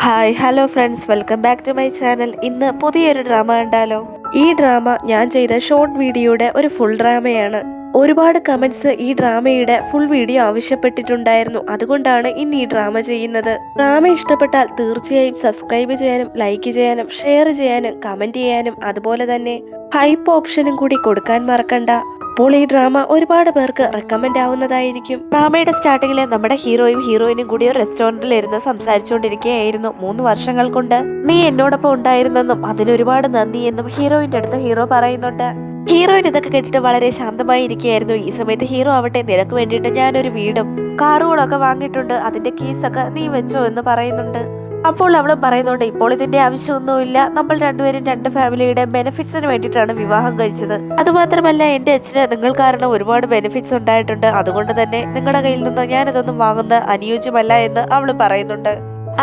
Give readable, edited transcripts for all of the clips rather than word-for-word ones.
Hi hello friends, welcome back to my channel. ഇന്ന് പുതിയൊരു drama കണ്ടാലോ? ഈ ഡ്രാമ ഞാൻ ചെയ്ത ഷോർട്ട് വീഡിയോയുടെ ഒരു ഫുൾ ഡ്രാമയാണ്. ഒരുപാട് കമന്റ്സ് ഈ ഡ്രാമയുടെ ഫുൾ വീഡിയോ ആവശ്യപ്പെട്ടിട്ടുണ്ടായിരുന്നു. അതുകൊണ്ടാണ് ഇന്ന് ഈ ഡ്രാമ ചെയ്യുന്നത്. ഡ്രാമ ഇഷ്ടപ്പെട്ടാൽ തീർച്ചയായും സബ്സ്ക്രൈബ് ചെയ്യാനും ലൈക്ക് ചെയ്യാനും ഷെയർ ചെയ്യാനും കമന്റ് ചെയ്യാനും അതുപോലെ തന്നെ ഹൈപ്പ് ഓപ്ഷനും കൂടി കൊടുക്കാൻ മറക്കണ്ട. അപ്പോൾ ഈ ഡ്രാമ ഒരുപാട് പേർക്ക് റെക്കമെൻഡ് ആവുന്നതായിരിക്കും. ഡ്രാമയുടെ സ്റ്റാർട്ടിങ്ങില് നമ്മുടെ ഹീറോയും ഹീറോയിനും കൂടി ഒരു റെസ്റ്റോറന്റിൽ ഇരുന്ന് സംസാരിച്ചുകൊണ്ടിരിക്കുകയായിരുന്നു. 3 വർഷങ്ങൾ കൊണ്ട് നീ എന്നോടൊപ്പം ഉണ്ടായിരുന്നെന്നും അതിന് ഒരുപാട് നന്ദി എന്നും ഹീറോയിന്റെ അടുത്ത് ഹീറോ പറയുന്നുണ്ട്. ഹീറോയിൻ ഇതൊക്കെ കേട്ടിട്ട് വളരെ ശാന്തമായി ഇരിക്കുകയായിരുന്നു. ഈ സമയത്ത് ഹീറോ ആവട്ടെ, നിനക്ക് വേണ്ടിയിട്ട് ഞാനൊരു വീടും കാറുകളൊക്കെ വാങ്ങിയിട്ടുണ്ട്, അതിന്റെ കീസൊക്കെ നീ വെച്ചോ എന്ന് പറയുന്നുണ്ട്. അപ്പോൾ അവളും പറയുന്നുണ്ട്, ഇപ്പോൾ ഇതിന്റെ ആവശ്യമൊന്നുമില്ല, നമ്മൾ രണ്ടുപേരും രണ്ട് ഫാമിലിയുടെ ബെനിഫിറ്റ്സിന് വേണ്ടിയിട്ടാണ് വിവാഹം കഴിച്ചത്. അതുമാത്രമല്ല എന്റെ അച്ഛന് നിങ്ങൾ കാരണം ഒരുപാട് ബെനിഫിറ്റ്സ് ഉണ്ടായിട്ടുണ്ട്, അതുകൊണ്ട് തന്നെ നിങ്ങളുടെ കയ്യിൽ നിന്ന് ഞാനിതൊന്നും വാങ്ങുന്നത് അനുയോജ്യമല്ല എന്ന് അവള് പറയുന്നുണ്ട്.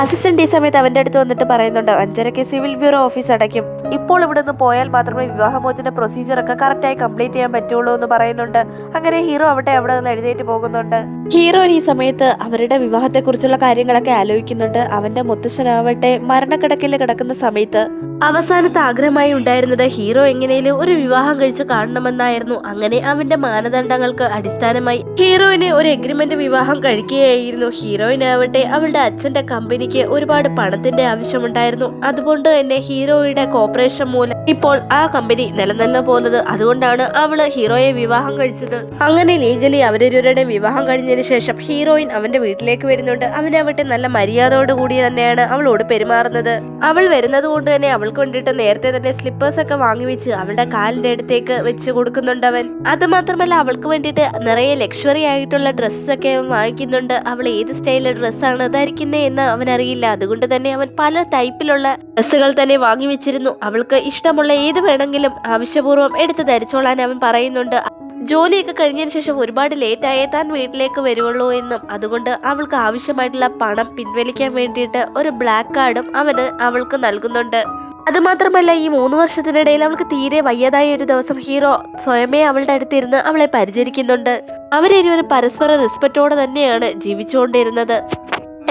അസിസ്റ്റന്റ് ഈ സമയത്ത് അവന്റെ അടുത്ത് വന്നിട്ട് പറയുന്നുണ്ട്, 5:30 സിവിൽ ബ്യൂറോ ഓഫീസ് അടയ്ക്കും, ഇപ്പോൾ ഇവിടെ നിന്ന് പോയാൽ മാത്രമേ വിവാഹമോചന പ്രൊസീജിയർ ഒക്കെ കറക്റ്റായി കംപ്ലീറ്റ് ചെയ്യാൻ പറ്റുള്ളൂ എന്ന് പറയുന്നുണ്ട്. അങ്ങനെ ഹീറോ അവിടെ അവിടെ നിന്ന് എഴുന്നേറ്റ് പോകുന്നുണ്ട്. ഹീറോ ഈ സമയത്ത് അവരുടെ വിവാഹത്തെ കുറിച്ചുള്ള കാര്യങ്ങളൊക്കെ ആലോചിക്കുന്നുണ്ട്. അവന്റെ മുത്തശ്ശനാവട്ടെ മരണക്കിടക്കിൽ കിടക്കുന്ന സമയത്ത് അവസാനത്തെ ആഗ്രഹമായി ഉണ്ടായിരുന്നത് ഹീറോ എങ്ങനെയും ഒരു വിവാഹം കഴിച്ച് കാണണമെന്നായിരുന്നു. അങ്ങനെ അവന്റെ മാനദണ്ഡങ്ങൾക്ക് അടിസ്ഥാനമായി ഹീറോയിന് ഒരു എഗ്രിമെന്റ് വിവാഹം കഴിക്കുകയായിരുന്നു. ഹീറോയിനാവട്ടെ അവളുടെ അച്ഛന്റെ കമ്പനിക്ക് ഒരുപാട് പണത്തിന്റെ ആവശ്യമുണ്ടായിരുന്നു. അതുകൊണ്ട് തന്നെ ഹീറോയുടെ കോർപ്പറേഷൻ മൂലം ഇപ്പോൾ ആ കമ്പനി നിലനിന്ന പോലത്. അതുകൊണ്ടാണ് അവള് ഹീറോയെ വിവാഹം കഴിച്ചത്. അങ്ങനെ ലീഗലി അവരിരുവരുടെയും വിവാഹം കഴിഞ്ഞതിന് ശേഷം ഹീറോയിൻ അവന്റെ വീട്ടിലേക്ക് വരുന്നുണ്ട്. അവനാവട്ടെ നല്ല മര്യാദയോടുകൂടി തന്നെയാണ് അവളോട് പെരുമാറുന്നത്. അവൾ വരുന്നത് കൊണ്ട് തന്നെ അവൾക്ക് വേണ്ടിയിട്ട് നേരത്തെ തന്നെ സ്ലിപ്പേഴ്സ് ഒക്കെ വാങ്ങി വെച്ച് അവളുടെ കാലിന്റെ അടുത്തേക്ക് വെച്ച് കൊടുക്കുന്നുണ്ട് അവൻ. അത് മാത്രമല്ല അവൾക്ക് വേണ്ടിയിട്ട് നിറയെ ലക്ഷറി ആയിട്ടുള്ള ഡ്രസ്സൊക്കെ വാങ്ങിക്കുന്നുണ്ട്. അവൾ ഏത് സ്റ്റൈലിലെ ഡ്രസ്സാണ് ധരിക്കുന്നത് എന്ന് അവൻ അറിയില്ല. അതുകൊണ്ട് തന്നെ അവൻ പല ടൈപ്പിലുള്ള ഡ്രസ്സുകൾ തന്നെ വാങ്ങി വെച്ചിരുന്നു. അവൾക്ക് ഇഷ്ടമുള്ള ഏത് വേണമെങ്കിലും ആവശ്യപൂർവ്വം എടുത്ത് ധരിച്ചോളാൻ അവൻ പറയുന്നുണ്ട്. ജോലിയൊക്കെ കഴിഞ്ഞതിന് ശേഷം ഒരുപാട് ലേറ്റായേ താൻ വീട്ടിലേക്ക് വരുവുള്ളൂ എന്നും അതുകൊണ്ട് അവൾക്ക് ആവശ്യമായിട്ടുള്ള പണം പിൻവലിക്കാൻ വേണ്ടിയിട്ട് ഒരു ബ്ലാക്ക് കാർഡും അവൾക്ക് നൽകുന്നുണ്ട്. അതുമാത്രമല്ല ഈ 3 വർഷത്തിനിടയിൽ അവൾക്ക് തീരെ വയ്യാതായ ഒരു ദിവസം ഹീറോ സ്വയമേ അവളുടെ അടുത്തിരുന്ന് അവളെ പരിചരിക്കുന്നുണ്ട്. അവരിരുവരും പരസ്പര റെസ്പെക്റ്റോടെ തന്നെയാണ് ജീവിച്ചുകൊണ്ടിരുന്നത്.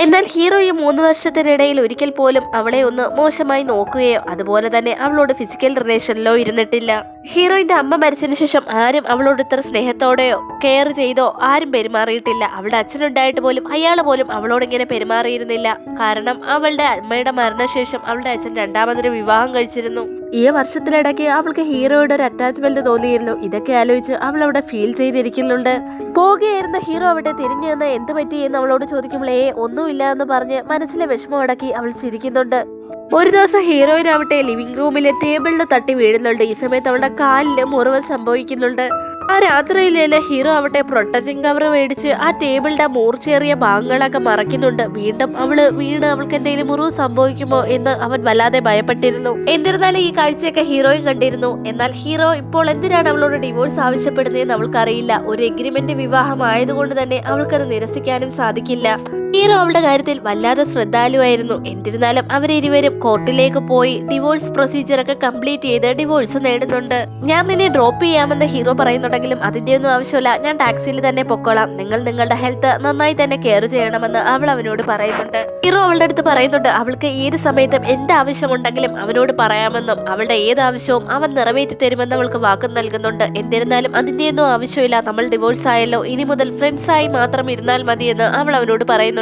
എന്നാൽ ഹീറോ ഈ 3 വർഷത്തിനിടയിൽ ഒരിക്കൽ പോലും അവളെ ഒന്ന് മോശമായി നോക്കുകയോ അതുപോലെ തന്നെ അവളോട് ഫിസിക്കൽ റിലേഷനിലോ ഇരുന്നിട്ടില്ല. ഹീറോയിന്റെ അമ്മ മരിച്ചതിനു ശേഷം ആരും അവളോട് ഇത്ര സ്നേഹത്തോടെയോ കെയർ ചെയ്തോ ആരും പെരുമാറിയിട്ടില്ല. അവളുടെ അച്ഛനുണ്ടായിട്ട് പോലും അയാൾ പോലും അവളോട് ഇങ്ങനെ പെരുമാറിയിരുന്നില്ല. കാരണം അവളുടെ അമ്മയുടെ മരണശേഷം അവളുടെ അച്ഛൻ രണ്ടാമതൊരു വിവാഹം കഴിച്ചിരുന്നു. ഈ വർഷത്തിലിടയ്ക്ക് അവൾക്ക് ഹീറോയുടെ ഒരു അറ്റാച്ച്മെന്റ് തോന്നിയിരുന്നു. ഇതൊക്കെ ആലോചിച്ച് അവൾ അവിടെ ഫീൽ ചെയ്തിരിക്കുന്നുണ്ട്. പോകുകയായിരുന്ന ഹീറോ അവിടെ തിരിഞ്ഞു നിന്ന് എന്ത് പറ്റി എന്ന് അവളോട് ചോദിക്കുമ്പോൾ ഒന്നുമില്ല എന്ന് പറഞ്ഞ് മനസ്സിലെ വിഷമം അടക്കി അവൾ ചിരിക്കുന്നുണ്ട്. ഒരു ദിവസം ഹീറോയിൻ ആവട്ടെ ലിവിംഗ് റൂമിലെ ടേബിളിൽ തട്ടി വീഴുന്നുണ്ട്. ഈ സമയത്ത് അവളുടെ കാലിന് മുറിവ് സംഭവിക്കുന്നുണ്ട്. ആ രാത്രിയിലെ ഹീറോ ആവട്ടെ പ്രൊട്ടക്റ്റിംഗ് കവർ മേടിച്ച് ആ ടേബിളിന്റെ മൂർച്ചേറിയ ഭാഗങ്ങളൊക്കെ മറയ്ക്കുന്നുണ്ട്. വീണ്ടും അവള് വീണ് അവൾക്ക് എന്തെങ്കിലും മുറിവ് സംഭവിക്കുമോ എന്ന് അവൻ വല്ലാതെ ഭയപ്പെട്ടിരുന്നു. എന്നിരുന്നാലും ഈ കാഴ്ചയൊക്കെ ഹീറോയും കണ്ടിരുന്നു. എന്നാൽ ഹീറോ ഇപ്പോൾ എന്തിനാണ് അവളോട് ഡിവോഴ്സ് ആവശ്യപ്പെടുന്നതെന്ന് അവൾക്കറിയില്ല. ഒരു എഗ്രിമെന്റ് വിവാഹം ആയതുകൊണ്ട് തന്നെ അവൾക്കത് നിരസിക്കാനും സാധിക്കില്ല. ഹീറോ അവളുടെ കാര്യത്തിൽ വല്ലാതെ ശ്രദ്ധാലുവായിരുന്നു. എന്നിരുന്നാലും അവരിരുവരും കോർട്ടിലേക്ക് പോയി ഡിവോഴ്സ് പ്രൊസീജിയർ ഒക്കെ കംപ്ലീറ്റ് ചെയ്ത് ഡിവോഴ്സ് നേടുന്നുണ്ട്. ഞാൻ നിന്നെ ഡ്രോപ്പ് ചെയ്യാമെന്ന് ഹീറോ പറയുന്നുണ്ടെങ്കിലും അതിന്റെ ഒന്നും ആവശ്യമില്ല, ഞാൻ ടാക്സിയിൽ തന്നെ പൊക്കോളാം, നിങ്ങൾ നിങ്ങളുടെ ഹെൽത്ത് നന്നായി തന്നെ കെയർ ചെയ്യണമെന്ന് അവൾ അവനോട് പറയുന്നുണ്ട്. ഹീറോ അവളുടെ അടുത്ത് പറയുന്നുണ്ട് അവൾക്ക് ഏത് സമയത്തും എന്ത് ആവശ്യമുണ്ടെങ്കിലും അവനോട് പറയാമെന്നും അവളുടെ ഏത് ആവശ്യവും അവൻ നിറവേറ്റി തരുമെന്ന് അവൾക്ക് വാക്ക് നൽകുന്നുണ്ട്. എന്നിരുന്നാലും അതിന്റെ ഒന്നും ആവശ്യമില്ല, നമ്മൾ ഡിവോഴ്സ് ആയല്ലോ, ഇനി മുതൽ ഫ്രണ്ട്സായി മാത്രം ഇരുന്നാൽ മതിയെന്ന് അവൾ അവനോട് പറയുന്നുണ്ട്.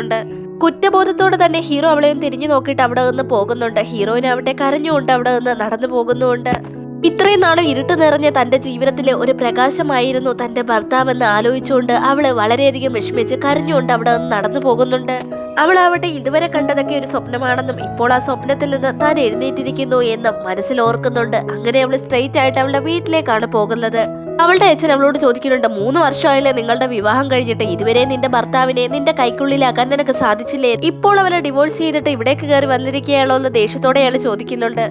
കുറ്റബോധത്തോടെ തന്നെ ഹീറോ അവളെയും തിരിഞ്ഞു നോക്കിയിട്ട് അവിടെ നിന്ന് പോകുന്നുണ്ട്. ഹീറോയിൻ അവിടെ കരഞ്ഞുകൊണ്ട് അവിടെ നിന്ന് നടന്നു പോകുന്നുണ്ട്. ഇത്രയും നാളും ഇരുട്ട് നിറഞ്ഞ തന്റെ ജീവിതത്തിലെ ഒരു പ്രകാശമായിരുന്നു തന്റെ ഭർത്താവെന്ന് ആലോചിച്ചുകൊണ്ട് അവള് വളരെയധികം വിഷമിച്ച് കരഞ്ഞുകൊണ്ട് അവിടെ നിന്ന് നടന്നു പോകുന്നുണ്ട്. അവളാവട്ടെ ഇതുവരെ കണ്ടതൊക്കെ ഒരു സ്വപ്നമാണെന്നും ഇപ്പോൾ ആ സ്വപ്നത്തിൽ നിന്ന് താൻ എഴുന്നേറ്റിരിക്കുന്നു എന്നും മനസ്സിൽ ഓർക്കുന്നുണ്ട്. അങ്ങനെ അവള് സ്ട്രെയിറ്റ് ആയിട്ട് അവളുടെ വീട്ടിലേക്കാണ് പോകുന്നത്. അവളുടെ അച്ഛൻ അവളോട് ചോദിക്കുന്നുണ്ട്, 3 വർഷമായില്ലേ നിങ്ങളുടെ വിവാഹം കഴിഞ്ഞിട്ട്, ഇതുവരെ നിന്റെ ഭർത്താവിനെ നിന്റെ കൈക്കുള്ളിലാക്കാൻ നിനക്ക് സാധിച്ചില്ലേ? ഇപ്പോൾ അവനെ ഡിവോഴ്സ് ചെയ്തിട്ട് ഇവിടേക്ക് കയറി വന്നിരിക്കുകയാണോ എന്ന് ദേഷ്യത്തോടെ അയാൾ ചോദിക്കുന്നുണ്ട്.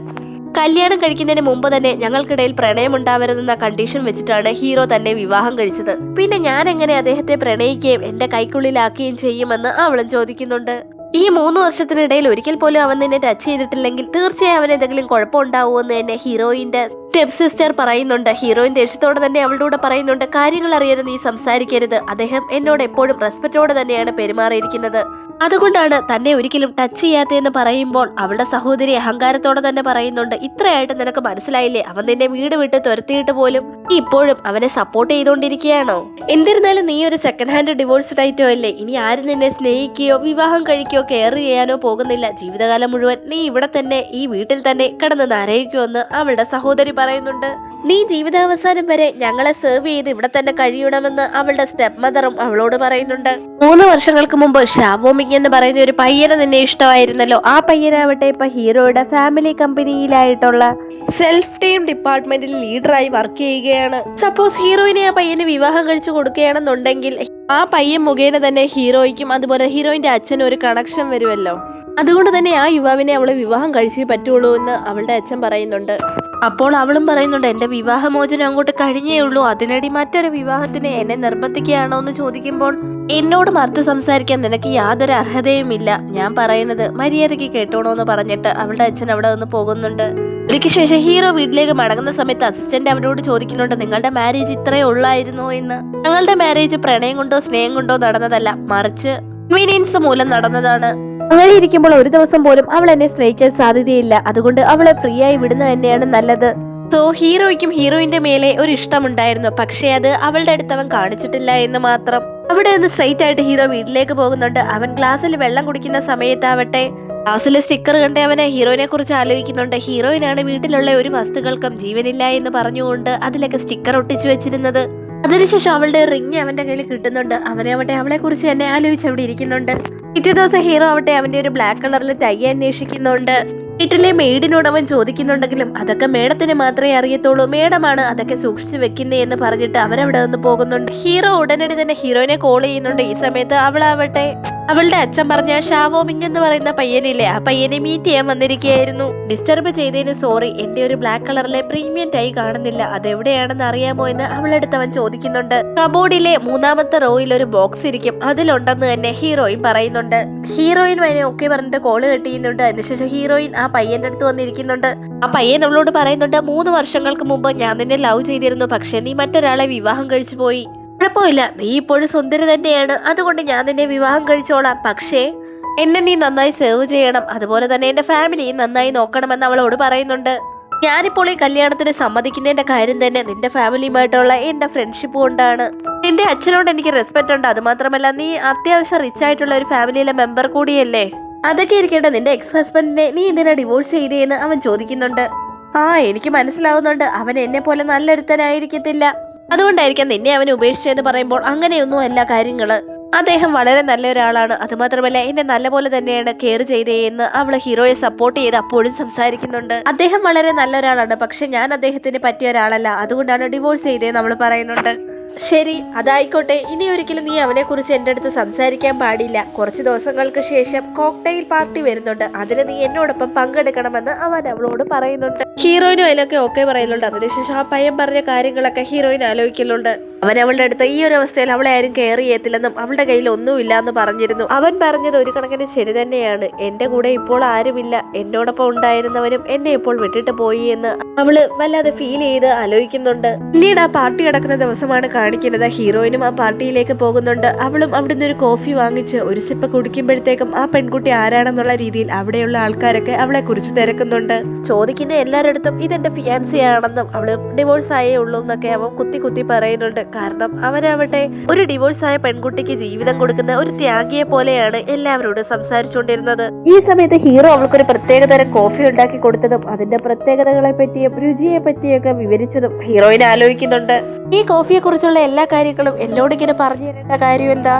കല്യാണം കഴിക്കുന്നതിന് മുമ്പ് തന്നെ ഞങ്ങൾക്കിടയിൽ പ്രണയം ഉണ്ടാവരുതെന്ന കണ്ടീഷൻ വെച്ചിട്ടാണ് ഹീറോ തന്നെ വിവാഹം കഴിച്ചത്. പിന്നെ ഞാൻ എങ്ങനെ അദ്ദേഹത്തെ പ്രണയിക്കുകയും എന്റെ കൈക്കുള്ളിലാക്കുകയും ചെയ്യുമെന്ന് അവളും ചോദിക്കുന്നുണ്ട്. ഈ 3 വർഷത്തിനിടയിൽ ഒരിക്കൽ പോലും അവൻ നിന്നെ ടച്ച് ചെയ്തിട്ടില്ലെങ്കിൽ തീർച്ചയായും അവൻ എന്തെങ്കിലും കുഴപ്പമുണ്ടാവുമെന്ന് തന്നെ ഹീറോയിന്റെ സ്റ്റെപ്പ് സിസ്റ്റർ പറയുന്നുണ്ട്. ഹീറോയിൻ ദേഷ്യത്തോടെ തന്നെ അവളുടെ കൂടെ പറയുന്നുണ്ട്, കാര്യങ്ങൾ അറിയാതെ നീ സംസാരിക്കരുത്, അദ്ദേഹം എന്നോട് എപ്പോഴും റെസ്പെക്റ്റോടെ തന്നെയാണ് പെരുമാറിയിരിക്കുന്നത്. അതുകൊണ്ടാണ് തന്നെ ഒരിക്കലും ടച്ച് ചെയ്യാത്തതെന്ന് പറയുമ്പോൾ അവളുടെ സഹോദരി അഹങ്കാരത്തോടെ തന്നെ പറയുന്നുണ്ട്, ഇത്രയായിട്ട് നിനക്ക് മനസ്സിലായില്ലേ? അവൻ നിന്നെ വീട് വിട്ട് തുരത്തിയിട്ട് പോലും നീ ഇപ്പോഴും അവനെ സപ്പോർട്ട് ചെയ്തുകൊണ്ടിരിക്കുകയാണോ? എന്നിരുന്നാലും നീ ഒരു സെക്കൻഡ് ഹാൻഡ് ഡിവോഴ്സ്ഡ് ആയിട്ടോ അല്ലേ? ഇനി ആരും നിന്നെ സ്നേഹിക്കുകയോ വിവാഹം കഴിക്കുകയോ കെയർ ചെയ്യാനോ പോകുന്നില്ല. ജീവിതകാലം മുഴുവൻ നീ ഇവിടെ തന്നെ ഈ വീട്ടിൽ തന്നെ കിടന്ന് നരയിക്കുമെന്ന് അവളുടെ സഹോദരി പറയുന്നുണ്ട്. നീ ജീവിതാവസാനം വരെ ഞങ്ങളെ സെർവ് ചെയ്ത് ഇവിടെ തന്നെ കഴിയണമെന്ന് അവളുടെ സ്റ്റെപ്പ് മദറും അവളോട് പറയുന്നുണ്ട്. 3 വർഷങ്ങൾക്ക് മുമ്പ് ഷാവോമിങ് എന്ന് പറയുന്ന ഒരു പയ്യനെ നിന്നെ ഇഷ്ടമായിരുന്നല്ലോ. ആ പയ്യനാവട്ടെ ഇപ്പൊ ഹീറോയുടെ ഫാമിലി കമ്പനിയിലായിട്ടുള്ള സെൽഫ് ടീം ഡിപ്പാർട്ട്മെന്റിൽ ലീഡറായി വർക്ക് ചെയ്യുകയാണ്. സപ്പോസ് ഹീറോയിനെ ആ പയ്യന് വിവാഹം കഴിച്ചു കൊടുക്കുകയാണെന്നുണ്ടെങ്കിൽ ആ പയ്യൻ മുഖേന തന്നെ ഹീറോയ്ക്കും അതുപോലെ ഹീറോയിന്റെ അച്ഛനും ഒരു കണക്ഷൻ വരുമല്ലോ. അതുകൊണ്ട് തന്നെ ആ യുവാവിനെ അവള് വിവാഹം കഴിച്ചേ പറ്റുള്ളൂ എന്ന് അവളുടെ അച്ഛൻ പറയുന്നുണ്ട്. അപ്പോൾ അവളും പറയുന്നുണ്ട്, എന്റെ വിവാഹമോചനം അങ്ങോട്ട് കഴിഞ്ഞേ ഉള്ളൂ, അതിനടി മറ്റൊരു വിവാഹത്തിന് എന്നെ നിർബന്ധിക്കുകയാണോ എന്ന് ചോദിക്കുമ്പോൾ, എന്നോട് മറുത്ത് സംസാരിക്കാൻ നിനക്ക് യാതൊരു അർഹതയുമില്ല, ഞാൻ പറയുന്നത് മര്യാദയ്ക്ക് കേട്ടോണോ എന്ന് പറഞ്ഞിട്ട് അവളുടെ അച്ഛൻ അവിടെ നിന്ന് പോകുന്നുണ്ട്. ഒരിക്കൽ ശേഷം ഹീറോ വീട്ടിലേക്ക് മടങ്ങുന്ന സമയത്ത് അസിസ്റ്റന്റ് അവരോട് ചോദിക്കുന്നുണ്ട്, നിങ്ങളുടെ മാരേജ് ഇത്രയേ ഉള്ളായിരുന്നോ എന്ന്. ഞങ്ങളുടെ മാരേജ് പ്രണയം കൊണ്ടോ സ്നേഹം കൊണ്ടോ നടന്നതല്ല, മറിച്ച് കൺവീനിയൻസ് മൂലം നടന്നതാണ്. അങ്ങനെ ഇരിക്കുമ്പോൾ ഒരു ദിവസം പോലും അവൾ എന്നെ സ്നേഹിക്കാൻ സാധ്യതയില്ല, അതുകൊണ്ട് അവളെ ഫ്രീ ആയി വിടുന്നത് തന്നെയാണ് നല്ലത്. സോ ഹീറോയ്ക്കും ഹീറോയിന്റെ മേലെ ഒരു ഇഷ്ടമുണ്ടായിരുന്നു, പക്ഷേ അത് അവളുടെ അടുത്ത് അവൻ കാണിച്ചിട്ടില്ല എന്ന് മാത്രം. അവിടെ നിന്ന് സ്ട്രെയിറ്റ് ആയിട്ട് ഹീറോ വീട്ടിലേക്ക് പോകുന്നുണ്ട്. അവൻ ഗ്ലാസ്സിൽ വെള്ളം കുടിക്കുന്ന സമയത്താവട്ടെ ഗ്ലാസ്സിലെ സ്റ്റിക്കർ കണ്ട് അവനെ ഹീറോയിനെ കുറിച്ച് ആലോചിക്കുന്നുണ്ട്. ഹീറോയിനാണ് വീട്ടിലുള്ള ഒരു വസ്തുക്കൾക്കും ജീവനില്ല എന്ന് പറഞ്ഞുകൊണ്ട് അതിലൊക്കെ സ്റ്റിക്കർ ഒട്ടിച്ചു വെച്ചിരുന്നത്. അതിനുശേഷം അവളുടെ റിങ് അവന്റെ കയ്യിൽ കിട്ടുന്നുണ്ട്. അവനെ അവളെ കുറിച്ച് എന്നെ ആലോചിച്ച് അവിടെ ഇരിക്കുന്നുണ്ട്. പിറ്റേ ദിവസം ഹീറോ ആവട്ടെ അവന്റെ ഒരു ബ്ലാക്ക് കളറിൽ ടൈ അന്വേഷിക്കുന്നുണ്ട്. വീട്ടിലെ മെയ്ഡിനോട് അവൻ ചോദിക്കുന്നുണ്ടെങ്കിലും അതൊക്കെ മേഡത്തിന് മാത്രമേ അറിയത്തുള്ളൂ, മേഡമാണ് അതൊക്കെ സൂക്ഷിച്ചു വെക്കുന്നേ എന്ന് പറഞ്ഞിട്ട് അവരവിടെ നിന്ന് പോകുന്നുണ്ട്. ഹീറോ ഉടനടി തന്നെ ഹീറോയിനെ കോൾ ചെയ്യുന്നുണ്ട്. ഈ സമയത്ത് അവളാവട്ടെ അവളുടെ അച്ഛൻ പറഞ്ഞ ഷാവോമിങ് എന്ന് പറയുന്ന പയ്യനില്ലേ, ആ പയ്യനെ മീറ്റ് ചെയ്യാൻ വന്നിരിക്കുകയായിരുന്നു. ഡിസ്റ്റർബ് ചെയ്തതിന് സോറി, എന്റെ ഒരു ബ്ലാക്ക് കളറിലെ പ്രീമിയം ടൈ കാണുന്നില്ല, അതെവിടെയാണെന്ന് അറിയാമോ എന്ന് അവളടുത്ത് അവൻ ചോദിക്കുന്നുണ്ട്. കബോർഡിലെ 3ാമത്തെ റോയിൽ ഒരു ബോക്സ് ഇരിക്കും, അതിലുണ്ടെന്ന് തന്നെ ഹീറോയിൻ പറയുന്നുണ്ട്. ഹീറോയിൻ അതിനെ ഓക്കെ പറഞ്ഞിട്ട് കോള് കട്ട് ചെയ്യുന്നുണ്ട്. അതിനുശേഷം ഹീറോയിൻ ആ പയ്യന്റെ അടുത്ത് വന്നിരിക്കുന്നുണ്ട്. ആ പയ്യൻ അവളോട് പറയുന്നുണ്ട്, 3 വർഷങ്ങൾക്ക് മുമ്പ് ഞാൻ നിന്നെ ലവ് ചെയ്തിരുന്നു, പക്ഷെ നീ മറ്റൊരാളെ വിവാഹം കഴിച്ചു പോയി. കുഴപ്പമില്ല, നീ ഇപ്പോഴും സുന്ദരി തന്നെയാണ്, അതുകൊണ്ട് ഞാൻ നിന്നെ വിവാഹം കഴിച്ചോളാം, പക്ഷേ എന്നെ നീ നന്നായി സേവ് ചെയ്യണം, അതുപോലെ തന്നെ എന്റെ ഫാമിലിയും നന്നായി നോക്കണമെന്ന് അവളോട് പറയുന്നുണ്ട്. ഞാനിപ്പോൾ ഈ കല്യാണത്തിന് സമ്മതിക്കുന്നതിന്റെ കാര്യം തന്നെ നിന്റെ ഫാമിലിയുമായിട്ടുള്ള എന്റെ ഫ്രണ്ട്ഷിപ്പ് കൊണ്ടാണ്. നിന്റെ അച്ഛനോട് എനിക്ക് റെസ്പെക്ട് ഉണ്ട്, അതുമാത്രമല്ല നീ അത്യാവശ്യം റിച്ച് ആയിട്ടുള്ള ഒരു ഫാമിലിയിലെ മെമ്പർ കൂടിയല്ലേ. അതൊക്കെ ഇരിക്കട്ടെ, നിന്റെ എക്സ് ഹസ്ബൻഡിനെ നീ എന്തിനാ ഡിവോഴ്സ് ചെയ്തേന്ന് അവൻ ചോദിക്കുന്നുണ്ട്. എനിക്ക് മനസ്സിലാവുന്നുണ്ട്, അവൻ എന്നെ പോലെ നല്ലൊരുത്തനായിരിക്കത്തില്ല, അതുകൊണ്ടായിരിക്കാം നിന്നെ അവൻ ഉപേക്ഷിച്ചെന്ന് പറയുമ്പോൾ അങ്ങനെയൊന്നും അല്ല കാര്യങ്ങള്. അദ്ദേഹം വളരെ നല്ല ഒരാളാണ്, അതുമാത്രമല്ല എന്നെ നല്ലപോലെ തന്നെയാണ് കെയർ ചെയ്തേന്ന് അവള് ഹീറോയെ സപ്പോർട്ട് ചെയ്ത് അപ്പോഴും സംസാരിക്കുന്നുണ്ട്. അദ്ദേഹം വളരെ നല്ല ഒരാളാണ്, പക്ഷെ ഞാൻ അദ്ദേഹത്തിന് പറ്റിയ ഒരാളല്ല, അതുകൊണ്ടാണ് ഡിവോഴ്സ് ചെയ്തേന്ന് അവള് പറയുന്നുണ്ട്. ശരി, അതായിക്കോട്ടെ, ഇനി ഒരിക്കലും നീ അവനെ കുറിച്ച് എന്റെ അടുത്ത് സംസാരിക്കാൻ പാടില്ല. കുറച്ച് ദിവസങ്ങൾക്ക് ശേഷം കോക്ടെയിൽ പാർട്ടി വരുന്നുണ്ട്, അതിന് നീ എന്നോടൊപ്പം പങ്കെടുക്കണമെന്ന് അവൻ അവളോട് പറയുന്നുണ്ട്. ഹീറോയിനും അതിലൊക്കെ ഓക്കെ പറയുന്നുണ്ട്. അതിനുശേഷം ആ പയ്യൻ പറഞ്ഞ കാര്യങ്ങളൊക്കെ ഹീറോയിൻ ആലോചിക്കുന്നുണ്ട്. അവൻ അവളുടെ അടുത്ത് ഈ ഒരു അവസ്ഥയിൽ അവളെ ആരും കെയർ ചെയ്യത്തില്ലെന്നും അവളുടെ കയ്യിൽ ഒന്നുമില്ല എന്ന് പറഞ്ഞിരുന്നു. അവൻ പറഞ്ഞത് ഒരു കണക്കിന് ശരി തന്നെയാണ്, എന്റെ കൂടെ ഇപ്പോൾ ആരുമില്ല, എന്നോടൊപ്പം ഉണ്ടായിരുന്നവനും എന്നെ ഇപ്പോൾ വിട്ടിട്ട് പോയി എന്ന് അവള് വല്ലാതെ ഫീൽ ചെയ്ത് ആലോചിക്കുന്നുണ്ട്. പിന്നീട് ആ പാർട്ടി നടക്കുന്ന ദിവസമാണ് കാണിക്കുന്നത്. ഹീറോയിനും ആ പാർട്ടിയിലേക്ക് പോകുന്നുണ്ട്. അവളും അവിടുന്ന് ഒരു കോഫി വാങ്ങിച്ച് ഒരു സിപ്പ് കുടിക്കുമ്പോഴത്തേക്കും ആ പെൺകുട്ടി ആരാണെന്നുള്ള രീതിയിൽ അവിടെയുള്ള ആൾക്കാരൊക്കെ അവളെ കുറിച്ച് തിരക്കുന്നുണ്ട്. ചോദിക്കുന്ന എല്ലാവരുടെ ഇതെന്റെ ഫിയാൻസി ആണെന്നും അവള് ഡിവോഴ്സ് ആയേ ഉള്ളൂ എന്നൊക്കെ അവൻ കുത്തി പറയുന്നുണ്ട്. കാരണം അവനാവട്ടെ ഒരു ഡിവോഴ്സ് ആയ പെൺകുട്ടിക്ക് ജീവിതം കൊടുക്കുന്ന ഒരു ത്യാഗിയെ പോലെയാണ് എല്ലാവരോടും സംസാരിച്ചുകൊണ്ടിരുന്നത്. ഈ സമയത്ത് ഹീറോ അവൾക്കൊരു പ്രത്യേകതരം കോഫി ഉണ്ടാക്കി കൊടുത്തതും അതിന്റെ പ്രത്യേകതകളെ പറ്റിയും രുചിയെ പറ്റിയൊക്കെ വിവരിച്ചതും ഹീറോയിൻ ആലോചിക്കുന്നുണ്ട്. ഈ കോഫിയെ കുറിച്ചുള്ള എല്ലാ കാര്യങ്ങളും എന്നോട് ഇങ്ങനെ പറഞ്ഞു തരേണ്ട കാര്യം എന്താ,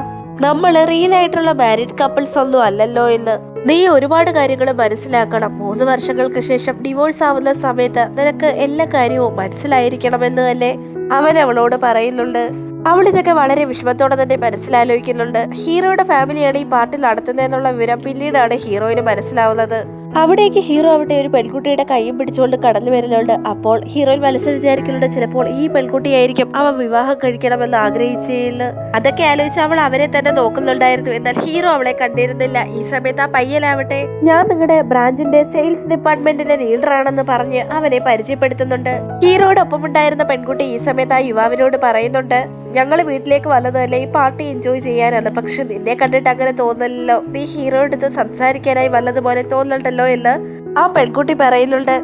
നമ്മൾ റിയൽ ആയിട്ടുള്ള മാരീഡ് കപ്പിൾസ് ഒന്നും അല്ലല്ലോ എന്ന്. നീ ഒരുപാട് കാര്യങ്ങൾ മനസ്സിലാക്കണം. 3 വർഷങ്ങൾക്ക് ശേഷം ഡിവോഴ്സ് ആവുന്ന സമയത്ത് നിനക്ക് എല്ലാ കാര്യവും മനസ്സിലായിരിക്കണമെന്ന് തന്നെ അവൻ അവളോട് പറയുന്നുണ്ട്. അവൾ ഇതൊക്കെ വളരെ വിഷമത്തോടെ തന്നെ മനസ്സിലാലോചിക്കുന്നുണ്ട്. ഹീറോയുടെ ഫാമിലിയാണ് ഈ പാർട്ടി നടത്തുന്നതെന്നുള്ള വിവരം പിന്നീടാണ് ഹീറോയിന് മനസ്സിലാവുന്നത്. അവിടേക്ക് ഹീറോ അവിടെ ഒരു പെൺകുട്ടിയുടെ കൈയും പിടിച്ചുകൊണ്ട് കടന്നു വരുന്നുണ്ട്. അപ്പോൾ ഹീറോയിൻ മനസ്സിൽ വിചാരിക്കുന്നുണ്ട്, ചിലപ്പോൾ ഈ പെൺകുട്ടിയായിരിക്കും അവൻ വിവാഹം കഴിക്കണമെന്ന് ആഗ്രഹിച്ചെന്ന്. അതൊക്കെ ആലോചിച്ച് അവൾ അവരെ തന്നെ നോക്കുന്നുണ്ടായിരുന്നു. എന്നാൽ ഹീറോ അവളെ കണ്ടിരുന്നില്ല. ഈ സമയത്ത് ആ പയ്യനാവട്ടെ ഞാൻ നിങ്ങളുടെ ബ്രാഞ്ചിന്റെ സെയിൽസ് ഡിപ്പാർട്ട്മെന്റിന്റെ ലീഡർ ആണെന്ന് പറഞ്ഞ് അവനെ പരിചയപ്പെടുത്തുന്നുണ്ട്. ഹീറോയുടെ ഒപ്പം ഉണ്ടായിരുന്ന പെൺകുട്ടി ഈ സമയത്ത് ആ യുവാവിനോട് പറയുന്നുണ്ട്, ഞങ്ങൾ വീട്ടിലേക്ക് വന്നതല്ലേ ഈ പാർട്ടി എൻജോയ് ചെയ്യാനാണ്. പക്ഷെ നിന്നെ കണ്ടിട്ട് അങ്ങനെ തോന്നലല്ലോ, നീ ഹീറോ എടുത്ത് സംസാരിക്കാനായി വന്നതുപോലെ തോന്നണ്ടല്ലോ എന്ന് ആ പെൺകുട്ടി പറയുന്നുണ്ട്.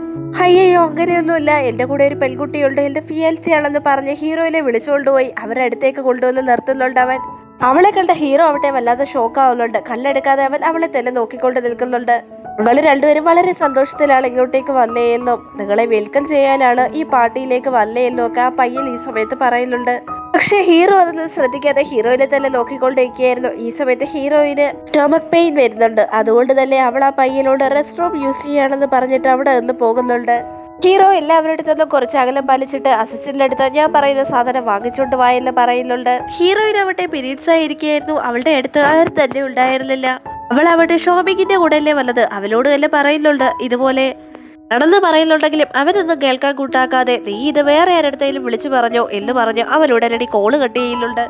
അയ്യോ അങ്ങനെയൊന്നുമില്ല, എന്റെ കൂടെ ഒരു പെൺകുട്ടിയുണ്ട്, എന്റെ ഫിയാൻസി ആണെന്ന് പറഞ്ഞ് ഹീറോയിനെ വിളിച്ചുകൊണ്ടുപോയി അവരുടെ അടുത്തേക്ക് കൊണ്ടുവന്ന് നിർത്തുന്നുണ്ട് അവൻ. അവളെ കണ്ട ഹീറോ അവിടെ വല്ലാതെ ഷോക്ക് ആവുന്നുണ്ട്. കണ്ണെടുക്കാതെ അവൻ അവളെ തന്നെ നോക്കിക്കൊണ്ട് നിൽക്കുന്നുണ്ട്. നിങ്ങൾ രണ്ടുപേരും വളരെ സന്തോഷത്തിലാണ് ഇങ്ങോട്ടേക്ക് വന്നേയെന്നും നിങ്ങളെ വെൽക്കം ചെയ്യാനാണ് ഈ പാർട്ടിയിലേക്ക് വന്നേയെന്നും ഒക്കെ ആ പയ്യൻ ഈ സമയത്ത് പറയുന്നുണ്ട്. പക്ഷെ ഹീറോ അതൊന്നും ശ്രദ്ധിക്കാതെ ഹീറോയിനെ തന്നെ നോക്കിക്കൊണ്ടിരിക്കുകയായിരുന്നു. ഈ സമയത്ത് ഹീറോയിന് സ്റ്റൊമക് പെയിൻ വരുന്നുണ്ട്. അതുകൊണ്ട് തന്നെ അവൾ ആ പയ്യനോട് റെസ്റ്റ് റൂം യൂസ് ചെയ്യാണെന്ന് പറഞ്ഞിട്ട് അവിടെ നിന്ന് പോകുന്നുണ്ട്. ഹീറോ എല്ലാവരുടെ അടുത്തുനിന്നും കുറച്ച് അകലം പാലിച്ചിട്ട് അസിസ്റ്റന്റിന്റെ അടുത്ത് ഞാൻ പറയുന്ന സാധനം വാങ്ങിച്ചോണ്ട് വായെന്ന് പറയുന്നുണ്ട്. ഹീറോയിൻ അവിടെ പീരീഡ്സ് ആയിരിക്കുകയായിരുന്നു. അവളുടെ അടുത്ത് ആരും തന്നെ ഉണ്ടായിരുന്നില്ല. അവൾ അവിടെ ഷോപ്പിങ്ങിന്റെ കൂടെയല്ലേ വന്നത്. അവളോട് തന്നെ പറയുന്നുണ്ട് ഇതുപോലെ ആണെന്ന് പറയുന്നുണ്ടെങ്കിലും അവനൊന്നും കേൾക്കാൻ കൂട്ടാക്കാതെ നീ ഇത് വേറെ ആരടുത്തേലും വിളിച്ചു പറഞ്ഞോ എന്ന് പറഞ്ഞ് അവൻ ഉടനടി കോള് കട്ട് ചെയ്യുന്നുണ്ട്.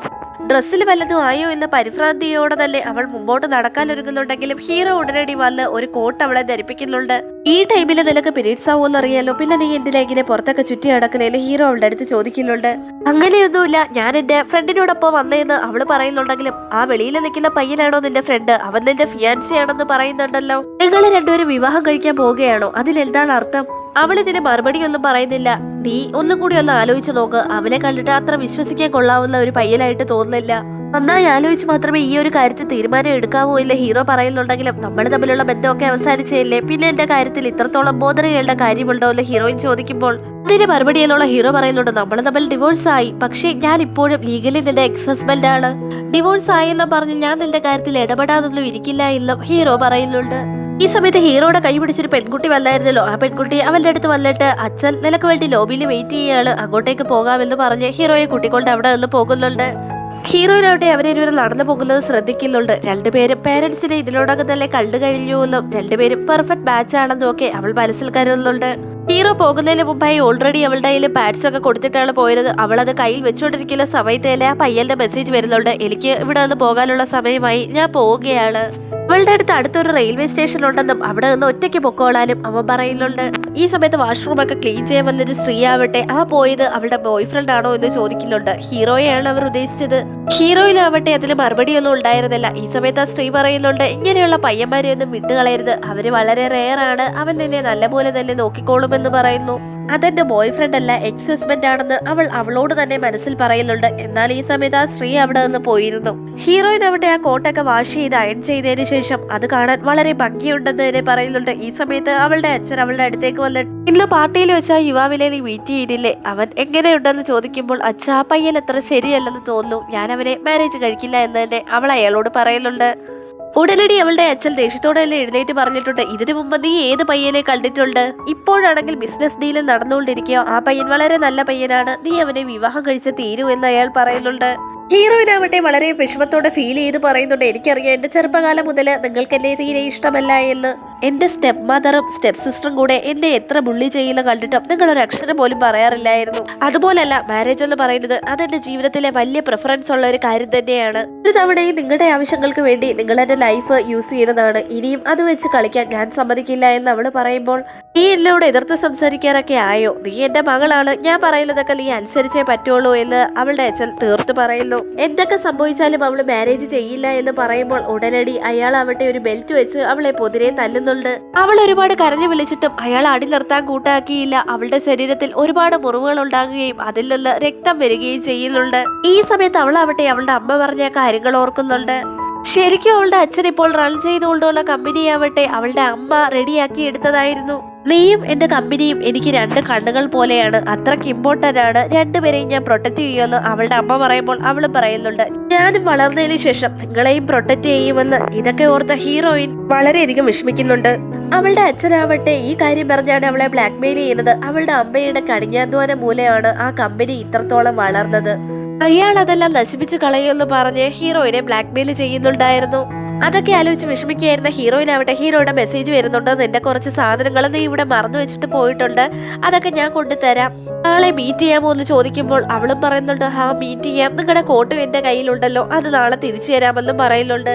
ഡ്രസ്സിൽ വല്ലതും ആയോ എന്ന പരിഭ്രാന്തിയോടെ തന്നെ അവൾ മുമ്പോട്ട് നടക്കാൻ ഒരുങ്ങുന്നുണ്ടെങ്കിലും ഹീറോ ഉടനടി വന്ന് ഒരു കോട്ട് അവളെ ധരിപ്പിക്കുന്നുണ്ട്. ഈ ടൈമിൽ നിനക്ക് പീരീഡ്സ് ആവുമെന്ന് അറിയാലോ, പിന്നെ നീ എന്തിനാ ഇങ്ങനെ പുറത്തൊക്കെ ചുറ്റി നടക്കുന്നതിൽ ഹീറോ അവളുടെ അടുത്ത് ചോദിക്കുന്നുണ്ട്. അങ്ങനെയൊന്നുമില്ല, ഞാൻ എന്റെ ഫ്രണ്ടിനോടൊപ്പം വന്നതെന്ന് അവള് പറയുന്നുണ്ടെങ്കിലും ആ വെളിയിൽ നിൽക്കുന്ന പയ്യനാണോ നിന്റെ ഫ്രണ്ട്, അവൻ നിന്റെ ഫിയാൻസി ആണെന്ന് പറയുന്നുണ്ടല്ലോ. നിങ്ങൾ രണ്ടുപേരും വിവാഹം കഴിക്കാൻ പോവുകയാണോ, അതിലെന്താണ് അർത്ഥം? അവളിതിന് മറുപടിയൊന്നും പറയുന്നില്ല. നീ ഒന്നും കൂടി ഒന്ന് ആലോചിച്ച് നോക്ക്, അവനെ കണ്ടിട്ട് അത്ര വിശ്വസിക്കാൻ കൊള്ളാവുന്ന ഒരു പയ്യനായിട്ട് തോന്നുന്നില്ല. നന്നായി ആലോചിച്ച് മാത്രമേ ഈ ഒരു കാര്യത്തിൽ തീരുമാനം എടുക്കാവൂ ഇല്ല ഹീറോ പറയുന്നുണ്ടെങ്കിലും നമ്മൾ തമ്മിലുള്ള ബന്ധമൊക്കെ അവസാനിച്ചല്ലേ, പിന്നെ എന്റെ കാര്യത്തിൽ ഇത്രത്തോളം ബോധർ ചെയ്യേണ്ട കാര്യമുണ്ടോ എന്ന് ഹീറോയിൻ ചോദിക്കുമ്പോൾ അതിന്റെ മറുപടിയിലുള്ള ഹീറോ പറയുന്നുണ്ട് നമ്മൾ തമ്മിൽ ഡിവോഴ്സ് ആയി, പക്ഷേ ഞാൻ ഇപ്പോഴും ലീഗലി നിന്റെ എക്സ് ഹസ്ബൻഡ് ആണ്. ഡിവോഴ്സ് ആയെന്നും പറഞ്ഞ് ഞാൻ നിന്റെ കാര്യത്തിൽ ഇടപെടാതൊന്നും ഇരിക്കില്ല എന്നും ഹീറോ പറയുന്നുണ്ട്. ഈ സമയത്ത് ഹീറോയുടെ കൈ പിടിച്ചൊരു പെൺകുട്ടി വന്നായിരുന്നല്ലോ, ആ പെൺകുട്ടി അവന്റെ അടുത്ത് വന്നിട്ട് അച്ഛൻ നിനക്ക് വേണ്ടി ലോബിയിൽ വെയിറ്റ് ചെയ്യാണ്, അങ്ങോട്ടേക്ക് പോകാമെന്ന് പറഞ്ഞ് ഹീറോയെ കൂട്ടിക്കൊണ്ട് അവിടെ നിന്ന് പോകുന്നുണ്ട്. ഹീറോയിനവിടെ അവരിരുവരും നടന്നു പോകുന്നത് ശ്രദ്ധിക്കുന്നുണ്ട്. രണ്ടുപേരും പേരൻസിനെ ഇതിനോടകം തന്നെ കണ്ടു കഴിഞ്ഞുവെന്നും രണ്ടുപേരും പെർഫെക്റ്റ് മാച്ച് ആണെന്നും ഒക്കെ അവൾ മനസ്സിൽ കരുതുന്നുണ്ട്. ഹീറോ പോകുന്നതിന് മുമ്പായി ഓൾറെഡി അവളുടെ കയ്യിൽ പാഡ്സ് ഒക്കെ കൊടുത്തിട്ടാണ് പോയത്. അവൾ അത് കയ്യിൽ വെച്ചുകൊണ്ടിരിക്കുന്ന സമയത്ത് തന്നെ ആ പയ്യന്റെ മെസ്സേജ് വരുന്നുണ്ട്, എനിക്ക് ഇവിടെ നിന്ന് പോകാനുള്ള സമയമായി, ഞാൻ പോവുകയാണ്. അവളുടെ അടുത്തൊരു റെയിൽവേ സ്റ്റേഷൻ ഉണ്ടെന്നും അവിടെ നിന്ന് ഒറ്റയ്ക്ക് പൊക്കോളാനും അവൻ പറയുന്നുണ്ട്. ഈ സമയത്ത് വാഷ്റൂം ഒക്കെ ക്ലീൻ ചെയ്യാൻ വന്നൊരു സ്ത്രീ ആവട്ടെ ആ പോയത് അവളുടെ ബോയ് ഫ്രണ്ട് ആണോ എന്ന് ചോദിക്കുന്നുണ്ട്. ഹീറോയെയാണ് അവർ ഉദ്ദേശിച്ചത്. ഹീറോയിലാവട്ടെ അതിന് മറുപടിയൊന്നും ഉണ്ടായിരുന്നില്ല. ഈ സമയത്ത് ആ സ്ത്രീ പറയുന്നുണ്ട് ഇങ്ങനെയുള്ള പയ്യന്മാരെ ഒന്നും വിട്ടുകളയരുത്, അവര് വളരെ റെയർ ആണ്, അവൻ നിന്നെ നല്ലപോലെ തന്നെ നോക്കിക്കോളുമെന്ന് പറയുന്നു. അതെന്റെ ബോയ് ഫ്രണ്ട് അല്ല, എക്സ് ഹസ്ബൻഡ് ആണെന്ന് അവൾ അവളോട് തന്നെ മനസ്സിൽ പറയുന്നുണ്ട്. എന്നാൽ ഈ സമയത്ത് ആ സ്ത്രീ അവിടെ നിന്ന് പോയിരുന്നു. ഹീറോയിൻ അവിടെ ആ കോട്ടൊക്കെ വാഷ് ചെയ്ത് അയൺ ചെയ്തതിനു ശേഷം അത് കാണാൻ വളരെ ഭംഗിയുണ്ടെന്ന് തന്നെ പറയുന്നുണ്ട്. ഈ സമയത്ത് അവളുടെ അച്ഛൻ അവളുടെ അടുത്തേക്ക് വന്നിട്ട് ഇന്ന് പാർട്ടിയിൽ വെച്ച് ആ യുവാവിനെ നീ മീറ്റ് ചെയ്തില്ലേ, അവൻ എങ്ങനെയുണ്ടെന്ന് ചോദിക്കുമ്പോൾ അച്ഛാ ആ പയ്യൻ അത്ര ശരിയല്ലെന്ന് തോന്നുന്നു, ഞാൻ അവനെ മാരേജ് കഴിക്കില്ല എന്ന് തന്നെ അവൾ അയാളോട് പറയുന്നുണ്ട്. ഉടനടി അവളുടെ അച്ഛൻ ദേഷ്യത്തോടെ തന്നെ എഴുന്നേറ്റ് പറഞ്ഞിട്ടുണ്ട്, ഇതിനു മുമ്പ് നീ ഏത് പയ്യനെ കണ്ടിട്ടുണ്ട്? ഇപ്പോഴാണെങ്കിൽ ബിസിനസ് ഡീൽ നടന്നുകൊണ്ടിരിക്കുക, ആ പയ്യൻ വളരെ നല്ല പയ്യനാണ്, നീ അവനെ വിവാഹം കഴിച്ച് തീരൂ എന്ന് അയാൾ പറയുന്നുണ്ട്. ഹീറോയിനാവട്ടെ വളരെ വിഷമത്തോടെ ഫീൽ ചെയ്ത് പറയുന്നുണ്ട്, എനിക്കറിയാം എന്റെ ചെറുപ്പകാലം മുതൽ നിങ്ങൾക്ക് എന്നെ തീരെ ഇഷ്ടമല്ല എന്ന്. എന്റെ സ്റ്റെപ്പ് മദറും സ്റ്റെപ്പ് സിസ്റ്ററും കൂടെ എന്നെ എത്ര ബുള്ളി ചെയ്യുന്ന കണ്ടിട്ടും നിങ്ങൾ ഒരു അക്ഷരം പോലും പറയാറില്ലായിരുന്നു. അതുപോലല്ല മാരേജ് എന്ന് പറയുന്നത് അതെന്റെ ജീവിതത്തിലെ വലിയ പ്രിഫറൻസ് ഉള്ള ഒരു കാര്യം തന്നെയാണ്. ഒരു തവണയും നിങ്ങളുടെ ആവശ്യങ്ങൾക്ക് വേണ്ടി നിങ്ങൾ എന്റെ ലൈഫ് യൂസ് ചെയ്യുന്നതാണ്, ഇനിയും അത് വെച്ച് കളിക്കാൻ ഞാൻ സമ്മതിക്കില്ല എന്ന് അവള് പറയുമ്പോൾ നീ എന്നോട് എതിർത്ത് സംസാരിക്കാറൊക്കെ ആയോ, നീ എന്റെ മകളാണ്, ഞാൻ പറയുന്നതൊക്കെ നീ അനുസരിച്ചേ പറ്റുള്ളൂ എന്ന് അവളുടെ അച്ഛൻ തീർത്ത് പറയുന്നു. എന്തൊക്കെ സംഭവിച്ചാലും അവള് മാരേജ് ചെയ്യില്ല എന്ന് പറയുമ്പോൾ ഉടനടി അയാൾ ആവട്ടെ ഒരു ബെൽറ്റ് വെച്ച് അവളെ പൊതിരെ തല്ലുന്നുണ്ട്. അവൾ ഒരുപാട് കരഞ്ഞു വിളിച്ചിട്ടും അയാൾ അടി നിർത്താൻ കൂട്ടാക്കിയില്ല. അവളുടെ ശരീരത്തിൽ ഒരുപാട് മുറിവുകൾ ഉണ്ടാകുകയും അതിൽ നിന്ന് രക്തം വരികയും ചെയ്യുന്നുണ്ട്. ഈ സമയത്ത് അവളാവട്ടെ അവളുടെ അമ്മ പറഞ്ഞ കാര്യങ്ങൾ ഓർക്കുന്നുണ്ട്. ശരിക്കും അവളുടെ അച്ഛൻ ഇപ്പോൾ റൺ ചെയ്തുകൊണ്ടുള്ള കമ്പനിയാവട്ടെ അവളുടെ അമ്മ റെഡിയാക്കി എടുത്തതായിരുന്നു. നീയും എന്റെ കമ്പനിയും എനിക്ക് രണ്ട് കണ്ണുകൾ പോലെയാണ്, അത്രക്ക് ഇമ്പോർട്ടന്റ് ആണ്, രണ്ടുപേരെയും ഞാൻ പ്രൊട്ടക്ട് ചെയ്യുമെന്ന് അവളുടെ അമ്മ പറയുമ്പോൾ അവള് പറയുന്നുണ്ട്, ഞാനും വളർന്നതിന് ശേഷം നിങ്ങളെയും പ്രൊട്ടക്ട് ചെയ്യുമെന്ന്. ഇതൊക്കെ ഓർത്ത ഹീറോയിൻ വളരെയധികം വിഷമിക്കുന്നുണ്ട്. അവളുടെ അച്ഛനാവട്ടെ ഈ കാര്യം പറഞ്ഞാണ് അവളെ ബ്ലാക്ക് മെയിൽ ചെയ്യുന്നത്. അവളുടെ അമ്മയുടെ കഠിനാധ്വാനം മൂലമാണ് ആ കമ്പനി ഇത്രത്തോളം വളർന്നത്. അയാൾ അതെല്ലാം നശിപ്പിച്ച് കളയുമെന്ന് പറഞ്ഞ് ഹീറോയിനെ ബ്ലാക്ക് മെയിൽ ചെയ്യുന്നുണ്ടായിരുന്നു. അതൊക്കെ ആലോചിച്ച് വിഷമിക്കുകയായിരുന്ന ഹീറോയിനാവട്ടെ ഹീറോയുടെ മെസ്സേജ് വരുന്നുണ്ട്, നിന്റെ കുറച്ച് സാധനങ്ങൾ നീ ഇവിടെ മറന്നു വെച്ചിട്ട് പോയിട്ടുണ്ട്, അതൊക്കെ ഞാൻ കൊണ്ടുതരാം, നാളെ മീറ്റ് ചെയ്യാമോ എന്ന് ചോദിക്കുമ്പോൾ അവളും പറയുന്നുണ്ട് ഹാ മീറ്റ് ചെയ്യാം, നിങ്ങളുടെ കോട്ടും എന്റെ കയ്യിലുണ്ടല്ലോ, അത് നാളെ തിരിച്ചു തരാമെന്നും പറയുന്നുണ്ട്.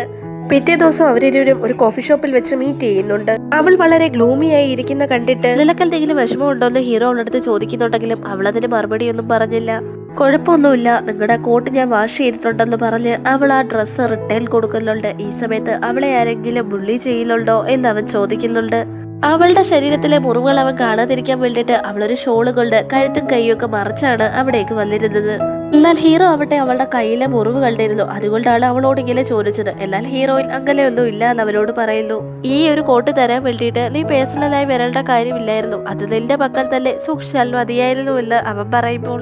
പിറ്റേ ദിവസം അവരിരുവരും ഒരു കോഫി ഷോപ്പിൽ വെച്ച് മീറ്റ് ചെയ്യുന്നുണ്ട്. അവൾ വളരെ ഗ്ലൂമി ആയി ഇരിക്കുന്ന കണ്ടിട്ട് നിനക്കെന്തെങ്കിലും വിഷമമുണ്ടോ എന്ന് ഹീറോ അവളടുത്ത് ചോദിക്കുന്നുണ്ടെങ്കിലും അവളതിന് മറുപടിയൊന്നും പറഞ്ഞില്ല. കുഴപ്പമൊന്നുമില്ല, നിങ്ങളുടെ കോട്ട് ഞാൻ വാഷ് ചെയ്തിട്ടുണ്ടെന്ന് പറഞ്ഞ് അവൾ ആ ഡ്രസ്സ് റിട്ടേൺ കൊടുക്കുന്നുണ്ട്. ഈ സമയത്ത് അവളെ ആരെങ്കിലും ബുള്ളി ചെയ്യുന്നുണ്ടോ എന്ന് അവൻ ചോദിക്കുന്നുണ്ട്. അവളുടെ ശരീരത്തിലെ മുറിവുകൾ അവൻ കാണാതിരിക്കാൻ വേണ്ടിയിട്ട് അവളൊരു ഷോള് കൊണ്ട് കഴുത്തും കൈയും ഒക്കെ മറിച്ചാണ് അവിടേക്ക് വന്നിരുന്നത്. എന്നാൽ ഹീറോ ആവട്ടെ അവളുടെ കയ്യിലെ മുറിവ് കണ്ടിരുന്നു. അതുകൊണ്ടാണ് അവളോട് ഇങ്ങനെ ചോദിച്ചത്. എന്നാൽ ഹീറോയിൻ അങ്ങനെയൊന്നും ഇല്ല എന്ന് അവനോട് പറയുന്നു. ഈ ഒരു കോട്ട് തരാൻ വേണ്ടിയിട്ട് നീ പേഴ്സണലായി വരേണ്ട കാര്യമില്ലായിരുന്നു, അത് നിന്റെ പക്കൽ തന്നെ സൂക്ഷിച്ചാൽ മതിയായിരുന്നു എന്ന് അവൻ പറയുമ്പോൾ,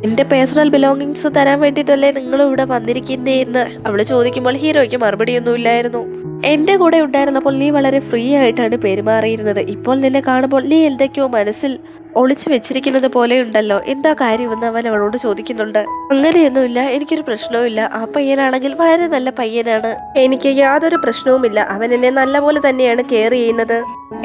എന്റെ പേഴ്സണൽ ബിലോങ്ങിങ്സ് തരാൻ വേണ്ടിയിട്ടല്ലേ നിങ്ങൾ ഇവിടെ വന്നിരിക്കുന്നേ എന്ന് അവള് ചോദിക്കുമ്പോൾ ഹീറോയ്ക്ക് മറുപടിയൊന്നും ഇല്ലായിരുന്നു. എന്റെ കൂടെ ഉണ്ടായിരുന്നപ്പോൾ നീ വളരെ ഫ്രീ ആയിട്ടാണ് പെരുമാറിയിരുന്നത്. ഇപ്പോൾ നിന്നെ കാണുമ്പോൾ നീ എന്തൊക്കെയോ മനസ്സിൽ ഒളിച്ചു വെച്ചിരിക്കുന്നത് പോലെ ഉണ്ടല്ലോ, എന്താ കാര്യമെന്ന് അവൻ അവളോട് ചോദിക്കുന്നുണ്ട്. അങ്ങനെയൊന്നുമില്ല, എനിക്കൊരു പ്രശ്നവുമില്ല. ആ പയ്യനാണെങ്കിൽ വളരെ നല്ല പയ്യനാണ്, എനിക്ക് യാതൊരു പ്രശ്നവുമില്ല. അവൻ എന്നെ നല്ലപോലെ തന്നെയാണ് കെയർ ചെയ്യുന്നത്.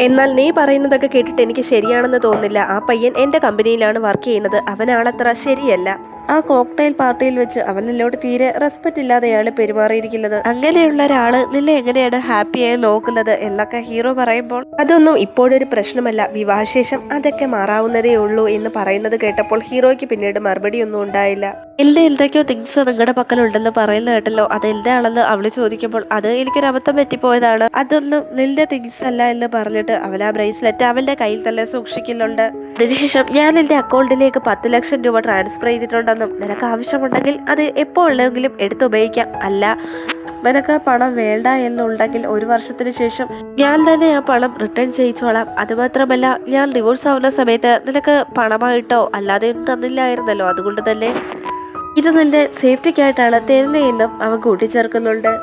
എന്നാൽ നീ പറയുന്നതൊക്കെ കേട്ടിട്ട് എനിക്ക് ശരിയാണെന്ന് തോന്നുന്നില്ല. ആ പയ്യൻ എന്റെ കമ്പനിയിലാണ് വർക്ക് ചെയ്യുന്നത്, അവനാണത്ര ശരിയല്ല. ആ കോക്ടെയിൽ പാർട്ടിയിൽ വെച്ച് അവൻ നിന്നോട് തീരെ റെസ്പെക്ട് ഇല്ലാതെയാണ് പെരുമാറിയിരിക്കുന്നത്. അങ്ങനെയുള്ള ഒരാള് നിന്നെ എങ്ങനെയാണ് ഹാപ്പിയായി നോക്കുന്നത് എന്നൊക്കെ ഹീറോ പറയുമ്പോൾ, അതൊന്നും ഇപ്പോഴൊരു പ്രശ്നമല്ല, വിവാഹശേഷം അതൊക്കെ മാറാവുന്നതേ ഉള്ളൂ എന്ന് പറയുന്നത് കേട്ടപ്പോൾ ഹീറോയ്ക്ക് പിന്നീട് മറുപടിയൊന്നും ഉണ്ടായില്ല. എന്തൊക്കെയോ തിങ്സ് നിങ്ങളുടെ പക്കലുണ്ടെന്ന് പറയുന്ന കേട്ടല്ലോ, അത് എന്താണെന്ന് അവള് ചോദിക്കുമ്പോൾ, അത് എനിക്കൊരു അബദ്ധം പറ്റിപ്പോയതാണ്, അതൊന്നും നിന്റെ തിങ്സ് അല്ല എന്ന് പറഞ്ഞിട്ട് അവൻ ആ ബ്രേസ്ലെറ്റ് അവന്റെ കയ്യിൽ തന്നെ സൂക്ഷിക്കുന്നുണ്ട്. അതിനുശേഷം ഞാൻ എന്റെ അക്കൗണ്ടിലേക്ക് 10 ലക്ഷം രൂപ ട്രാൻസ്ഫർ ചെയ്തിട്ടുണ്ടെന്നും നിനക്ക് ആവശ്യമുണ്ടെങ്കിൽ അത് എപ്പോൾ ഉള്ളെങ്കിലും എടുത്തുപയോഗിക്കാം, അല്ല നിനക്ക് പണം വേണ്ട എന്നുണ്ടെങ്കിൽ 1 വർഷത്തിന് ശേഷം ഞാൻ തന്നെ ആ പണം റിട്ടേൺ ചെയ്യിച്ചോളാം. അതുമാത്രമല്ല, ഞാൻ ഡിവോഴ്സ് ആവുന്ന സമയത്ത് നിനക്ക് പണമായിട്ടോ അല്ലാതെ ഒന്നും തന്നില്ലായിരുന്നല്ലോ, അതുകൊണ്ട് തന്നെ ഇത് നിന്റെ സേഫ്റ്റിക്കായിട്ടാണ് തരുന്നതെന്നും അവൻ കൂട്ടിച്ചേർക്കുന്നുണ്ട്.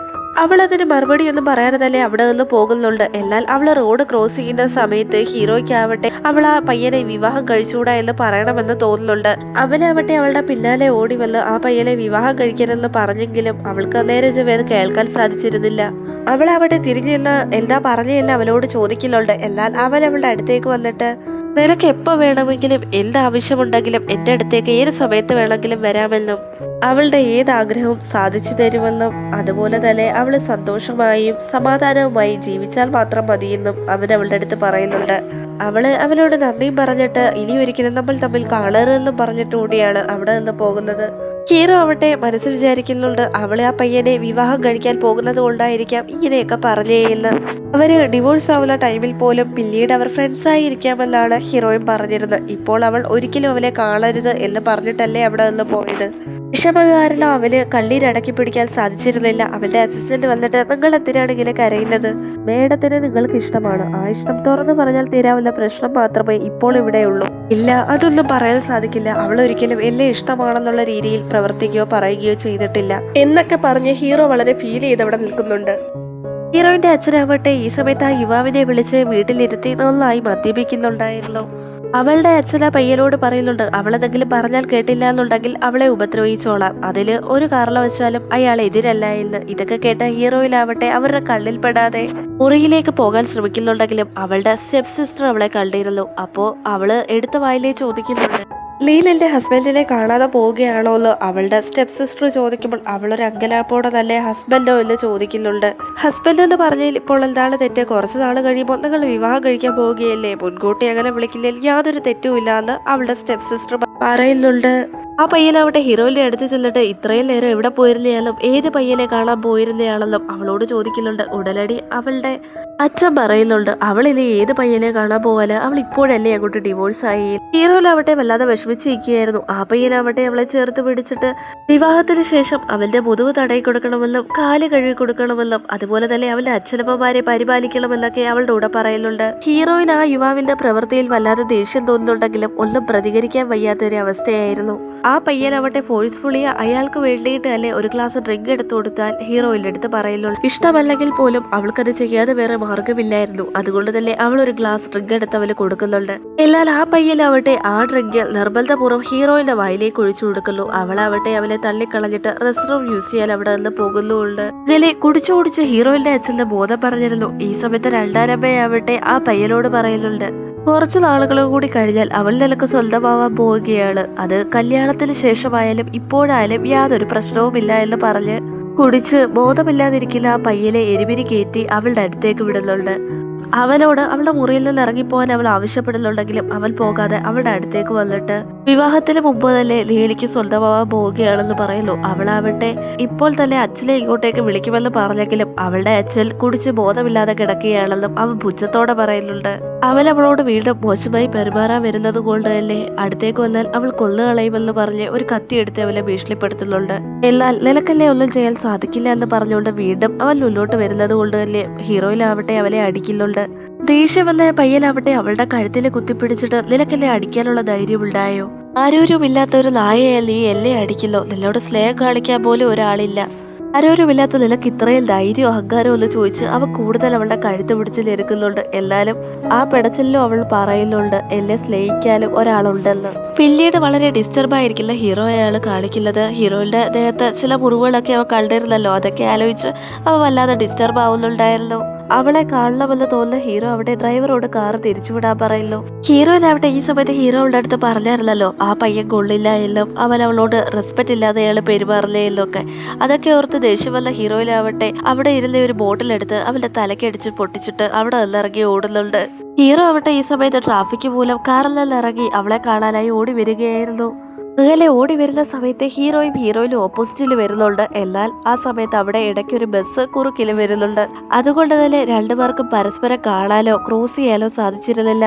അവൾ അതിന് മറുപടിയൊന്നും പറയാതെ തന്നെ അവിടെ നിന്ന് പോകുന്നുണ്ട്. എന്നാൽ അവൾ റോഡ് ക്രോസ് ചെയ്യുന്ന സമയത്ത് ഹീറോയ്ക്കാവട്ടെ അവൾ ആ പയ്യനെ വിവാഹം കഴിച്ചുകൂടാ എന്ന് പറയണമെന്ന് തോന്നുന്നുണ്ട്. അവനാവട്ടെ അവളുടെ പിന്നാലെ ഓടി വന്ന് ആ പയ്യനെ വിവാഹം കഴിക്കണമെന്ന് പറഞ്ഞെങ്കിലും അവൾക്ക് നേരെ ചൊവ്വേ കേൾക്കാൻ സാധിച്ചിരുന്നില്ല. അവളാവട്ടെ തിരിഞ്ഞെന്ന് എന്താ പറഞ്ഞെന്ന് അവനോട് ചോദിക്കുന്നുണ്ട്. എന്നാൽ അവൻ അവളുടെ അടുത്തേക്ക് വന്നിട്ട്, നിനക്ക് എപ്പോൾ വേണമെങ്കിലും എന്താവശ്യമുണ്ടെങ്കിലും എൻ്റെ അടുത്തേക്ക് ഏത് സമയത്ത് വേണമെങ്കിലും വരാമെന്നും അവളുടെ ഏതാഗ്രഹവും സാധിച്ചു തരുമെന്നും അതുപോലെ തന്നെ അവള് സന്തോഷമായും സമാധാനവുമായി ജീവിച്ചാൽ മാത്രം മതിയെന്നും അവൻ അവളുടെ അടുത്ത് പറയുന്നുണ്ട്. അവള് അവനോട് നന്ദിയും പറഞ്ഞിട്ട് ഇനി ഒരിക്കലും നമ്മൾ തമ്മിൽ കാണരുതെന്നും പറഞ്ഞിട്ട് കൂടിയാണ് അവിടെ നിന്ന് പോകുന്നത്. ഹീറോ ആവട്ടെ മനസ്സിൽ വിചാരിക്കുന്നുണ്ട്, അവളെ ആ പയ്യനെ വിവാഹം കഴിക്കാൻ പോകുന്നത് കൊണ്ടായിരിക്കാം ഇങ്ങനെയൊക്കെ പറഞ്ഞേയെന്ന്. അവര് ഡിവോഴ്സ് ആവുന്ന ടൈമിൽ പോലും പിന്നീട് അവർ ഫ്രണ്ട്സായി ഇരിക്കാമെന്നാണ് ഹീറോയും പറഞ്ഞിരുന്നത്. ഇപ്പോൾ അവൾ ഒരിക്കലും അവനെ കാണരുത് എന്ന് പറഞ്ഞിട്ടല്ലേ അവിടെ നിന്ന് പോയത്. വിഷമ കാരണം അവന് കണ്ണീരടക്കി പിടിക്കാൻ സാധിച്ചിരുന്നില്ല. അവന്റെ അസിസ്റ്റന്റ് വന്നിട്ട്, നിങ്ങൾ എന്തിനാണ് ഇങ്ങനെ കരയുന്നത്? മേഡത്തിന് നിങ്ങൾക്ക് ഇഷ്ടമാണ്, ആ ഇഷ്ടം തുറന്നു പറഞ്ഞാൽ തീരാവുന്ന പ്രശ്നം മാത്രമേ ഇപ്പോൾ ഇവിടെയുള്ളൂ. ഇല്ല, അതൊന്നും പറയാൻ സാധിക്കില്ല, അവൾ ഒരിക്കലും എന്നെ ഇഷ്ടമാണെന്നുള്ള രീതിയിൽ പ്രവർത്തിക്കുകയോ പറയുകയോ ചെയ്തിട്ടില്ല എന്നൊക്കെ പറഞ്ഞ് ഹീറോ വളരെ ഫീൽ ചെയ്ത് അവിടെ നിൽക്കുന്നുണ്ട്. ഹീറോയിന്റെ അച്ഛനാവട്ടെ ഈ സമയത്ത് ആ യുവാവിനെ വിളിച്ച് വീട്ടിലിരുത്തി നന്നായി മദ്യപിക്കുന്നുണ്ടായിരുന്നു. അവളുടെ അച്ഛൻ ആ പയ്യനോട് പറയുന്നുണ്ട്, അവളെന്തെങ്കിലും പറഞ്ഞാൽ കേട്ടില്ല എന്നുണ്ടെങ്കിൽ അവളെ ഉപദ്രവിച്ചോളാം, അതില് ഒരു കാരണവശാലും അയാൾ എതിരല്ല എന്ന്. ഇതൊക്കെ കേട്ട ഹീറോയിലാവട്ടെ അവരുടെ കണ്ണിൽ പെടാതെ മുറിയിലേക്ക് പോകാൻ ശ്രമിക്കുന്നുണ്ടെങ്കിലും അവളുടെ സ്റ്റെപ്പ് സിസ്റ്റർ അവളെ കണ്ടിരുന്നു. അപ്പോ അവള് എടുത്ത വായിലേ ചോദിക്കുന്നുണ്ട്, നീ നിന്റെ ഹസ്ബൻഡിനെ കാണാതെ പോവുകയാണോ എന്ന് അവളുടെ സ്റ്റെപ്പ് സിസ്റ്റർ ചോദിക്കുമ്പോൾ അവളൊരു അങ്കലാപ്പോടെ തന്നെ ഹസ്ബൻഡോ എന്ന് ചോദിക്കുന്നുണ്ട്. ഹസ്ബൻഡ് എന്ന് പറഞ്ഞാൽ ഇപ്പോൾ എന്താണ് തെറ്റ്? കുറച്ച് നാൾ കഴിയുമ്പോൾ നിങ്ങൾ വിവാഹം കഴിക്കാൻ പോവുകയല്ലേ, മുൻകൂട്ടി അങ്ങനെ വിളിക്കുന്നതിൽ യാതൊരു തെറ്റുമില്ല എന്ന് അവളുടെ സ്റ്റെപ്പ് സിസ്റ്റർ പറയുന്നുണ്ട്. ആ പയ്യനാവട്ടെ ഹീറോയിന്റെ അടുത്ത് ചെന്നിട്ട് ഇത്രയും നേരം എവിടെ പോയിരുന്നയാളും ഏത് പയ്യനെ കാണാൻ പോയിരുന്നയാളെന്നും അവളോട് ചോദിക്കുന്നുണ്ട്. ഉടനടി അവളുടെ അച്ഛൻ പറയുന്നുണ്ട്, അവൾ ഇനി ഏത് പയ്യനെ കാണാൻ പോവാന്, അവൾ ഇപ്പോഴല്ലേ അങ്ങോട്ട് ഡിവോഴ്സ് ആയി. ഹീറോയിലാവട്ടെ വല്ലാതെ വിഷമിച്ചിരിക്കുകയായിരുന്നു. ആ പയ്യനാവട്ടെ അവളെ ചേർത്ത് പിടിച്ചിട്ട് വിവാഹത്തിന് ശേഷം അവന്റെ മുതുവ് തടയി കൊടുക്കണമെന്നും കാല് കഴുകി കൊടുക്കണമെന്നും അതുപോലെ തന്നെ അവന്റെ അച്ഛനമ്മമാരെ പരിപാലിക്കണമെന്നൊക്കെ അവളുടെ കൂടെ പറയുന്നുണ്ട്. ഹീറോയിൻ ആ യുവാവിന്റെ പ്രവൃത്തിയിൽ വല്ലാതെ ദേഷ്യം തോന്നുന്നുണ്ടെങ്കിലും ഒന്നും പ്രതികരിക്കാൻ വയ്യാത്തൊരു അവസ്ഥയായിരുന്നു. ആ പയ്യനാവട്ടെ ഫോഴ്സ്ഫുള്ളി അയാൾക്ക് വേണ്ടിയിട്ട് അല്ലെ ഒരു ഗ്ലാസ് ഡ്രിങ്ക് എടുത്തു കൊടുത്താൽ ഹീറോയിന്റെ അടുത്ത് പറയുന്നുള്ളൂ. ഇഷ്ടമല്ലെങ്കിൽ പോലും അവൾക്കത് ചെയ്യാതെ വേറെ മാർഗമില്ലായിരുന്നു. അതുകൊണ്ട് തന്നെ അവൾ ഒരു ഗ്ലാസ് ഡ്രിങ്ക് എടുത്ത് അവന് കൊടുക്കുന്നുണ്ട്. എന്നാൽ ആ പയ്യനാവട്ടെ ആ ഡ്രിങ്ക് നിർബന്ധപൂർവ്വം ഹീറോയിന്റെ വായിലേക്ക് ഒഴിച്ചു കൊടുക്കുന്നു. അവളാവട്ടെ അവനെ തള്ളിക്കളഞ്ഞിട്ട് റെസ്റ്റ് റൂം യൂസ് ചെയ്യാൻ അവിടെ നിന്ന് പോകുന്നുണ്ട്. ഇങ്ങനെ കുടിച്ചു ഹീറോയിന്റെ അച്ഛന്റെ ബോധം പറഞ്ഞിരുന്നു. ഈ സമയത്ത് രണ്ടാനമ്മയാവട്ടെ ആ പയ്യനോട് പറയുന്നുണ്ട്, കുറച്ച് നാളുകളും കൂടി കഴിഞ്ഞാൽ അവൾ നിനക്ക് സ്വന്തമാവാൻ പോവുകയാണ്, അത് കല്യാണത്തിന് ശേഷമായാലും ഇപ്പോഴായാലും യാതൊരു പ്രശ്നവുമില്ല എന്ന് പറഞ്ഞ് കുടിച്ച് ബോധമില്ലാതിരിക്കുന്ന ആ പയ്യനെ എരിപിരി കയറ്റി അവളുടെ അടുത്തേക്ക് വിടുന്നുണ്ട്. അവനോട് അവളുടെ മുറിയിൽ നിന്ന് ഇറങ്ങിപ്പോവാൻ അവൾ ആവശ്യപ്പെടുന്നുണ്ടെങ്കിലും അവൻ പോകാതെ അവളുടെ അടുത്തേക്ക് വന്നിട്ട് വിവാഹത്തിന് മുമ്പ് തന്നെ ലീലയ്ക്ക് സ്വന്തമാവാൻ പോവുകയാണെന്ന് പറയുന്നു. അവളാവട്ടെ ഇപ്പോൾ തന്നെ അച്ഛനെ ഇങ്ങോട്ടേക്ക് വിളിക്കുമെന്ന് പറഞ്ഞെങ്കിലും അവളുടെ അച്ഛൻ കുടിച്ച് ബോധമില്ലാതെ കിടക്കുകയാണെന്നും അവൻ പുച്ഛത്തോടെ പറയുന്നുണ്ട്. അവൻ അവളോട് വീണ്ടും മോശമായി പെരുമാറാൻ വരുന്നത് കൊണ്ട് തന്നെ അടുത്തേക്ക് വന്നാൽ അവൾ കൊന്നുകളയുമെന്ന് പറഞ്ഞ് ഒരു കത്തി എടുത്ത് അവനെ ഭീഷണിപ്പെടുത്തുന്നുണ്ട്. എന്നാൽ നിനക്കല്ലേ ഒന്നും ചെയ്യാൻ സാധിക്കില്ല എന്ന് പറഞ്ഞുകൊണ്ട് വീണ്ടും അവൻ മുന്നോട്ട് വരുന്നത് കൊണ്ട് തന്നെ ഹീറോയിലാവട്ടെ അവനെ അടിക്കുന്നുണ്ട്. ദേഷ്യം വന്ന പയ്യനാവട്ടെ അവളുടെ കഴുത്തിൽ കുത്തിപ്പിടിച്ചിട്ട് നിനക്കല്ലേ അടിക്കാനുള്ള ധൈര്യം ഉണ്ടായോ? ആരോരുമില്ലാത്ത ഒരു നായയാൽ നീ എന്നെ അടിക്കില്ലോ? നിന്നോട് സ്നേഹം കാണിക്കാൻ പോലും ഒരാളില്ല. ആരോരുമില്ലാത്ത നിനക്ക് ഇത്രയും ധൈര്യം അഹങ്കാരം എന്ന് ചോദിച്ച് അവ കൂടുതൽ അവളുടെ കഴുത്ത് പിടിച്ച് ഞെരുക്കുന്നുണ്ട്. എന്നാലും ആ പെടച്ചിലും അവൾ പറയുന്നുണ്ട് എന്നെ സ്നേഹിക്കാനും ഒരാളുണ്ടെന്ന്. പിന്നീട് വളരെ ഡിസ്റ്റർബായിരിക്കില്ല ഹീറോ അയാൾ കാണിക്കുന്നത്. ഹീറോയുടെ ദേഹത്ത് ചില മുറിവുകളൊക്കെ അവ കണ്ടിരുന്നല്ലോ. അതൊക്കെ ആലോചിച്ച് അവ വല്ലാതെ ഡിസ്റ്റർബ് ആവുന്നുണ്ടായിരുന്നു. അവളെ കാണണമെന്ന് തോന്നുന്ന ഹീറോ അവിടെ ഡ്രൈവറോട് കാർ തിരിച്ചുവിടാൻ പറയുന്നു. ഹീറോയിലാവട്ടെ ഈ സമയത്ത് ഹീറോ അവളുടെ അടുത്ത് പറഞ്ഞായിരുന്നല്ലോ ആ പയ്യൻ കൊള്ളില്ല എന്നും അവൻ അവളോട് റെസ്പെക്ട് ഇല്ലാതെ അയാൾ പെരുമാറില്ലേ എന്നൊക്കെ. അതൊക്കെ ഓർത്ത് ദേഷ്യം വന്ന ഹീറോയിലാവട്ടെ അവിടെ ഇരുന്ന ഒരു ബോട്ടിലെടുത്ത് അവളുടെ തലക്കടിച്ച് പൊട്ടിച്ചിട്ട് അവിടെ നിന്നിറങ്ങി ഓടുന്നുണ്ട്. ഹീറോ ആവട്ടെ ഈ സമയത്ത് ട്രാഫിക് മൂലം കാറിൽ നിന്നിറങ്ങി അവളെ കാണാനായി ഓടി വരികയായിരുന്നു. അങ്ങനെ ഓടി വരുന്ന സമയത്ത് ഹീറോയിനും ഓപ്പോസിറ്റിൽ വരുന്നുണ്ട്. എന്നാൽ ആ സമയത്ത് അവിടെ ഇടയ്ക്ക് ഒരു ബസ് കുറുക്കിൽ വരുന്നുണ്ട്. അതുകൊണ്ട് തന്നെ രണ്ടുപേർക്കും പരസ്പരം കാണാനോ ക്രോസ് ചെയ്യാനോ സാധിച്ചിരുന്നില്ല.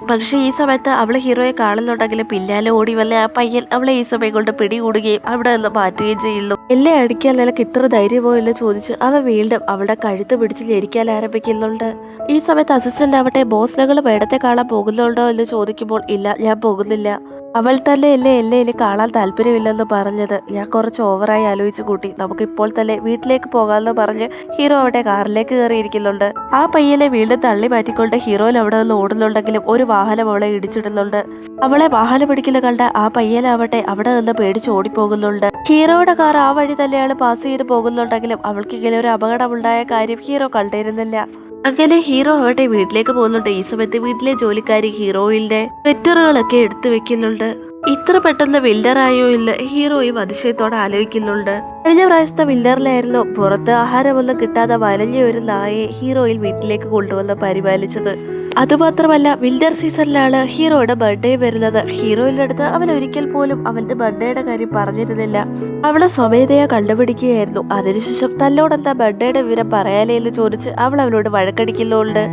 പക്ഷെ ഈ സമയത്ത് അവള് ഹീറോയെ കാണുന്നുണ്ടെങ്കിലും പിന്നാലെ ഓടി വന്ന ആ പയ്യൻ അവളെ ഈ സമയം കൊണ്ട് പിടികൂടുകയും അവിടെ നിന്ന് മാറ്റുകയും ചെയ്യുന്നു. എന്നെ അടിക്കാൻ നിനക്ക് ഇത്ര ധൈര്യമോ എന്ന് ചോദിച്ച് അവ വീണ്ടും അവളുടെ കഴുത്ത് പിടിച്ച് ഞെരിക്കാൻ ആരംഭിക്കുന്നുണ്ട്. ഈ സമയത്ത് അസിസ്റ്റന്റ് ആവട്ടെ ബോസ് ഞങ്ങൾ മേഡത്തെ കാണാൻ പോകുന്നുണ്ടോ എന്ന് ചോദിക്കുമ്പോൾ ഇല്ല ഞാൻ പോകുന്നില്ല. അവൾ തന്നെ എന്നെ ഇനി കാണാൻ താല്പര്യമില്ലെന്ന് പറഞ്ഞത് ഞാൻ കുറച്ച് ഓവറായി ആലോചിച്ചു കൂട്ടി. നമുക്ക് ഇപ്പോൾ തന്നെ വീട്ടിലേക്ക് പോകാമെന്ന് പറഞ്ഞ് ഹീറോ അവിടെ കാറിലേക്ക് കയറിയിരിക്കുന്നുണ്ട്. ആ പയ്യനെ വീണ്ടും തള്ളി മാറ്റിക്കൊണ്ട് ഹീറോയിൽ അവിടെ നിന്ന് ഓടുന്നുണ്ടെങ്കിലും ഒരു വാഹനം അവളെ ഇടിച്ചിടുന്നുണ്ട്. അവളെ വാഹനം പിടിക്കുന്ന കണ്ട ആ പയ്യനാവട്ടെ അവിടെ നിന്ന് പേടിച്ച് ഓടിപ്പോകുന്നുണ്ട്. ഹീറോയുടെ കാർ ആ വഴി തന്നെയാണ് പാസ് ചെയ്ത് പോകുന്നുണ്ടെങ്കിലും അവൾക്ക് ഇങ്ങനെ ഒരു അപകടമുണ്ടായ കാര്യം ഹീറോ കണ്ടിരുന്നില്ല. അങ്ങനെ ഹീറോ ആവട്ടെ വീട്ടിലേക്ക് പോകുന്നുണ്ട്. ഈ സമയത്ത് വീട്ടിലെ ജോലിക്കാരി ഹീറോയിന്റെ ട്വിറ്ററുകളൊക്കെ എടുത്തു വെക്കുന്നുണ്ട്. ഇത്ര പെട്ടെന്ന് വില്ലറായോ ഇല്ല ഹീറോയും അതിശയത്തോടെ ആലോചിക്കുന്നുണ്ട്. കഴിഞ്ഞ പ്രാവശ്യത്തെ വില്ലറിലായിരുന്നു പുറത്ത് ആഹാരമൊന്നും കിട്ടാതെ വലഞ്ഞ ഒരു നായയെ ഹീറോയിൽ വീട്ടിലേക്ക് കൊണ്ടുവന്ന് പരിപാലിച്ചത്. അതുമാത്രമല്ല വിന്റർ സീസണിലാണ് ഹീറോയുടെ ബർത്ത്ഡേ വരുന്നത്. ഹീറോയിന്റെ അടുത്ത് അവൻ ഒരിക്കൽ പോലും അവന്റെ ബർത്ത്ഡേയുടെ കാര്യം പറഞ്ഞിരുന്നില്ല. അവളെ സ്വമേധയാ കണ്ടുപിടിക്കുകയായിരുന്നു. അതിനുശേഷം തന്നോടെന്താ ബർത്ത്ഡേയുടെ വിവരം പറയാനേ എന്ന് ചോദിച്ച് അവൾ അവനോട് വഴക്കടിക്കുന്നുണ്ട്.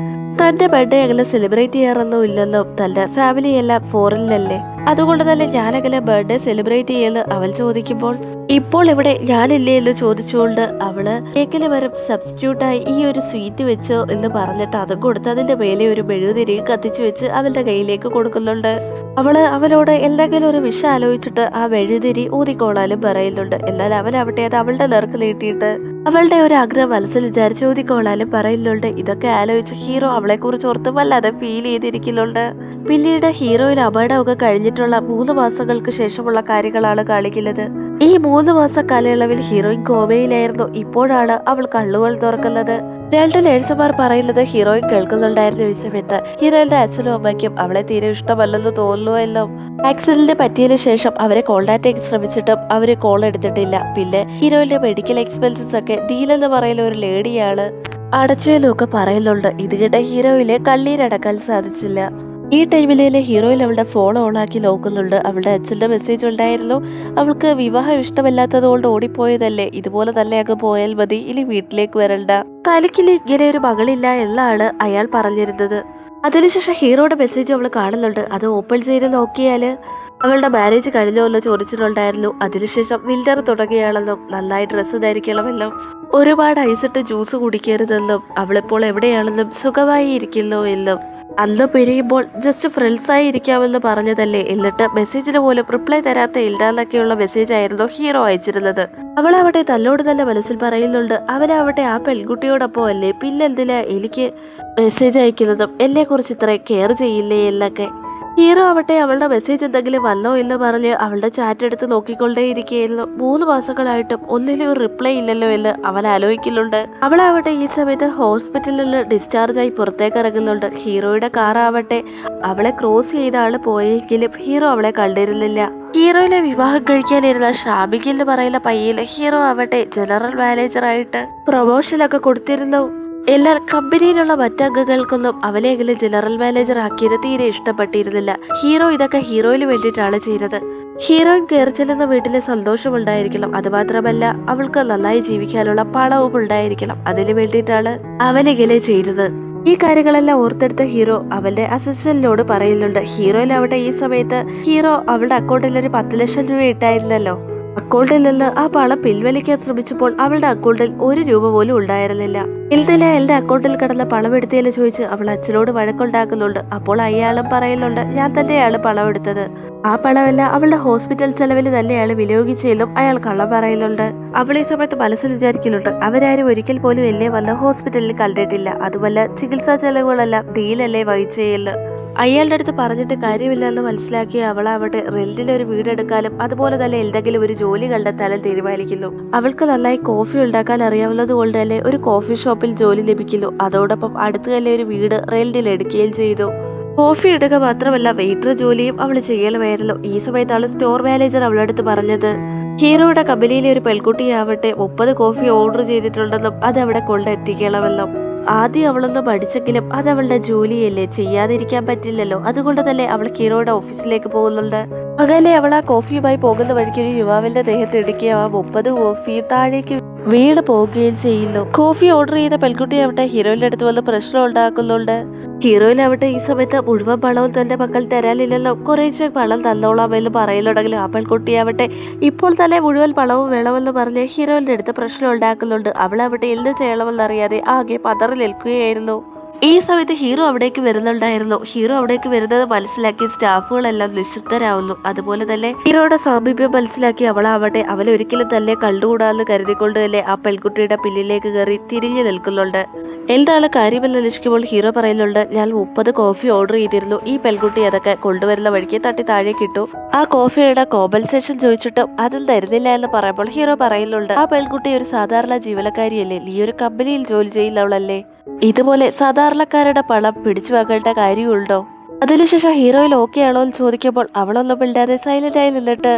തന്റെ ബർത്ത്ഡേ അങ്ങനെ സെലിബ്രേറ്റ് ചെയ്യാറൊന്നും ഇല്ലെന്നും തന്റെ ഫാമിലി എല്ലാം ഫോറിനിലല്ലേ, അതുകൊണ്ട് തന്നെ ഞാനങ്ങനെ ബർത്ത്ഡേ സെലിബ്രേറ്റ് ചെയ്യുന്നു അവൾ ചോദിക്കുമ്പോൾ ഇപ്പോൾ ഇവിടെ ഞാനില്ലേ എന്ന് ചോദിച്ചുകൊണ്ട് അവള് കേക്കിന് പകരം സബ്സ്റ്റിറ്റ്യൂട്ടായി ഈ ഒരു സ്വീറ്റ് വെച്ചോ എന്ന് പറഞ്ഞിട്ട് അതും കൊടുത്ത് അതിന്റെ മേലെ ഒരു മെഴുകുതിരി കത്തിച്ചു വെച്ച് അവളുടെ കയ്യിലേക്ക് കൊടുക്കുന്നുണ്ട്. അവള് അവനോട് എന്തെങ്കിലും ഒരു വിഷം ആലോചിച്ചിട്ട് ആ മെഴുകുതിരി ഊതിക്കോളാനും പറയുന്നുണ്ട്. എന്നാൽ അവനാവട്ടെ അത് അവളുടെ നേർക്ക് നീട്ടിയിട്ട് അവളുടെ ഒരു ആഗ്രഹം മനസ്സിൽ വിചാരിച്ച് ഊതിക്കോളാനും പറയുന്നുണ്ട്. ഇതൊക്കെ ആലോചിച്ച് ഹീറോ അവളെ കുറിച്ച് ഓർത്ത് വല്ലാതെ ഫീൽ ചെയ്തിരിക്കുന്നുണ്ട്. പിന്നീട് ഹീറോയിൽ അപകടമൊക്കെ കഴിഞ്ഞിട്ടുള്ള 3 മാസങ്ങൾക്ക് ശേഷമുള്ള കാര്യങ്ങളാണ് കാണിക്കുന്നത്. ഈ 3 മാസ കാലയളവിൽ ഹീറോയിൻ കോമയിലായിരുന്നു. ഇപ്പോഴാണ് അവൾ കണ്ണുകൾ തുറക്കുന്നത്. 2 നേഴ്സുമാർ പറയുന്നത് ഹീറോയിൻ കേൾക്കുന്നുണ്ടായിരുന്നു. ഈ സമയത്ത് ഹീറോയിന്റെ അച്ഛനും അമ്മയ്ക്കും അവളെ തീരെ ഇഷ്ടമല്ലെന്ന് തോന്നുന്നുവല്ലോ. ആക്സിഡന്റ് പറ്റിയതിനു ശേഷം അവരെ കോണ്ടാക്ട് ചെയ്യാൻ ശ്രമിച്ചിട്ടും അവര് കോൾ എടുത്തിട്ടില്ല. പിന്നെ ഹീറോയിന്റെ മെഡിക്കൽ എക്സ്പെൻസസ് ഒക്കെ ഡീലെന്ന് പറയുന്ന ഒരു ലേഡിയാണ് അടച്ചുവെന്നൊക്കെ പറയുന്നുണ്ട്. ഇത് കേട്ട ഹീറോയിലെ കണ്ണീരടക്കാൻ സാധിച്ചില്ല. ഈ ടൈമിലെ ഹീറോയിൽ അവളുടെ ഫോൺ ഓണാക്കി നോക്കുന്നുണ്ട്. അവളുടെ അച്ഛൻ്റെ മെസ്സേജ് ഉണ്ടായിരുന്നു. അവൾക്ക് വിവാഹം ഇഷ്ടമല്ലാത്തത് കൊണ്ട് ഓടിപ്പോയതല്ലേ, ഇതുപോലെ തന്നെ അങ്ങ് പോയാൽ മതി, ഇനി വീട്ടിലേക്ക് വരണ്ട, തനിക്കിൽ ഇങ്ങനെ ഒരു മകളില്ല എന്നാണ് അയാൾ പറഞ്ഞിരുന്നത്. അതിനുശേഷം ഹീറോയുടെ മെസ്സേജ് അവൾ കാണുന്നുണ്ട്. അത് ഓപ്പൺ ചെയ്ത് നോക്കിയാല് അവളുടെ മാരേജ് കഴിഞ്ഞോ എന്ന് ചോദിച്ചിട്ടുണ്ടായിരുന്നു. അതിനുശേഷം വിൽഡർ തുടങ്ങിയാണെന്നും നന്നായി ഡ്രസ്സ് ധരിക്കണമെന്നും ഒരുപാട് ഐസിട്ട് ജ്യൂസ് കുടിക്കരുതെന്നും അവളിപ്പോൾ എവിടെയാണെന്നും സുഖമായി ഇരിക്കുന്നു എന്നും അന്ന് പിരിയുമ്പോൾ ജസ്റ്റ് ഫ്രണ്ട്സായി ഇരിക്കാമെന്ന് പറഞ്ഞതല്ലേ, എന്നിട്ട് മെസ്സേജിന് പോലും റിപ്ലൈ തരാത്ത ഇല്ലാന്നൊക്കെയുള്ള മെസ്സേജ് ആയിരുന്നു ഹീറോ അയച്ചിരുന്നത്. അവളാവട്ടെ തന്നോട് തന്നെ മനസ്സിൽ പറയുന്നുണ്ട് അവനാവട്ടെ ആ പെൺകുട്ടിയോടൊപ്പം അല്ലേ, പിന്നെന്തിനാ എനിക്ക് മെസ്സേജ് അയക്കുന്നതും എന്നെ കുറിച്ച് ഇത്ര കെയർ ചെയ്യില്ലേ എന്നൊക്കെ. ഹീറോ ആവട്ടെ അവളുടെ മെസ്സേജ് എന്തെങ്കിലും വന്നോ എന്ന് പറഞ്ഞ് അവളുടെ ചാറ്റ് എടുത്ത് നോക്കിക്കൊണ്ടേയിരിക്കുകയായിരുന്നു. 3 മാസങ്ങളായിട്ടും ഒന്നിലും ഒരു റിപ്ലൈ ഇല്ലല്ലോ എന്ന് അവൻ ആലോചിക്കുന്നുണ്ട്. അവളാവട്ടെ ഈ സമയത്ത് ഹോസ്പിറ്റലിൽ നിന്ന് ഡിസ്ചാർജ് ആയി പുറത്തേക്ക് ഇറങ്ങുന്നുണ്ട്. ഹീറോയുടെ കാറാവട്ടെ അവളെ ക്രോസ് ചെയ്ത ആള് പോയെങ്കിലും ഹീറോ അവളെ കണ്ടിരുന്നില്ല. ഹീറോയിലെ വിവാഹം കഴിക്കാനിരുന്ന ഷാബിക് എന്ന് പറയുന്ന പയ്യന് ഹീറോ ആവട്ടെ ജനറൽ മാനേജറായിട്ട് പ്രൊമോഷനൊക്കെ കൊടുത്തിരുന്നു. എന്നാൽ കമ്പനിയിലുള്ള മറ്റംഗങ്ങൾക്കൊന്നും അവനെങ്കിലും ജനറൽ മാനേജർ ആക്കിയത് തീരെ ഇഷ്ടപ്പെട്ടിരുന്നില്ല. ഹീറോ ഇതൊക്കെ ഹീറോയിന് വേണ്ടിയിട്ടാണ് ചെയ്തത്. ഹീറോയിൻ കയറി ചെല്ലുന്ന വീട്ടിലെ സന്തോഷമുണ്ടായിരിക്കണം, അതുമാത്രമല്ല അവൾക്ക് നന്നായി ജീവിക്കാനുള്ള പണവും ഉണ്ടായിരിക്കണം. അതിനു വേണ്ടിയിട്ടാണ് അവനിങ്ങനെ ചെയ്തത്. ഈ കാര്യങ്ങളെല്ലാം ഓർത്തെടുത്ത ഹീറോ അവന്റെ അസിസ്റ്റന്റിനോട് പറയുന്നുണ്ട്. ഹീറോയിലാവട്ടെ ഈ സമയത്ത് ഹീറോ അവളുടെ അക്കൗണ്ടിൽ ഒരു 10 ലക്ഷം രൂപ ഇട്ടായിരുന്നല്ലോ. അക്കൗണ്ടിൽ നിന്ന് ആ പണം പിൻവലിക്കാൻ ശ്രമിച്ചപ്പോൾ അവളുടെ അക്കൗണ്ടിൽ 1 രൂപ പോലും ഉണ്ടായിരുന്നില്ല. എന്തിനാ എന്റെ അക്കൗണ്ടിൽ കിടന്ന പണം എടുത്തതെന്ന് ചോദിച്ച് അവൾ അച്ഛനോട് വഴക്കുണ്ടാക്കുന്നുണ്ട്. അപ്പോൾ അയാളും പറയുന്നുണ്ട് ഞാൻ തന്നെയാണ് പണം എടുത്തത്. ആ പണമല്ല അവളുടെ ഹോസ്പിറ്റൽ ചെലവിൽ തന്നെയാണ് വിനിയോഗിച്ചതെന്നും അയാൾ കള്ളം പറയുന്നുണ്ട്. അവൾ ഈ സമയത്ത് മനസ്സിൽ വിചാരിക്കുന്നുണ്ട്, അവരാരും ഒരിക്കൽ പോലും എന്നെ വന്ന് ഹോസ്പിറ്റലിൽ കണ്ടിട്ടില്ല, അതുമല്ല ചികിത്സാ ചെലവുകളെല്ലാം നീലല്ലേ വഹിച്ചേയെന്ന്. അയാളുടെ അടുത്ത് പറഞ്ഞിട്ട് കാര്യമില്ലെന്ന് മനസ്സിലാക്കിയ അവളാവട്ടെ റെന്റിലൊരു വീടെടുക്കാനും അതുപോലെ തന്നെ എന്തെങ്കിലും ഒരു ജോലി കണ്ടെത്താനും തീരുമാനിക്കുന്നു. അവൾക്ക് നന്നായി കോഫി ഉണ്ടാക്കാൻ അറിയാവുന്നത് കൊണ്ട് തന്നെ ഒരു കോഫി ഷോപ്പിൽ ജോലി ലഭിക്കുന്നു. അതോടൊപ്പം അടുത്ത് തന്നെ ഒരു വീട് റെന്റിൽ എടുക്കുകയും ചെയ്തു. കോഫി ഇടുക മാത്രമല്ല വെയിറ്റർ ജോലിയും അവൾ ചെയ്യണമായിരുന്നു. ഈ സമയത്താണ് സ്റ്റോർ മാനേജർ അവളുടെ അടുത്ത് പറഞ്ഞത്, ഹീറോയുടെ കമ്പനിയിലെ ഒരു പെൺകുട്ടിയാവട്ടെ 30 കോഫി ഓർഡർ ചെയ്തിട്ടുണ്ടെന്നും അത് അവിടെ കൊണ്ടെത്തിക്കണമെന്നും. ആദ്യം അവളൊന്നും പഠിച്ചെങ്കിലും അത് അവളുടെ ജോലിയല്ലേ, ചെയ്യാതിരിക്കാൻ പറ്റില്ലല്ലോ. അതുകൊണ്ട് തന്നെ അവൾ ഹീറോയുടെ ഓഫീസിലേക്ക് പോകുന്നുണ്ട്. പകലെ അവൾ ആ കോഫിയുമായി പോകുന്ന വഴിക്ക് ഒരു യുവാവിന്റെ ദേഹത്ത് ഇടിക്കുകയും ആ 30 കോഫിയും താഴേക്ക് വീട് പോവുകയും ചെയ്യുന്നു. കോഫി ഓർഡർ ചെയ്ത പെൺകുട്ടിയാവട്ടെ ഹീറോയിന്റെ അടുത്ത് വന്ന് പ്രശ്നം ഉണ്ടാക്കുന്നുണ്ട്. ഹീറോയിലാവട്ടെ ഈ സമയത്ത് മുഴുവൻ പണവും തന്റെ മക്കൾ തരാനില്ലല്ലോ, കുറേശ്ശെ പണം തന്നോളാമെന്ന് പറയലുണ്ടെങ്കിലും ആ പെൺകുട്ടിയാവട്ടെ ഇപ്പോൾ തന്നെ മുഴുവൻ പണവും വേണമെന്ന് പറഞ്ഞ് ഹീറോയിന്റെ അടുത്ത് പ്രശ്നം ഉണ്ടാക്കുന്നുണ്ട്. അവളാവട്ടെ എന്ത് ചെയ്യണമെന്നറിയാതെ ആകെ പതറി നിൽക്കുകയായിരുന്നു. ഈ സമയത്ത് ഹീറോ അവിടേക്ക് വരുന്നുണ്ടായിരുന്നു. ഹീറോ അവിടേക്ക് വരുന്നത് മനസ്സിലാക്കി സ്റ്റാഫുകളെല്ലാം നിശബ്ദരാവുന്നു. അതുപോലെ തന്നെ ഹീറോയുടെ സാമീപ്യം മനസ്സിലാക്കി അവളാവട്ടെ അവനൊരിക്കലും തന്നെ കണ്ടുകൂടാന്ന് കരുതിക്കൊണ്ട് തന്നെ ആ പെൺകുട്ടിയുടെ പിന്നിലേക്ക് കയറി തിരിഞ്ഞു നിൽക്കുന്നുണ്ട്. എന്താണ് കാര്യമെന്ന് അന്വേഷിക്കുമ്പോൾ ഹീറോ പറയുന്നുണ്ട്, ഞാൻ 30 കോഫി ഓർഡർ ചെയ്തിരുന്നു. ഈ പെൺകുട്ടി അതൊക്കെ കൊണ്ടുവരുന്ന വഴിക്ക് തട്ടി താഴേക്ക് ഇട്ടു. ആ കോഫിയുടെ കോമ്പൻസേഷൻ ചോദിച്ചിട്ടും അതിൽ തരുന്നില്ല എന്ന് പറയുമ്പോൾ ഹീറോ പറയുന്നുണ്ട്, ആ പെൺകുട്ടി ഒരു സാധാരണ ജീവനക്കാരിയല്ലേ, നീ ഒരു കമ്പനിയിൽ ജോലി ചെയ്യുന്നവളല്ലേ, ഇതുപോലെ സാധാരണക്കാരുടെ പണം പിടിച്ചു വാങ്ങേണ്ട കാര്യമുണ്ടോ? അതിനുശേഷം ഹീറോയിൽ ഓക്കെ ആണോ എന്ന് ചോദിക്കുമ്പോൾ അവളൊന്നും മിണ്ടാതെ സൈലന്റായി നിന്നിട്ട്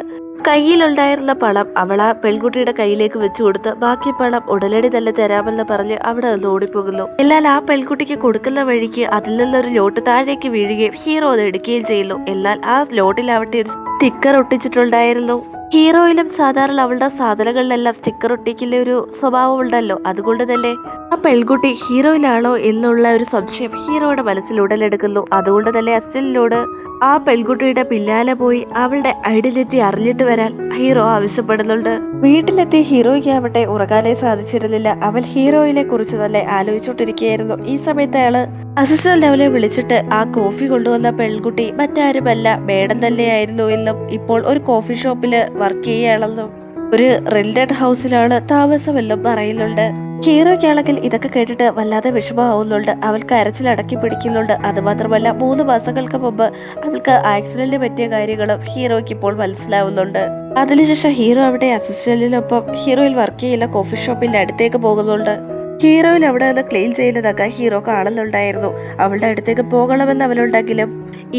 കയ്യിലുണ്ടായിരുന്ന പണം അവൾ ആ പെൺകുട്ടിയുടെ കയ്യിലേക്ക് വെച്ചു കൊടുത്ത് ബാക്കി പണം ഉടനടി തന്നെ തരാമെന്ന് പറഞ്ഞ് അവിടെ നിന്ന് ഓടിപ്പോകുന്നു. എന്നാൽ ആ പെൺകുട്ടിക്ക് കൊടുക്കുന്ന വഴിക്ക് അതിൽ നിന്നൊരു നോട്ട് താഴേക്ക് വീഴുകയും ഹീറോ അത് എടുക്കുകയും ചെയ്യുന്നു. എന്നാൽ ആ നോട്ടിലാവട്ടെ ഒരു സ്റ്റിക്കർ ഒട്ടിച്ചിട്ടുണ്ടായിരുന്നു. ഹീറോയിലും സാധാരണ അവളുടെ സാധനങ്ങളിലെല്ലാം സ്റ്റിക്കർ ഒട്ടിക്കുന്ന ഒരു സ്വഭാവം ഉണ്ടല്ലോ, അതുകൊണ്ട് തന്നെ ആ പെൺകുട്ടി ഹീറോയിലാണോ എന്നുള്ള ഒരു സംശയം ഹീറോയുടെ മനസ്സിൽ ഉടലെടുക്കുന്നു. അതുകൊണ്ട് തന്നെ അസിസ്റ്റന്റിനോട് ആ പെൺകുട്ടിയുടെ പിന്നാലെ പോയി അവളുടെ ഐഡന്റിറ്റി അറിഞ്ഞിട്ട് വരാൻ ഹീറോ ആവശ്യപ്പെടുന്നുണ്ട്. വീട്ടിലെത്തിയ ഹീറോയ്ക്ക് ആവട്ടെ ഉറങ്ങാനേ സാധിച്ചിരുന്നില്ല. അവൾ ഹീറോയിനെ കുറിച്ച് തന്നെ ആലോചിച്ചോണ്ടിരിക്കുകയായിരുന്നു. ഈ സമയത്ത് അയാള് അസിസ്റ്റന്റ് അവളെ വിളിച്ചിട്ട് ആ കോഫി കൊണ്ടുവന്ന പെൺകുട്ടി മറ്റാരുമല്ല മേഡം തന്നെയായിരുന്നു എന്നും ഇപ്പോൾ ഒരു കോഫി ഷോപ്പില് വർക്ക് ചെയ്യുകയാണെന്നും ഒരു റെന്റഡ് ഹൗസിലാണ് താമസമെന്നും പറയുന്നുണ്ട്. ഹീറോയ്ക്കാണെങ്കിൽ ഇതൊക്കെ കേട്ടിട്ട് വല്ലാതെ വിഷമമാവുന്നുണ്ട്. അവൾക്ക് അരച്ചിലടക്കി പിടിക്കുന്നുണ്ട്. അതുമാത്രമല്ല 3 മാസങ്ങൾക്ക് മുമ്പ് അവൾക്ക് ആക്സിഡന്റ് പറ്റിയ കാര്യങ്ങളും ഹീറോയ്ക്ക് ഇപ്പോൾ മനസ്സിലാവുന്നുണ്ട്. അതിനുശേഷം ഹീറോ അവിടെ അസിസ്റ്റന്റിനൊപ്പം ഹീറോയിൽ വർക്ക് ചെയ്യുന്ന കോഫി ഷോപ്പിന്റെ അടുത്തേക്ക് പോകുന്നുണ്ട്. ഹീറോയിൽ അവിടെ നിന്ന് ക്ലീൻ ചെയ്യുന്നതൊക്കെ ഹീറോ കാണുന്നുണ്ടായിരുന്നു. അവളുടെ അടുത്തേക്ക് പോകണമെന്ന് അവനുണ്ടെങ്കിലും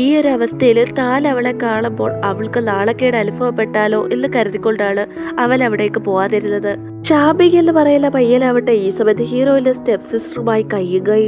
ഈ ഒരു അവസ്ഥയിൽ താൻ അവളെ കാണുമ്പോൾ അവൾക്ക് നാണക്കേട് അനുഭവപ്പെട്ടാലോ എന്ന് കരുതിക്കൊണ്ടാണ് അവൻ അവിടേക്ക് പോവാതിരുന്നത്. ഷാബിക് എന്ന് പറയുന്ന പയ്യനാവട്ടെ ഈ സമയത്ത് ഹീറോയിലെ സ്റ്റെപ്പ് സിസ്റ്ററുമായി കൈ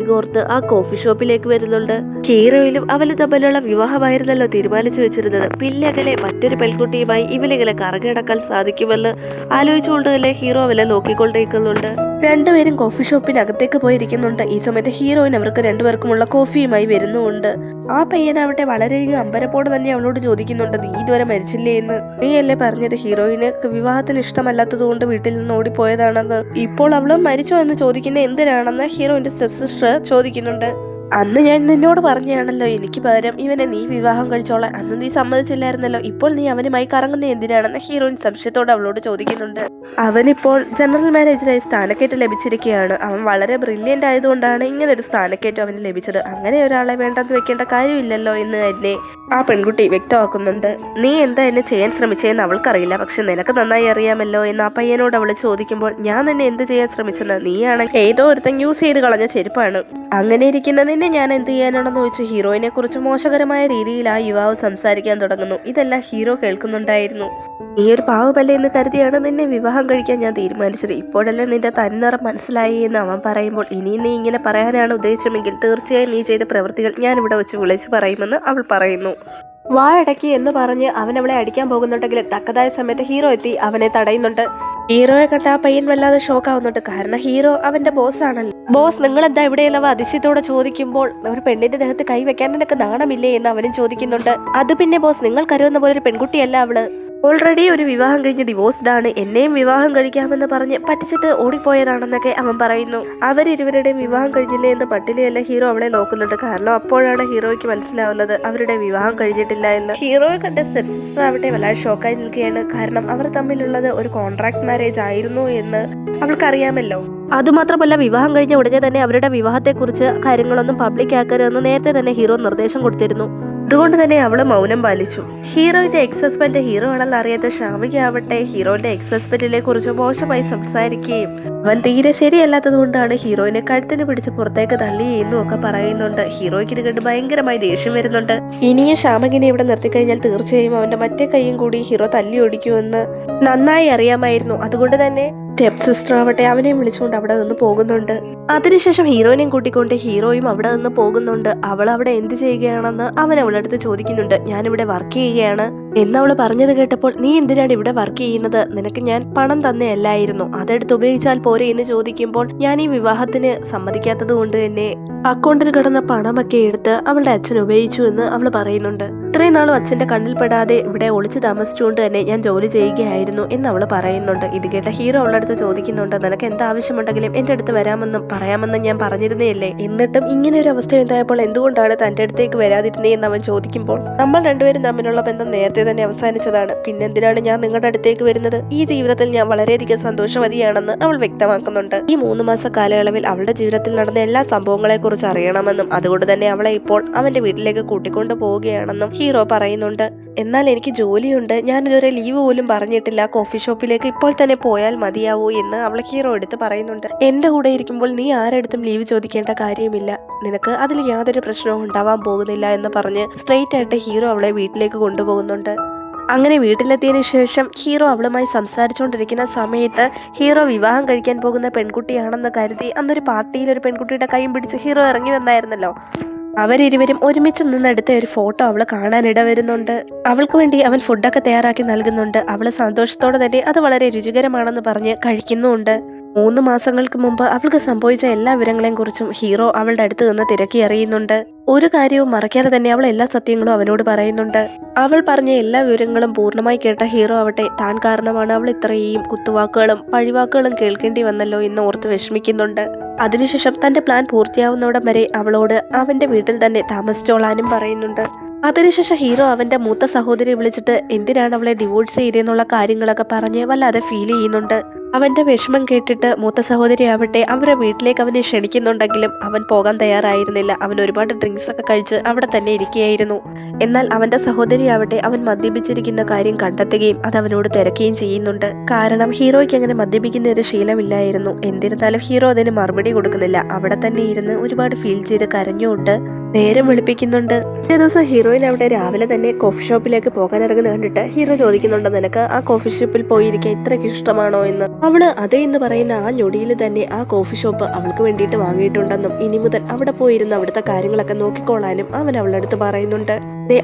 കോർത്ത് ആ കോഫി ഷോപ്പിലേക്ക് വരുന്നുണ്ട്. ഹീറോയിലും അവന് തമ്മിലുള്ള വിവാഹമായിരുന്നല്ലോ തീരുമാനിച്ചു വെച്ചിരുന്നത്. പിന്നെ അങ്ങനെ മറ്റൊരു പെൺകുട്ടിയുമായി ഇവനിങ്ങനെ കറങ്ങിടക്കാൻ സാധിക്കുമെന്ന് ആലോചിച്ചുകൊണ്ട് തന്നെ ഹീറോ അവനെ നോക്കിക്കൊണ്ടിരിക്കുന്നുണ്ട്. രണ്ടുപേരും കോഫി ഷോപ്പിനകത്തേക്ക് പോയിരിക്കുന്നുണ്ട്. ഈ സമയത്ത് ഹീറോയിൻ അവർക്ക് രണ്ടുപേർക്കുമുള്ള കോഫിയുമായി വരുന്നുമുണ്ട്. ആ പയ്യനാവട്ടെ വളരെയധികം അമ്പരപ്പോടെ തന്നെ അവളോട് ചോദിക്കുന്നുണ്ട്, നീ ഇതുവരെ മരിച്ചില്ലേ എന്ന്. നീയല്ലേ പറഞ്ഞത് ഹീറോയിന് വിവാഹത്തിന് ഇഷ്ടമല്ലാത്തത് കൊണ്ട് വീട്ടിൽ നിന്ന് ഓടിപ്പോയതാണെന്ന്. ഇപ്പോൾ അവളും മരിച്ചോ എന്ന് ചോദിക്കുന്ന എന്തിനാണെന്ന് ഹീറോയിന്റെ സ്റ്റെപ്പ് സിസ്റ്റർ ചോദിക്കുന്നുണ്ട്. അന്ന് ഞാൻ നിന്നോട് പറഞ്ഞാണല്ലോ എനിക്ക് പകരം ഇവനെ നീ വിവാഹം കഴിച്ചോളാം, അന്ന് നീ സമ്മതിച്ചില്ലായിരുന്നല്ലോ, ഇപ്പോൾ നീ അവനുമായി കറങ്ങുന്ന എന്തിനാണെന്ന് ഹീറോയിൻ സംശയത്തോടെ അവളോട് ചോദിക്കുന്നുണ്ട്. അവനിപ്പോൾ ജനറൽ മാനേജറായി സ്ഥാനക്കയറ്റം ലഭിച്ചിരിക്കുകയാണ്. അവൻ വളരെ ബ്രില്യൻ്റ് ആയതുകൊണ്ടാണ് ഇങ്ങനെ ഒരു സ്ഥാനക്കയറ്റം അവന് ലഭിച്ചത്. അങ്ങനെ ഒരാളെ വേണ്ടെന്ന് വെക്കേണ്ട കാര്യമില്ലല്ലോ എന്ന് തന്നെ ആ പെൺകുട്ടി വ്യക്തമാക്കുന്നുണ്ട്. നീ എന്താ എന്നെ ചെയ്യാൻ ശ്രമിച്ചതെന്ന് അവൾക്കറിയില്ല, പക്ഷെ നിനക്ക് നന്നായി അറിയാമല്ലോ എന്ന് ആ പയ്യനോട് അവള് ചോദിക്കുമ്പോൾ, ഞാൻ നിന്നെ എന്ത് ചെയ്യാൻ ശ്രമിച്ചെന്ന്, നീയാണ് ഏതോ ഒരുത്തൻ യൂസ് ചെയ്ത് കളഞ്ഞ ചെരുപ്പാണ്, അങ്ങനെ ഇരിക്കുന്ന നിന്നെ ഞാൻ എന്ത് ചെയ്യാനാണെന്ന് ചോദിച്ചു ഹീറോയിനെ കുറിച്ച് മോശകരമായ രീതിയിൽ ആ യുവാവ് സംസാരിക്കാൻ തുടങ്ങുന്നു. ഇതെല്ലാം ഹീറോ കേൾക്കുന്നുണ്ടായിരുന്നു. നീ ഒരു പാവമല്ലേ എന്ന് കരുതിയാണ് നിന്നെ വിവാഹം കഴിക്കാൻ ഞാൻ തീരുമാനിച്ചത്, ഇപ്പോഴല്ലേ നിന്റെ തനിനിറം മനസ്സിലായി എന്ന് അവൻ പറയുമ്പോൾ, ഇനിയും നീ ഇങ്ങനെ പറയാനാണ് ഉദ്ദേശമെങ്കിൽ തീർച്ചയായും നീ ചെയ്ത പ്രവൃത്തികൾ ഞാൻ ഇവിടെ വെച്ച് വിളിച്ചു പറയുമെന്ന് അവൾ പറയുന്നു. വായടക്കി എന്ന് പറഞ്ഞ് അവൻ അവളെ അടിക്കാൻ പോകുന്നുണ്ടെങ്കിലും തക്കതായ സമയത്ത് ഹീറോ എത്തി അവനെ തടയുന്നുണ്ട്. ഹീറോയെ കണ്ട ആ പയ്യൻ വല്ലാതെ ഷോക്ക് ആവുന്നുണ്ട്. കാരണം ഹീറോ അവന്റെ ബോസ് ആണല്ലോ. ബോസ് നിങ്ങൾ എന്താ ഇവിടെയുള്ളവ അതിശയത്തോടെ ചോദിക്കുമ്പോൾ, ഒരു പെണ്ണിന്റെ ദേഹത്ത് കൈവെക്കാൻ നിനക്ക് നാണമില്ലേ എന്ന് അവനും ചോദിക്കുന്നുണ്ട്. അത് പിന്നെ ബോസ്, നിങ്ങൾ കരുതുന്ന പോലെ ഒരു പെൺകുട്ടിയല്ല അവള്, ഓൾറെഡി ഒരു വിവാഹം കഴിഞ്ഞ് ഡിവോഴ്സ്ഡ് ആണ്, എന്നെയും വിവാഹം കഴിക്കാമെന്ന് പറഞ്ഞ് പറ്റിച്ചിട്ട് ഓടിപ്പോയതാണെന്നൊക്കെ അവൻ പറയുന്നു. അവരിരുവരുടെയും വിവാഹം കഴിഞ്ഞില്ലേ എന്ന് പട്ടിലെയല്ല ഹീറോ അവളെ നോക്കുന്നുണ്ട്. കാരണം അപ്പോഴാണ് ഹീറോയ്ക്ക് മനസ്സിലാവുന്നത് അവരുടെ വിവാഹം കഴിഞ്ഞിട്ടില്ല എന്ന്. ഹീറോയെ കണ്ട് സ്റ്റെപ്പ് സിസ്റ്റർ ആവട്ടെ വല്ലാതെ ഷോക്കായി നിൽക്കുകയാണ്. കാരണം അവർ തമ്മിലുള്ളത് ഒരു കോൺട്രാക്ട് മാരേജ് ആയിരുന്നു എന്ന് അവൾക്കറിയാമല്ലോ. അതുമാത്രമല്ല വിവാഹം കഴിഞ്ഞ ഉടനെ തന്നെ അവരുടെ വിവാഹത്തെക്കുറിച്ച് കാര്യങ്ങളൊന്നും പബ്ലിക് ആക്കരുതെന്ന് നേരത്തെ തന്നെ ഹീറോ നിർദ്ദേശം കൊടുത്തിരുന്നു. അതുകൊണ്ട് തന്നെ അവള് മൗനം പാലിച്ചു. ഹീറോയുടെ എക്സ് ഹസ്ബൻഡ് ഹീറോ ആണെന്ന് അറിയാത്ത ഷാമിക ആവട്ടെ ഹീറോയുടെ എക്സ് ഹസ്ബൻഡിനെ കുറിച്ച് മോശമായി സംസാരിക്കുകയും അവൻ തീരെ ശരിയല്ലാത്തത് കൊണ്ടാണ് ഹീറോയിനെ കഴുത്തിന് പിടിച്ച് പുറത്തേക്ക് തള്ളി എന്നും ഒക്കെ പറയുന്നുണ്ട്. ഹീറോയ്ക്ക് ഇത് കണ്ട് ഭയങ്കരമായി ദേഷ്യം വരുന്നുണ്ട്. ഇനിയും ഷാമികിനെ ഇവിടെ നിർത്തിക്കഴിഞ്ഞാൽ തീർച്ചയായും അവന്റെ മറ്റേ കൈയും കൂടി ഹീറോ തല്ലി ഓടിക്കുമെന്ന് നന്നായി അറിയാമായിരുന്നു. അതുകൊണ്ട് തന്നെ സ്റ്റെപ്പ് സിസ്റ്റർ ആവട്ടെ അവനെയും വിളിച്ചുകൊണ്ട് അവിടെ നിന്ന് പോകുന്നുണ്ട്. അതിനുശേഷം ഹീറോയിനെയും കൂട്ടിക്കൊണ്ട് ഹീറോയും അവിടെ നിന്ന് പോകുന്നുണ്ട്. അവൾ അവിടെ എന്ത് ചെയ്യുകയാണെന്ന് അവൻ അവളടുത്ത് ചോദിക്കുന്നുണ്ട്. ഞാനിവിടെ വർക്ക് ചെയ്യുകയാണ് എന്നവള് പറഞ്ഞത് കേട്ടപ്പോൾ, നീ എന്തിനാണ് ഇവിടെ വർക്ക് ചെയ്യുന്നത്, നിനക്ക് ഞാൻ പണം തന്നെയല്ലായിരുന്നു, അതെടുത്ത് ഉപയോഗിച്ചാൽ പോരെ എന്ന് ചോദിക്കുമ്പോൾ, ഞാൻ ഈ വിവാഹത്തിന് സമ്മതിക്കാത്തത് കൊണ്ട് തന്നെ അക്കൗണ്ടിൽ കിടന്ന പണമൊക്കെ എടുത്ത് അവളുടെ അച്ഛൻ ഉപയോഗിച്ചു എന്ന് അവൾ പറയുന്നുണ്ട്. ഇത്രയും നാളും അച്ഛന്റെ കണ്ണിൽ പെടാതെ ഇവിടെ ഒളിച്ചു താമസിച്ചുകൊണ്ട് തന്നെ ഞാൻ ജോലി ചെയ്യുകയായിരുന്നു എന്ന് അവൾ പറയുന്നുണ്ട്. ഇത് കേട്ട ഹീറോ അവളടുത്ത് ചോദിക്കുന്നുണ്ട്, നിനക്ക് എന്താവശ്യമുണ്ടെങ്കിലും എന്റെ അടുത്ത് വരാമെന്നും പറയാമെന്നും ഞാൻ പറഞ്ഞിരുന്നേയല്ലേ, എന്നിട്ടും ഇങ്ങനെ ഒരു അവസ്ഥ ഉണ്ടായപ്പോൾ എന്തുകൊണ്ടാണ് തന്റെ അടുത്തേക്ക് വരാതിരുന്നേ എന്ന് അവൻ ചോദിക്കുമ്പോൾ, നമ്മൾ രണ്ടുപേരും തമ്മിലുള്ള ബന്ധം നേരത്തെ തന്നെ അവസാനിച്ചതാണ്, പിന്നെന്തിനാണ് ഞാൻ നിങ്ങളുടെ അടുത്തേക്ക് വരുന്നത്, ഈ ജീവിതത്തിൽ ഞാൻ വളരെയധികം സന്തോഷവതിയാണെന്ന് അവൾ വ്യക്തമാക്കുന്നുണ്ട്. ഈ 3 മാസ കാലയളവിൽ അവളുടെ ജീവിതത്തിൽ നടന്ന എല്ലാ സംഭവങ്ങളെ കുറിച്ച് അറിയണമെന്നും അതുകൊണ്ട് തന്നെ അവളെ ഇപ്പോൾ അവന്റെ വീട്ടിലേക്ക് കൂട്ടിക്കൊണ്ടു പോവുകയാണെന്നും ഹീറോ പറയുന്നുണ്ട്. എന്നാൽ എനിക്ക് ജോലിയുണ്ട്, ഞാൻ ഇതുവരെ ലീവ് പോലും പറഞ്ഞിട്ടില്ല, കോഫി ഷോപ്പിലേക്ക് ഇപ്പോൾ തന്നെ പോയാൽ മതിയാവൂ എന്ന് അവൾ ഹീറോ എടുത്ത് പറയുന്നുണ്ട്. എന്റെ കൂടെ ഇരിക്കുമ്പോൾ നീ ആരെടുത്തും ലീവ് ചോദിക്കേണ്ട കാര്യമില്ല, നിനക്ക് അതിൽ യാതൊരു പ്രശ്നവും ഉണ്ടാവാൻ പോകുന്നില്ല എന്ന് പറഞ്ഞ് സ്ട്രെയിറ്റ് ആയിട്ട് ഹീറോ അവളെ വീട്ടിലേക്ക് കൊണ്ടുപോകുന്നുണ്ട്. അങ്ങനെ വീട്ടിലെത്തിയതിനു ശേഷം ഹീറോ അവളുമായി സംസാരിച്ചുകൊണ്ടിരിക്കുന്ന സമയത്ത് ഹീറോ വിവാഹം കഴിക്കാൻ പോകുന്ന പെൺകുട്ടിയാണെന്ന് കരുതി അന്നൊരു പാർട്ടിയിൽ ഒരു പെൺകുട്ടിയുടെ കൈയും പിടിച്ച് ഹീറോ ഇറങ്ങി വന്നായിരുന്നല്ലോ. അവരിരുവരും ഒരുമിച്ച് നിന്നെടുത്ത ഒരു ഫോട്ടോ അവള് കാണാനിട വരുന്നുണ്ട്. അവൾക്ക് വേണ്ടി അവൻ ഫുഡൊക്കെ തയ്യാറാക്കി നൽകുന്നുണ്ട്. അവള് സന്തോഷത്തോടെ തന്നെ അത് വളരെ രുചികരമാണെന്ന് പറഞ്ഞ് കഴിക്കുന്നുമുണ്ട്. 3 മാസങ്ങൾക്ക് മുമ്പ് അവൾക്ക് സംഭവിച്ച എല്ലാ വിവരങ്ങളെയും കുറിച്ചും ഹീറോ അവളുടെ അടുത്ത് നിന്ന് തിരക്കി അറിയുന്നുണ്ട്. ഒരു കാര്യവും മറക്കാതെ തന്നെ അവൾ എല്ലാ സത്യങ്ങളും അവനോട് പറയുന്നുണ്ട്. അവൾ പറഞ്ഞ എല്ലാ വിവരങ്ങളും പൂർണ്ണമായി കേട്ട ഹീറോ ആവട്ടെ താൻ കാരണമാണ് അവൾ ഇത്രയും കുത്തുവാക്കുകളും പഴിവാക്കുകളും കേൾക്കേണ്ടി വന്നല്ലോ എന്ന് ഓർത്ത് വിഷമിക്കുന്നുണ്ട്. അതിനുശേഷം തന്റെ പ്ലാൻ പൂർത്തിയാവുന്നോടം വരെ അവളോട് അവന്റെ വീട്ടിൽ തന്നെ താമസിച്ചോളാനും പറയുന്നുണ്ട്. അതിനുശേഷം ഹീറോ അവന്റെ മൂത്ത സഹോദരിയെ വിളിച്ചിട്ട് എന്തിനാണ് അവളെ ഡിവോഴ്സ് ചെയ്തെന്നുള്ള കാര്യങ്ങളൊക്കെ പറഞ്ഞ് വല്ലാതെ ഫീൽ ചെയ്യുന്നുണ്ട്. അവന്റെ വിഷമം കേട്ടിട്ട് മൂത്ത സഹോദരി ആവട്ടെ അവരുടെ വീട്ടിലേക്ക് അവനെ ക്ഷണിക്കുന്നുണ്ടെങ്കിലും അവൻ പോകാൻ തയ്യാറായിരുന്നില്ല. അവൻ ഒരുപാട് ഡ്രിങ്ക്സ് ഒക്കെ കഴിച്ച് അവിടെ തന്നെ ഇരിക്കുകയായിരുന്നു. എന്നാൽ അവന്റെ സഹോദരി ആവട്ടെ അവൻ മദ്യപിച്ചിരിക്കുന്ന കാര്യം കണ്ടെത്തുകയും അത് അവനോട് തിരക്കുകയും ചെയ്യുന്നുണ്ട്. കാരണം ഹീറോയ്ക്ക് അങ്ങനെ മദ്യപിക്കുന്ന ഒരു ശീലമില്ലായിരുന്നു. എന്നിരുന്നാലും ഹീറോ അതിന് മറുപടി കൊടുക്കുന്നില്ല. അവിടെ തന്നെ ഇരുന്ന് ഒരുപാട് ഫീൽ ചെയ്ത് കരഞ്ഞുകൊണ്ട് നേരം വെളുപ്പിക്കുന്നുണ്ട്. ഒരു ദിവസം ഹീറോയിൻ അവിടെ രാവിലെ തന്നെ കോഫി ഷോപ്പിലേക്ക് പോകാൻ ഇറങ്ങുന്നത് കണ്ടിട്ട് ഹീറോ ചോദിക്കുന്നുണ്ട്, നിനക്ക് ആ കോഫി ഷോപ്പിൽ പോയിരിക്കാൻ ഇത്രയ്ക്ക് ഇഷ്ടമാണോ എന്ന്. അവള് അതേ എന്ന് പറയുന്ന ആ ഞൊടിയിൽ തന്നെ ആ കോഫി ഷോപ്പ് അവൾക്ക് വേണ്ടിയിട്ട് വാങ്ങിയിട്ടുണ്ടെന്നും ഇനി മുതൽ അവിടെ പോയിരുന്ന് അവിടുത്തെ കാര്യങ്ങളൊക്കെ നോക്കിക്കോളാനും അവൻ അവളുടെ അടുത്ത് പറയുന്നുണ്ട്.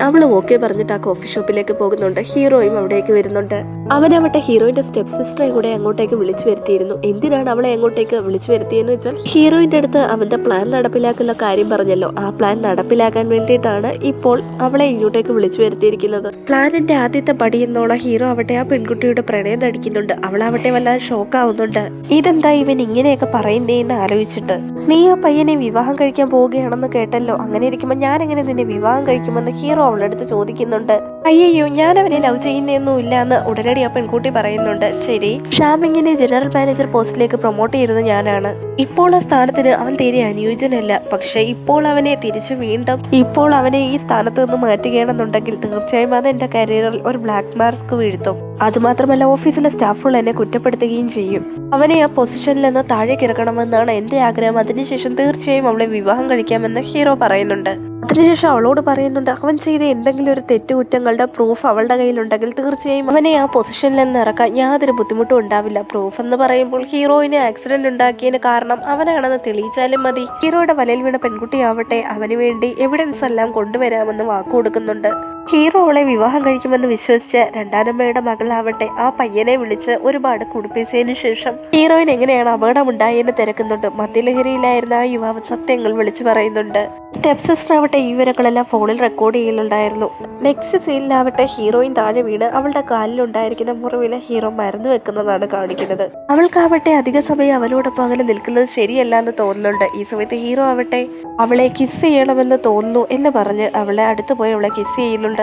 അവള് ഓക്കെ പറഞ്ഞിട്ട് ആ കോഫി ഷോപ്പിലേക്ക് പോകുന്നുണ്ട്. ഹീറോയും അവിടേക്ക് വരുന്നുണ്ട്. അവനവട്ടെ ഹീറോയിന്റെ സ്റ്റെപ്പ് സിസ്റ്ററെ കൂടെ അങ്ങോട്ടേക്ക് വിളിച്ചു വരുത്തിയിരുന്നു. എന്തിനാണ് അവളെ അങ്ങോട്ടേക്ക് വിളിച്ചു വരുത്തിയെന്ന് വെച്ചാൽ ഹീറോയിന്റെ അടുത്ത് അവന്റെ പ്ലാൻ നടപ്പിലാക്കുന്ന കാര്യം പറഞ്ഞല്ലോ, ആ പ്ലാൻ നടപ്പിലാക്കാൻ വേണ്ടിയിട്ടാണ് ഇപ്പോൾ അവളെ ഇങ്ങോട്ടേക്ക് വിളിച്ചു വരുത്തിയിരിക്കുന്നത്. പ്ലാനിന്റെ ആദ്യത്തെ പടി എന്നോളം ഹീറോ ആവട്ടെ ആ പെൺകുട്ടിയുടെ പ്രണയം നടിക്കുന്നുണ്ട്. അവളാവട്ടെ വല്ലാതെ ഷോക്കാവുന്നുണ്ട്. ഇതെന്താ ഇവൻ ഇങ്ങനെയൊക്കെ പറയുന്നേന്ന് ആലോചിച്ചിട്ട്. നീ ആ പയ്യനെ വിവാഹം കഴിക്കാൻ പോവുകയാണെന്ന് കേട്ടല്ലോ, അങ്ങനെ ഇരിക്കുമ്പോൾ ഞാൻ എങ്ങനെ നിന്നെ വിവാഹം കഴിക്കുമെന്ന് ഹീറോ അവളുടെ അടുത്ത് ചോദിക്കുന്നുണ്ട്. അയ്യോ ഞാൻ അവനെ ലവ് ചെയ്യുന്നൊന്നും ഇല്ല എന്ന് ഉടനടി മറുപടി ആ പെൺകുട്ടി പറയുന്നുണ്ട്, ശരി, ഷാമിങ്ങിനെ ജനറൽ മാനേജർ പോസ്റ്റിലേക്ക് പ്രൊമോട്ട് ചെയ്തത് ഞാനാണ്. ഇപ്പോൾ ആ സ്ഥാനത്തിന് അവൻ തീരെ അനുയോജ്യനല്ല. പക്ഷെ ഇപ്പോൾ അവനെ തിരിച്ചു വീണ്ടും ഇപ്പോൾ അവനെ ഈ സ്ഥാനത്ത് നിന്ന് മാറ്റുകയാണെന്നുണ്ടെങ്കിൽ തീർച്ചയായും അത് എന്റെ കരിയറിൽ ഒരു ബ്ലാക്ക് മാർക്ക് വീഴ്ത്തും. അതുമാത്രമല്ല ഓഫീസിലെ സ്റ്റാഫുകൾ എന്നെ കുറ്റപ്പെടുത്തുകയും ചെയ്യും. അവനെ ആ പൊസിഷനിൽ നിന്ന് താഴേക്ക് ഇറക്കണമെന്നാണ് എന്റെ ആഗ്രഹം. അതിനുശേഷം തീർച്ചയായും അവളെ വിവാഹം കഴിക്കാമെന്ന് ഹീറോ പറയുന്നുണ്ട്. അതിനുശേഷം അവളോട് പറയുന്നുണ്ട്, അവൻ ചെയ്ത എന്തെങ്കിലും ഒരു തെറ്റുകുറ്റങ്ങളുടെ പ്രൂഫ് അവളുടെ കയ്യിലുണ്ടെങ്കിൽ തീർച്ചയായും അവനെ ആ പൊസിഷനിൽ നിന്ന് ഇറക്കാൻ യാതൊരു ബുദ്ധിമുട്ടും ഉണ്ടാവില്ല. പ്രൂഫ് എന്ന് പറയുമ്പോൾ ഹീറോയിന് ആക്സിഡന്റ് ഉണ്ടാക്കിയതിന് കാരണം അവനാണെന്ന് തെളിയിച്ചാലും മതി. ഹീറോയുടെ വലയിൽ വീണ പെൺകുട്ടിയാവട്ടെ അവന് വേണ്ടി എവിഡൻസ് എല്ലാം കൊണ്ടുവരാമെന്ന് വാക്കു കൊടുക്കുന്നുണ്ട്. ഹീറോ അവളെ വിവാഹം കഴിക്കുമെന്ന് വിശ്വസിച്ച് രണ്ടാനമ്മയുടെ മകളാവട്ടെ ആ പയ്യനെ വിളിച്ച് ഒരുപാട് കുടിപ്പിച്ചതിനു ശേഷം ഹീറോയിൻ എങ്ങനെയാണ് അപകടമുണ്ടായെന്ന് തിരക്കുന്നുണ്ട്. മദ്യലഹരിയിലായിരുന്ന ആ യുവാവ് സത്യങ്ങൾ വിളിച്ചു പറയുന്നുണ്ട്. സ്റ്റെപ്പ് സിസ്റ്റർ ആവട്ടെ ഈ വിവരങ്ങളെല്ലാം ഫോണിൽ റെക്കോർഡ് ചെയ്യുന്നുണ്ടായിരുന്നു. നെക്സ്റ്റ് സീനിലാവട്ടെ ഹീറോയിൻ താഴെ വീണ് അവളുടെ കാലിലുണ്ടായിരിക്കുന്ന മുറിവില് ഹീറോ മരുന്ന് വെക്കുന്നതാണ് കാണിക്കുന്നത്. അവൾക്കാവട്ടെ അധിക സമയം അവനോടൊപ്പം അകലെ നിൽക്കുന്നത് ശരിയല്ല എന്ന് തോന്നുന്നുണ്ട്. ഈ സമയത്ത് ഹീറോ ആവട്ടെ അവളെ കിസ് ചെയ്യണമെന്ന് തോന്നുന്നു എന്ന് പറഞ്ഞ് അവളെ അടുത്ത് പോയി അവളെ കിസ് ചെയ്യുന്നുണ്ട്.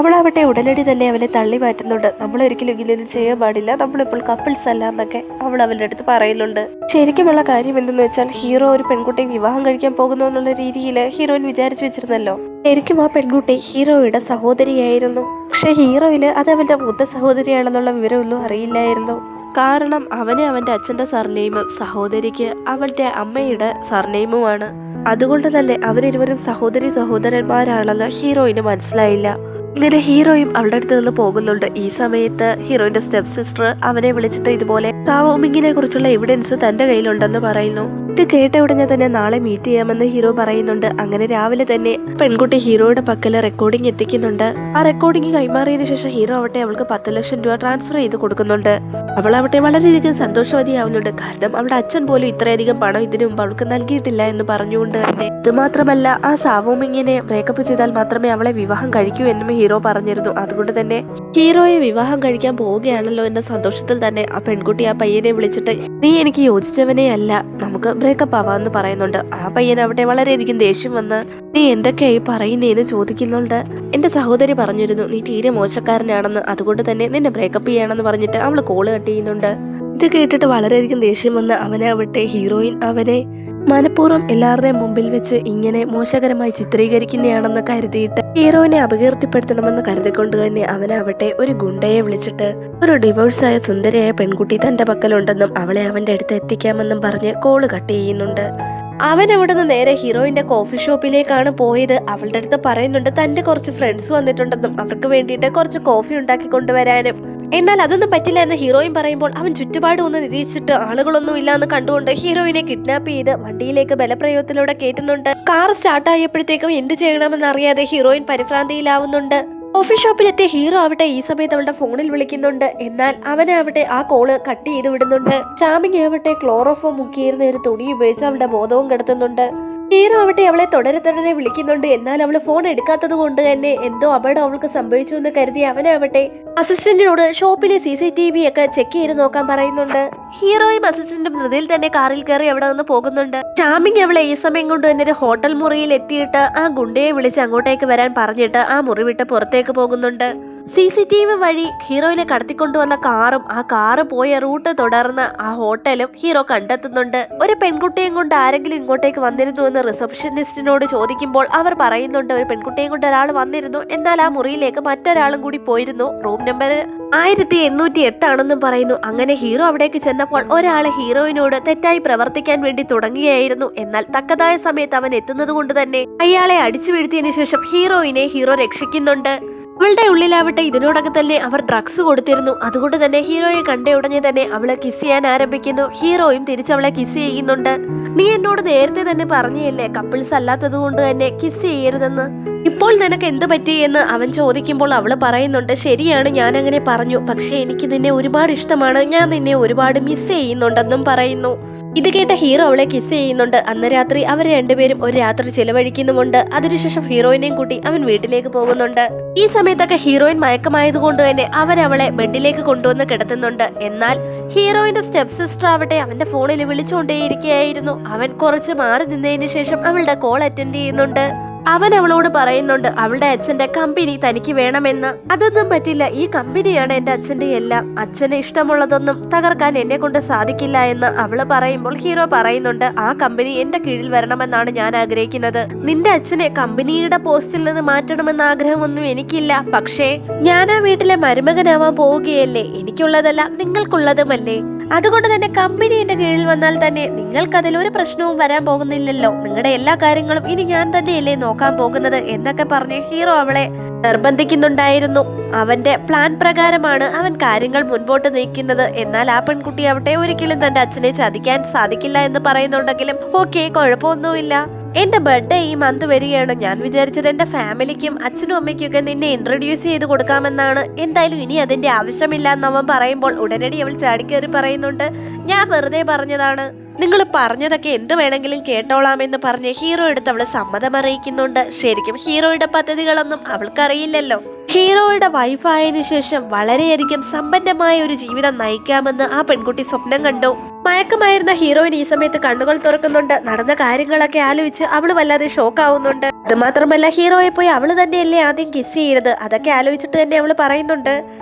അവളാവട്ടെ ഉടനടി തന്നെ അവനെ തള്ളി മാറ്റുന്നുണ്ട്. നമ്മൾ ഒരിക്കലും ഇങ്ങനെയൊന്നും ചെയ്യാൻ പാടില്ല, നമ്മളിപ്പോൾ കപ്പിൾസ് അല്ല എന്നൊക്കെ അവൾ അവളുടെ അടുത്ത് പറയുന്നുണ്ട്. ശരിക്കുമുള്ള കാര്യം എന്തെന്ന് വെച്ചാൽ ഹീറോ ഒരു പെൺകുട്ടിയെ വിവാഹം കഴിക്കാൻ പോകുന്നു എന്നുള്ള രീതിയിൽ ഹീറോയിൻ വിചാരിച്ചു വെച്ചിരുന്നല്ലോ. ശരിക്കും ആ പെൺകുട്ടി ഹീറോയുടെ സഹോദരിയായിരുന്നു. പക്ഷെ ഹീറോയില് അത് അവന്റെ മൂത്ത സഹോദരിയാണെന്നുള്ള വിവരമൊന്നും അറിയില്ലായിരുന്നു. കാരണം അവന് അവന്റെ അച്ഛന്റെ സർനെയിമും സഹോദരിക്ക് അവന്റെ അമ്മയുടെ സർനെയിമുമാണ്. അതുകൊണ്ട് തന്നെ അവരിരുവരും സഹോദരന്മാരാണെന്ന് ഹീറോയിന് മനസ്സിലായില്ല. ഇങ്ങനെ ഹീറോയും അവളുടെ അടുത്ത് നിന്ന് പോകുന്നുണ്ട്. ഈ സമയത്ത് ഹീറോയിന്റെ സ്റ്റെപ്പ് സിസ്റ്റർ അവനെ വിളിച്ചിട്ട് ഇതുപോലെ സാവോമിങ്ങിനെ കുറിച്ചുള്ള എവിഡൻസ് തന്റെ കയ്യിലുണ്ടെന്ന് പറയുന്നു. ഇത് കേട്ട ഉടനെ തന്നെ നാളെ മീറ്റ് ചെയ്യാമെന്ന് ഹീറോ പറയുന്നുണ്ട്. അങ്ങനെ രാവിലെ തന്നെ പെൺകുട്ടി ഹീറോയുടെ പക്കല് റെക്കോർഡിംഗ് എത്തിക്കുന്നുണ്ട്. ആ റെക്കോർഡിംഗ് കൈമാറിയതിനു ശേഷം ഹീറോ ആവട്ടെ അവൾക്ക് 10 ലക്ഷം രൂപ ട്രാൻസ്ഫർ ചെയ്ത് കൊടുക്കുന്നുണ്ട്. അവളാവട്ടെ വളരെയധികം സന്തോഷവതിയാവുന്നുണ്ട്. കാരണം അവളുടെ അച്ഛൻ പോലും ഇത്രയധികം പണം ഇതിനു മുമ്പ് അവൾക്ക് നൽകിയിട്ടില്ല എന്ന് പറഞ്ഞുകൊണ്ട് തന്നെ. ഇത് മാത്രമല്ല ആ സാവോമിങ്ങിനെ ബ്രേക്കപ്പ് ചെയ്താൽ മാത്രമേ അവളെ വിവാഹം കഴിക്കൂ എന്നും ഹീറോ പറഞ്ഞിരുന്നു. അതുകൊണ്ട് തന്നെ ഹീറോയെ വിവാഹം കഴിക്കാൻ പോവുകയാണല്ലോ എന്ന സന്തോഷത്തിൽ തന്നെ ആ പെൺകുട്ടി ആ പയ്യനെ വിളിച്ചിട്ട്, നീ എനിക്ക് യോജിച്ചവനേ അല്ല, നമുക്ക് ബ്രേക്കപ്പ് ആവാന്ന് പറയുന്നുണ്ട്. ആ പയ്യനാവട്ടെ വളരെയധികം ദേഷ്യം വന്ന്, നീ എന്തൊക്കെയായി പറയുന്നേന്ന് ചോദിക്കുന്നുണ്ട്. എന്റെ സഹോദരി പറഞ്ഞിരുന്നു നീ തീരെ മോശക്കാരനാണെന്ന്, അതുകൊണ്ട് തന്നെ നിന്നെ ബ്രേക്കപ്പ് ചെയ്യണമെന്ന് പറഞ്ഞിട്ട് അവള് കോള് കട്ട് ചെയ്യുന്നുണ്ട്. ഇത് കേട്ടിട്ട് വളരെയധികം ദേഷ്യം വന്ന് അവനാവട്ടെ ഹീറോയിൻ അവനെ മനഃപൂർവ്വം എല്ലാവരുടെയും മുമ്പിൽ വെച്ച് ഇങ്ങനെ മോശകരമായി ചിത്രീകരിക്കുന്നതാണെന്ന് കരുതിയിട്ട് ഹീറോയിനെ അപകീർത്തിപ്പെടുത്തണമെന്ന് കരുതിക്കൊണ്ട് തന്നെ അവനാവട്ടെ ഒരു ഗുണ്ടയെ വിളിച്ചിട്ട് ഒരു ഡിവോഴ്സായ സുന്ദരിയായ പെൺകുട്ടി തന്റെ പക്കലുണ്ടെന്നും അവളെ അവന്റെ അടുത്ത് എത്തിക്കാമെന്നും പറഞ്ഞ് കോള് കട്ട് ചെയ്യുന്നുണ്ട്. അവൻ അവിടെ നിന്ന് നേരെ ഹീറോയിന്റെ കോഫി ഷോപ്പിലേക്കാണ് പോയത്. അവളുടെ അടുത്ത് പറയുന്നുണ്ട് തന്റെ കുറച്ച് ഫ്രണ്ട്സ് വന്നിട്ടുണ്ടെന്നും അവർക്ക് വേണ്ടിയിട്ട് കുറച്ച് കോഫി ഉണ്ടാക്കി കൊണ്ടുവരാനും. എന്നാൽ അതൊന്നും പറ്റില്ല എന്ന് ഹീറോയിൻ പറയുമ്പോൾ അവൻ ചുറ്റുപാടും ഒന്ന് നിരീക്ഷിച്ചിട്ട് ആളുകളൊന്നും ഇല്ല എന്ന് കണ്ടുകൊണ്ട് ഹീറോയിനെ കിഡ്നാപ്പ് ചെയ്ത് വണ്ടിയിലേക്ക് ബലപ്രയോഗത്തിലൂടെ കയറ്റുന്നുണ്ട്. കാർ സ്റ്റാർട്ടായപ്പോഴത്തേക്കും എന്ത് ചെയ്യണമെന്ന് അറിയാതെ ഹീറോയിൻ പരിഭ്രാന്തിയിലാവുന്നുണ്ട്. കോഫി ഷോപ്പിലെത്തിയ ഹീറോ ആവട്ടെ ഈ സമയത്ത് അവളുടെ ഫോണിൽ വിളിക്കുന്നുണ്ട്. എന്നാൽ അവനാവട്ടെ ആ കോള് കട്ട് ചെയ്ത് വിടുന്നുണ്ട്. ഷാമിങ് ആവട്ടെ ക്ലോറോഫോം മുക്കിയിരുന്ന ഒരു തുണി ഉപയോഗിച്ച് അവളുടെ ബോധവും കെടുത്തുന്നുണ്ട്. ഹീറോ ആവട്ടെ അവളെ തുടരെ വിളിക്കുന്നുണ്ട്. എന്നാൽ അവള് ഫോൺ എടുക്കാത്തത് കൊണ്ട് തന്നെ എന്തോ അപകടം അവൾക്ക് സംഭവിച്ചു എന്ന് കരുതി അവനാവട്ടെ അസിസ്റ്റന്റിനോട് ഷോപ്പിലെ CCTV ഒക്കെ ചെക്ക് ചെയ്ത് നോക്കാൻ പറയുന്നുണ്ട്. ഹീറോയും അസിസ്റ്റന്റും ധൃതിയിൽ തന്നെ കാറിൽ കയറി അവിടെ നിന്ന് പോകുന്നുണ്ട്. ഷാമിങ് അവളെ ഈ സമയം കൊണ്ട് തന്നെ ഒരു ഹോട്ടൽ മുറിയിൽ എത്തിയിട്ട് ആ ഗുണ്ടയെ വിളിച്ച് അങ്ങോട്ടേക്ക് വരാൻ പറഞ്ഞിട്ട് ആ മുറി വിട്ട് പുറത്തേക്ക് പോകുന്നുണ്ട്. CCTV വഴി ഹീറോയിനെ കടത്തിക്കൊണ്ടുവന്ന കാറും ആ കാറ് പോയ റൂട്ട് തുടർന്ന് ആ ഹോട്ടലും ഹീറോ കണ്ടെത്തുന്നുണ്ട്. ഒരു പെൺകുട്ടിയും കൊണ്ട് ആരെങ്കിലും ഇങ്ങോട്ടേക്ക് വന്നിരുന്നു എന്ന് റിസപ്ഷനിസ്റ്റിനോട് ചോദിക്കുമ്പോൾ അവർ പറയുന്നുണ്ട് ഒരു പെൺകുട്ടിയും കൊണ്ട് ഒരാൾ വന്നിരുന്നു, എന്നാൽ ആ മുറിയിലേക്ക് മറ്റൊരാളും കൂടി പോയിരുന്നു, റൂം നമ്പർ 1808 ആണെന്നും പറയുന്നു. അങ്ങനെ ഹീറോ അവിടേക്ക് ചെന്നപ്പോൾ ഒരാള് ഹീറോയിനോട് തെറ്റായി പ്രവർത്തിക്കാൻ വേണ്ടി തുടങ്ങുകയായിരുന്നു. എന്നാൽ തക്കതായ സമയത്ത് അവൻ എത്തുന്നത് കൊണ്ട് തന്നെ അയാളെ അടിച്ചു വീഴ്ത്തിയതിനു ശേഷം ഹീറോയിനെ ഹീറോ രക്ഷിക്കുന്നുണ്ട്. അവളുടെ ഉള്ളിലാവട്ടെ ഇതിനോടൊക്കെ തന്നെ അവർ ഡ്രഗ്സ് കൊടുത്തിരുന്നു. അതുകൊണ്ട് തന്നെ ഹീറോയെ കണ്ട ഉടനെ തന്നെ അവളെ കിസ് ചെയ്യാൻ ആരംഭിക്കുന്നു. ഹീറോയും തിരിച്ചവളെ കിസ് ചെയ്യുന്നുണ്ട്. നീ എന്നോട് നേരത്തെ തന്നെ പറഞ്ഞില്ലേ കപ്പിൾസ് അല്ലാത്തത് കൊണ്ട് തന്നെ കിസ് ചെയ്യരുതെന്ന്, ഇപ്പോൾ നിനക്ക് എന്ത് പറ്റി എന്ന് അവൻ ചോദിക്കുമ്പോൾ അവള് പറയുന്നുണ്ട് ശരിയാണ് ഞാൻ അങ്ങനെ പറഞ്ഞു, പക്ഷെ എനിക്ക് നിന്നെ ഒരുപാട് ഇഷ്ടമാണ്, ഞാൻ നിന്നെ ഒരുപാട് മിസ് ചെയ്യുന്നുണ്ടെന്നും പറയുന്നു. ഇത് കേട്ട ഹീറോ അവളെ കിസ് ചെയ്യുന്നുണ്ട്. അന്ന് രാത്രി അവർ രണ്ടുപേരും ഒരു രാത്രി ചിലവഴിക്കുന്നുമുണ്ട്. അതിനുശേഷം ഹീറോയിനെയും കൂട്ടി അവൻ വീട്ടിലേക്ക് പോകുന്നുണ്ട്. ഈ സമയത്തൊക്കെ ഹീറോയിൻ മയക്കമായതുകൊണ്ട് തന്നെ അവൻ അവളെ ബെഡിലേക്ക് കൊണ്ടുവന്ന് കിടത്തുന്നുണ്ട്. എന്നാൽ ഹീറോയിന്റെ സ്റ്റെപ്പ് സിസ്റ്റർ ആവട്ടെ അവന്റെ ഫോണിൽ വിളിച്ചുകൊണ്ടേയിരിക്കുകയായിരുന്നു. അവൻ കുറച്ച് മാറി നിന്നതിന് ശേഷം അവളുടെ കോൾ അറ്റൻഡ് ചെയ്യുന്നുണ്ട്. അവൻ അവളോട് പറയുന്നുണ്ട് അവളുടെ അച്ഛന്റെ കമ്പനി തനിക്ക് വേണമെന്ന്. അതൊന്നും പറ്റില്ല, ഈ കമ്പനിയാണ് എന്റെ അച്ഛന്റെ എല്ലാം, അച്ഛന് ഇഷ്ടമുള്ളതൊന്നും തകർക്കാൻ എന്നെ കൊണ്ട് സാധിക്കില്ല എന്ന് അവള് പറയുമ്പോൾ ഹീറോ പറയുന്നുണ്ട് ആ കമ്പനി എന്റെ കീഴിൽ വരണമെന്നാണ് ഞാൻ ആഗ്രഹിക്കുന്നത്. നിന്റെ അച്ഛനെ കമ്പനിയുടെ പോസ്റ്റിൽ നിന്ന് മാറ്റണമെന്ന ആഗ്രഹമൊന്നും എനിക്കില്ല. പക്ഷേ ഞാൻ ആ വീട്ടിലെ മരുമകനാവാൻ പോവുകയല്ലേ, എനിക്കുള്ളതല്ല നിങ്ങൾക്കുള്ളതുമല്ലേ. അതുകൊണ്ട് തന്നെ കമ്പനി എന്റെ കീഴിൽ വന്നാൽ തന്നെ നിങ്ങൾക്ക് അതിൽ ഒരു പ്രശ്നവും വരാൻ പോകുന്നില്ലല്ലോ. നിങ്ങളുടെ എല്ലാ കാര്യങ്ങളും ഇനി ഞാൻ തന്നെയല്ലേ നോക്കാൻ പോകുന്നത് എന്നൊക്കെ പറഞ്ഞ് ഹീറോ അവളെ നിർബന്ധിക്കുന്നുണ്ടായിരുന്നു. അവന്റെ പ്ലാൻ പ്രകാരമാണ് അവൻ കാര്യങ്ങൾ മുൻപോട്ട് നീക്കുന്നത്. എന്നാൽ ആ പെൺകുട്ടി ആവട്ടെ ഒരിക്കലും തന്റെ അച്ഛനെ ചതിക്കാൻ സാധിക്കില്ല എന്ന് പറയുന്നുണ്ടെങ്കിലും ഓക്കെ, കുഴപ്പമൊന്നുമില്ല, എന്റെ ബർത്ത്ഡേ ഈ മന്ത് വരികയാണ്, ഞാൻ വിചാരിച്ചത് എന്റെ ഫാമിലിക്കും അച്ഛനും അമ്മയ്ക്കും ഒക്കെ നിന്നെ ഇൻട്രൊഡ്യൂസ് ചെയ്ത് കൊടുക്കാമെന്നാണ്. എന്തായാലും ഇനി അതിന്റെ ആവശ്യമില്ല എന്ന് അവൻ പറയുമ്പോൾ ഉടനടി അവൾ ചാടിക്കേറി പറയുന്നുണ്ട് ഞാൻ വെറുതെ പറഞ്ഞതാണ്, നിങ്ങൾ പറഞ്ഞതൊക്കെ എന്ത് വേണമെങ്കിലും കേട്ടോളാമെന്ന് പറഞ്ഞ് ഹീറോ എടുത്ത് അവള് സമ്മതം അറിയിക്കുന്നുണ്ട്. ശരിക്കും ഹീറോയുടെ പദ്ധതികളൊന്നും അവൾക്കറിയില്ലല്ലോ. ഹീറോയുടെ വൈഫായതിനു ശേഷം വളരെയധികം സമ്പന്നമായ ഒരു ജീവിതം നയിക്കാമെന്ന് ആ പെൺകുട്ടി സ്വപ്നം കണ്ടു. മയക്കമായിരുന്ന ഹീറോയിൻ ഈ സമയത്ത് കണ്ണുകൾ തുറക്കുന്നുണ്ട്. നടന്ന കാര്യങ്ങളൊക്കെ ആലോചിച്ച് അവള് വല്ലാതെ ഷോക്കാവുന്നുണ്ട്. അത് മാത്രമല്ല ഹീറോയെ പോയി അവള് തന്നെയല്ലേ ആദ്യം കിസ് ചെയ്തത്, അതൊക്കെ ആലോചിച്ചിട്ട് തന്നെ അവള് പറയുന്നുണ്ട്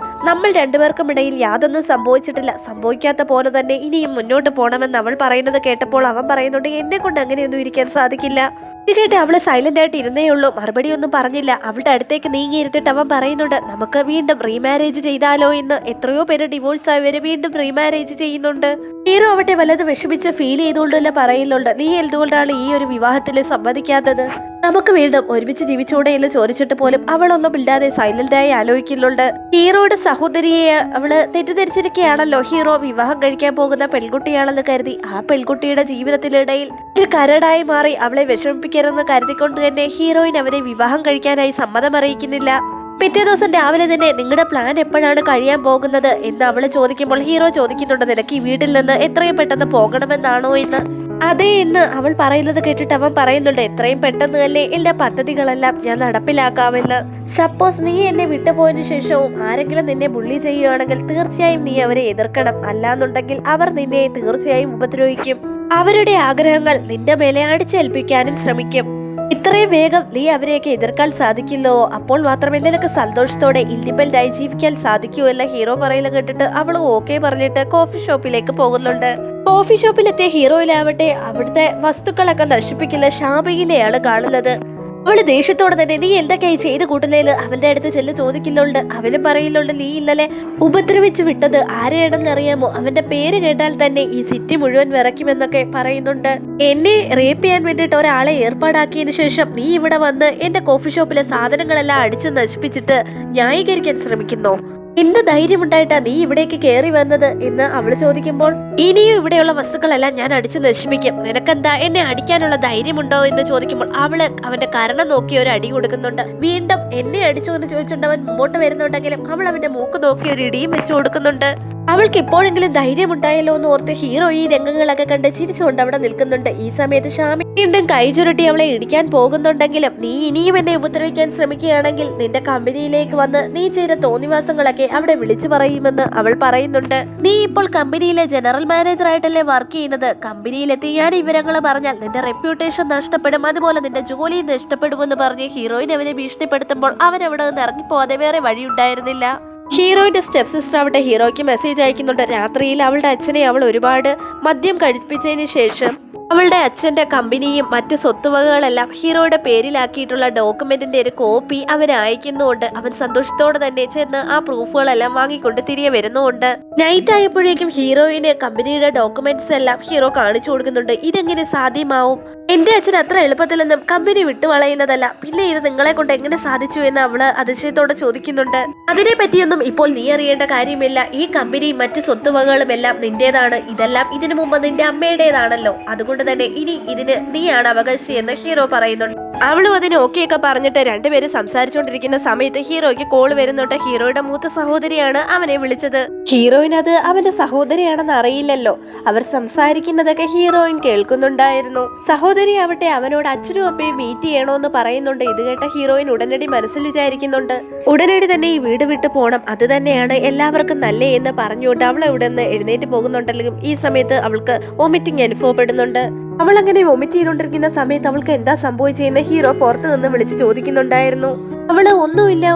നമ്മൾ രണ്ടുപേർക്കും ഇടയിൽ യാതൊന്നും സംഭവിച്ചിട്ടില്ല, സംഭവിക്കാത്ത പോലെ തന്നെ ഇനിയും മുന്നോട്ട് പോകണമെന്ന് അവൾ പറയുന്നത് കേട്ടപ്പോൾ അവൻ പറയുന്നുണ്ട് എന്നെ കൊണ്ട് അങ്ങനെയൊന്നും ഇരിക്കാൻ സാധിക്കില്ല. ഇത് കേട്ട് അവള് സൈലന്റ് ആയിട്ട് ഇരുന്നേ ഉള്ളൂ, മറുപടി ഒന്നും പറഞ്ഞില്ല. അവളുടെ അടുത്തേക്ക് നീങ്ങിയിരുത്തിട്ട് അവൻ പറയുന്നുണ്ട് നമുക്ക് വീണ്ടും റീമാരേജ് ചെയ്താലോ എന്ന്. എത്രയോ പേര് ഡിവോഴ്സ് ആയവര് വീണ്ടും റീമാരേജ് ചെയ്യുന്നുണ്ട്. ഹീറോ ആവട്ടെ വല്ലത് വിഷമിച്ച് ഫീൽ ചെയ്തുകൊണ്ടല്ല പറയുന്നുണ്ട് നീ എന്തുകൊണ്ടാണ് ഈ ഒരു വിവാഹത്തിൽ സമ്മതിക്കാത്തത്, നമുക്ക് വീണ്ടും ഒരുമിച്ച് ജീവിച്ചൂടെ എന്ന് ചോദിച്ചിട്ട് പോലും അവളൊന്നും ഇല്ലാതെ സൈലന്റായി ആലോചിക്കുന്നുണ്ട്. ഹീറോയുടെ സഹോദരിയെ അവള് തെറ്റിദ്ധരിച്ചിരിക്കുകയാണല്ലോ. ഹീറോ വിവാഹം കഴിക്കാൻ പോകുന്ന പെൺകുട്ടിയാണെന്ന് കരുതി ആ പെൺകുട്ടിയുടെ ജീവിതത്തിനിടയിൽ ഒരു കരടായി മാറി അവളെ വിഷമിപ്പിക്കരുതെന്ന് കരുതിക്കൊണ്ട് തന്നെ ഹീറോയിൻ അവരെ വിവാഹം കഴിക്കാനായി സമ്മതം അറിയിക്കുന്നില്ല. പിറ്റേ ദിവസം രാവിലെ തന്നെ നിങ്ങളുടെ പ്ലാൻ എപ്പോഴാണ് കഴിയാൻ പോകുന്നത് എന്ന് അവള് ചോദിക്കുമ്പോൾ ഹീറോ ചോദിക്കുന്നുണ്ട് നിനക്ക് ഈ വീട്ടിൽ നിന്ന് എത്രയും പെട്ടെന്ന് പോകണമെന്നാണോ എന്ന്. അതെ എന്ന് അവൾ പറയുന്നത് കേട്ടിട്ട് അവൻ പറയുന്നുണ്ട് എത്രയും പെട്ടെന്ന് തന്നെ എന്റെ പദ്ധതികളെല്ലാം ഞാൻ നടപ്പിലാക്കാമെന്ന്. സപ്പോസ് നീ എന്നെ വിട്ടുപോയതിനു ശേഷവും ആരെങ്കിലും നിന്നെ ബുള്ളി ചെയ്യുകയാണെങ്കിൽ തീർച്ചയായും നീ അവരെ എതിർക്കണം, അല്ലാന്നുണ്ടെങ്കിൽ അവർ നിന്നെ തീർച്ചയായും ഉപദ്രവിക്കും. അവരുടെ ആഗ്രഹങ്ങൾ നിന്റെ മേലെ അടിച്ചേൽപ്പിക്കാനും ശ്രമിക്കും. ഇത്രയും വേഗം നീ അവരെയൊക്കെ എതിർക്കാൻ സാധിക്കില്ലോ, അപ്പോൾ മാത്രമേ നിനക്ക് സന്തോഷത്തോടെ ഇൻഡിപെൻഡന്റ് ആയി ജീവിക്കാൻ സാധിക്കൂ എന്ന ഹീറോ പറയല കേട്ടിട്ട് അവള് ഓക്കെ പറഞ്ഞിട്ട് കോഫി ഷോപ്പിലേക്ക് പോകുന്നുണ്ട്. കോഫി ഷോപ്പിലെത്തിയ ഹീറോയിലാവട്ടെ അവിടുത്തെ വസ്തുക്കളൊക്കെ നശിപ്പിക്കുന്ന ഷാബിയിലെയാണ് കാണുന്നത്. അവള് ദേഷ്യത്തോടെ തന്നെ നീ എന്തൊക്കെയായി ചെയ്ത് കൂട്ടുന്നേന്ന് അവന്റെ അടുത്ത് ചെല്ല് ചോദിക്കുന്നുണ്ട്. അവന് പറയുന്നുണ്ട് നീ ഇന്നലെ ഉപദ്രവിച്ച് വിട്ടത് ആരെയാണെന്ന് അറിയാമോ, അവന്റെ പേര് കേട്ടാൽ തന്നെ ഈ സിറ്റി മുഴുവൻ വിറയ്ക്കുമെന്നൊക്കെ പറയുന്നുണ്ട്. എന്നെ റേപ്പ് ചെയ്യാൻ വേണ്ടിയിട്ട് ഒരാളെ ഏർപ്പാടാക്കിയതിനു ശേഷം നീ ഇവിടെ വന്ന് എന്റെ കോഫി ഷോപ്പിലെ സാധനങ്ങളെല്ലാം അടിച്ചു നശിപ്പിച്ചിട്ട് ന്യായീകരിക്കാൻ ശ്രമിക്കുന്നോ, എന്ത് ധൈര്യമുണ്ടായിട്ടാ നീ ഇവിടേക്ക് കയറി വന്നത് എന്ന് അവള് ചോദിക്കുമ്പോൾ ഇനിയും ഇവിടെയുള്ള വസ്തുക്കളെല്ലാം ഞാൻ അടിച്ചു നശിപ്പിക്കും, നിനക്കെന്താ എന്നെ അടിക്കാനുള്ള ധൈര്യമുണ്ടോ എന്ന് ചോദിക്കുമ്പോൾ അവള് അവന്റെ കരണം നോക്കി ഒരു അടി കൊടുക്കുന്നുണ്ട്. വീണ്ടും എന്നെ അടിച്ചു എന്ന് ചോദിച്ചുകൊണ്ട് അവൻ മുമ്പോട്ട് വരുന്നുണ്ടെങ്കിലും അവൾ അവന്റെ മൂക്ക് നോക്കി ഒരു ഇടിയും വെച്ചു കൊടുക്കുന്നുണ്ട്. അവൾക്ക് ഇപ്പോഴെങ്കിലും ധൈര്യമുണ്ടായല്ലോ എന്ന് ഓർത്ത് ഹീറോ ഈ രംഗങ്ങളൊക്കെ കണ്ട് ചിരിച്ചുകൊണ്ട് അവിടെ നിൽക്കുന്നുണ്ട്. ഈ സമയത്ത് ഷാമി വീണ്ടും കൈ ചുരുട്ടി അവളെ ഇടിക്കാൻ പോകുന്നുണ്ടെങ്കിലും നീ ഇനിയും എന്നെ ഉപദ്രവിക്കാൻ ശ്രമിക്കുകയാണെങ്കിൽ നിന്റെ കമ്പനിയിലേക്ക് വന്ന് നീ ചെയ്ത തോന്നിവാസങ്ങളൊക്കെ അവിടെ വിളിച്ചു പറയുമെന്ന് അവൾ പറയുന്നുണ്ട്. നീ ഇപ്പോൾ കമ്പനിയിലെ ജനറൽ മാനേജർ ആയിട്ടല്ലേ വർക്ക് ചെയ്യുന്നത്, കമ്പനിയിലെത്തി ഞാൻ ഈ വിവരങ്ങൾ പറഞ്ഞാൽ നിന്റെ റെപ്യൂട്ടേഷൻ നഷ്ടപ്പെടും, അതുപോലെ നിന്റെ ജോലി നഷ്ടപ്പെടുമെന്ന് പറഞ്ഞ് ഹീറോയിൻ അവനെ ഭീഷണിപ്പെടുത്തുമ്പോൾ അവൻ അവിടെ നിന്ന് ഇറങ്ങിപ്പോവാതെ വേറെ വഴിയുണ്ടായിരുന്നില്ല. ഹീറോയിന്റെ സ്റ്റെപ്പ് സിസ്റ്റർ ആവട്ടെ ഹീറോയ്ക്ക് മെസ്സേജ് അയക്കുന്നുണ്ട്. രാത്രിയിൽ അവളുടെ അച്ഛനെ അവൾ ഒരുപാട് മദ്യം കഴിപ്പിച്ചതിന് ശേഷം അവളുടെ അച്ഛന്റെ കമ്പനിയും മറ്റു സ്വത്തുവകകളെല്ലാം ഹീറോയുടെ പേരിലാക്കിയിട്ടുള്ള ഡോക്യുമെന്റിന്റെ ഒരു കോപ്പി അവന് അയക്കുന്നുണ്ട്. അവൻ സന്തോഷത്തോടെ തന്നെ ചെന്ന് ആ പ്രൂഫുകളെല്ലാം വാങ്ങിക്കൊണ്ട് തിരികെ വരുന്നുണ്ട്. നൈറ്റ് ആയപ്പോഴേക്കും ഹീറോയിന് കമ്പനിയുടെ ഡോക്യുമെന്റ്സ് എല്ലാം ഹീറോ കാണിച്ചു കൊടുക്കുന്നുണ്ട്. ഇതെങ്ങനെ സാധ്യമാവും, എന്റെ അച്ഛൻ അത്ര എളുപ്പത്തിലൊന്നും കമ്പനി വിട്ടുവളയുന്നതല്ല, പിന്നെ ഇത് നിങ്ങളെ കൊണ്ട് എങ്ങനെ സാധിച്ചു എന്ന് അവള് അതിശയത്തോടെ ചോദിക്കുന്നുണ്ട്. അതിനെ പറ്റിയൊന്നും ഇപ്പോൾ നീ അറിയേണ്ട കാര്യമില്ല, ഈ കമ്പനിയും മറ്റു സ്വത്തുവകകളും എല്ലാം നിന്റേതാണ്, ഇതെല്ലാം ഇതിനു മുമ്പ് നിന്റെ അമ്മയുടേതാണല്ലോ, അതുകൊണ്ട് തന്നെ ഇനി ഇതിന് നീയാണ് അവകാശി എന്ന് ഹീറോ പറയുന്നുണ്ട്. അവളും അതിന് ഓക്കെയൊക്കെ പറഞ്ഞിട്ട് രണ്ടുപേരും സംസാരിച്ചുകൊണ്ടിരിക്കുന്ന സമയത്ത് ഹീറോയ്ക്ക് കോള് വരുന്നുണ്ട്. ഹീറോയുടെ മൂത്ത സഹോദരിയാണ് അവനെ വിളിച്ചത്. ഹീറോയിൻ അത് അവന്റെ സഹോദരിയാണെന്ന് അറിയില്ലല്ലോ. അവർ സംസാരിക്കുന്നതൊക്കെ ഹീറോയിൻ കേൾക്കുന്നുണ്ടായിരുന്നു. സഹോദരി ആവട്ടെ അവനോട് അച്ഛനും അമ്മയും മീറ്റ് ചെയ്യണോന്ന് പറയുന്നുണ്ട്. ഇത് കേട്ട ഹീറോയിൻ ഉടനടി മനസ്സിൽ വിചാരിക്കുന്നുണ്ട് ഉടനടി തന്നെ ഈ വീട് വിട്ടു പോണം, അത് തന്നെയാണ് എല്ലാവർക്കും നല്ലേ എന്ന് പറഞ്ഞുകൊണ്ട് അവൾ ഇവിടെ നിന്ന് എഴുന്നേറ്റ് പോകുന്നുണ്ടെങ്കിലും ഈ സമയത്ത് അവൾക്ക് വോമിറ്റിംഗ് അനുഭവപ്പെടുന്നുണ്ട്. അവൾ അങ്ങനെ വൊമിറ്റ് ചെയ്തുകൊണ്ടിരിക്കുന്ന സമയത്ത് അവൾക്ക് എന്താ സംഭവിച്ചെന്ന് ഹീറോ പുറത്തു നിന്ന് വിളിച്ച് ചോദിക്കുന്നുണ്ടായിരുന്നു. അവള് ഒന്നുമില്ല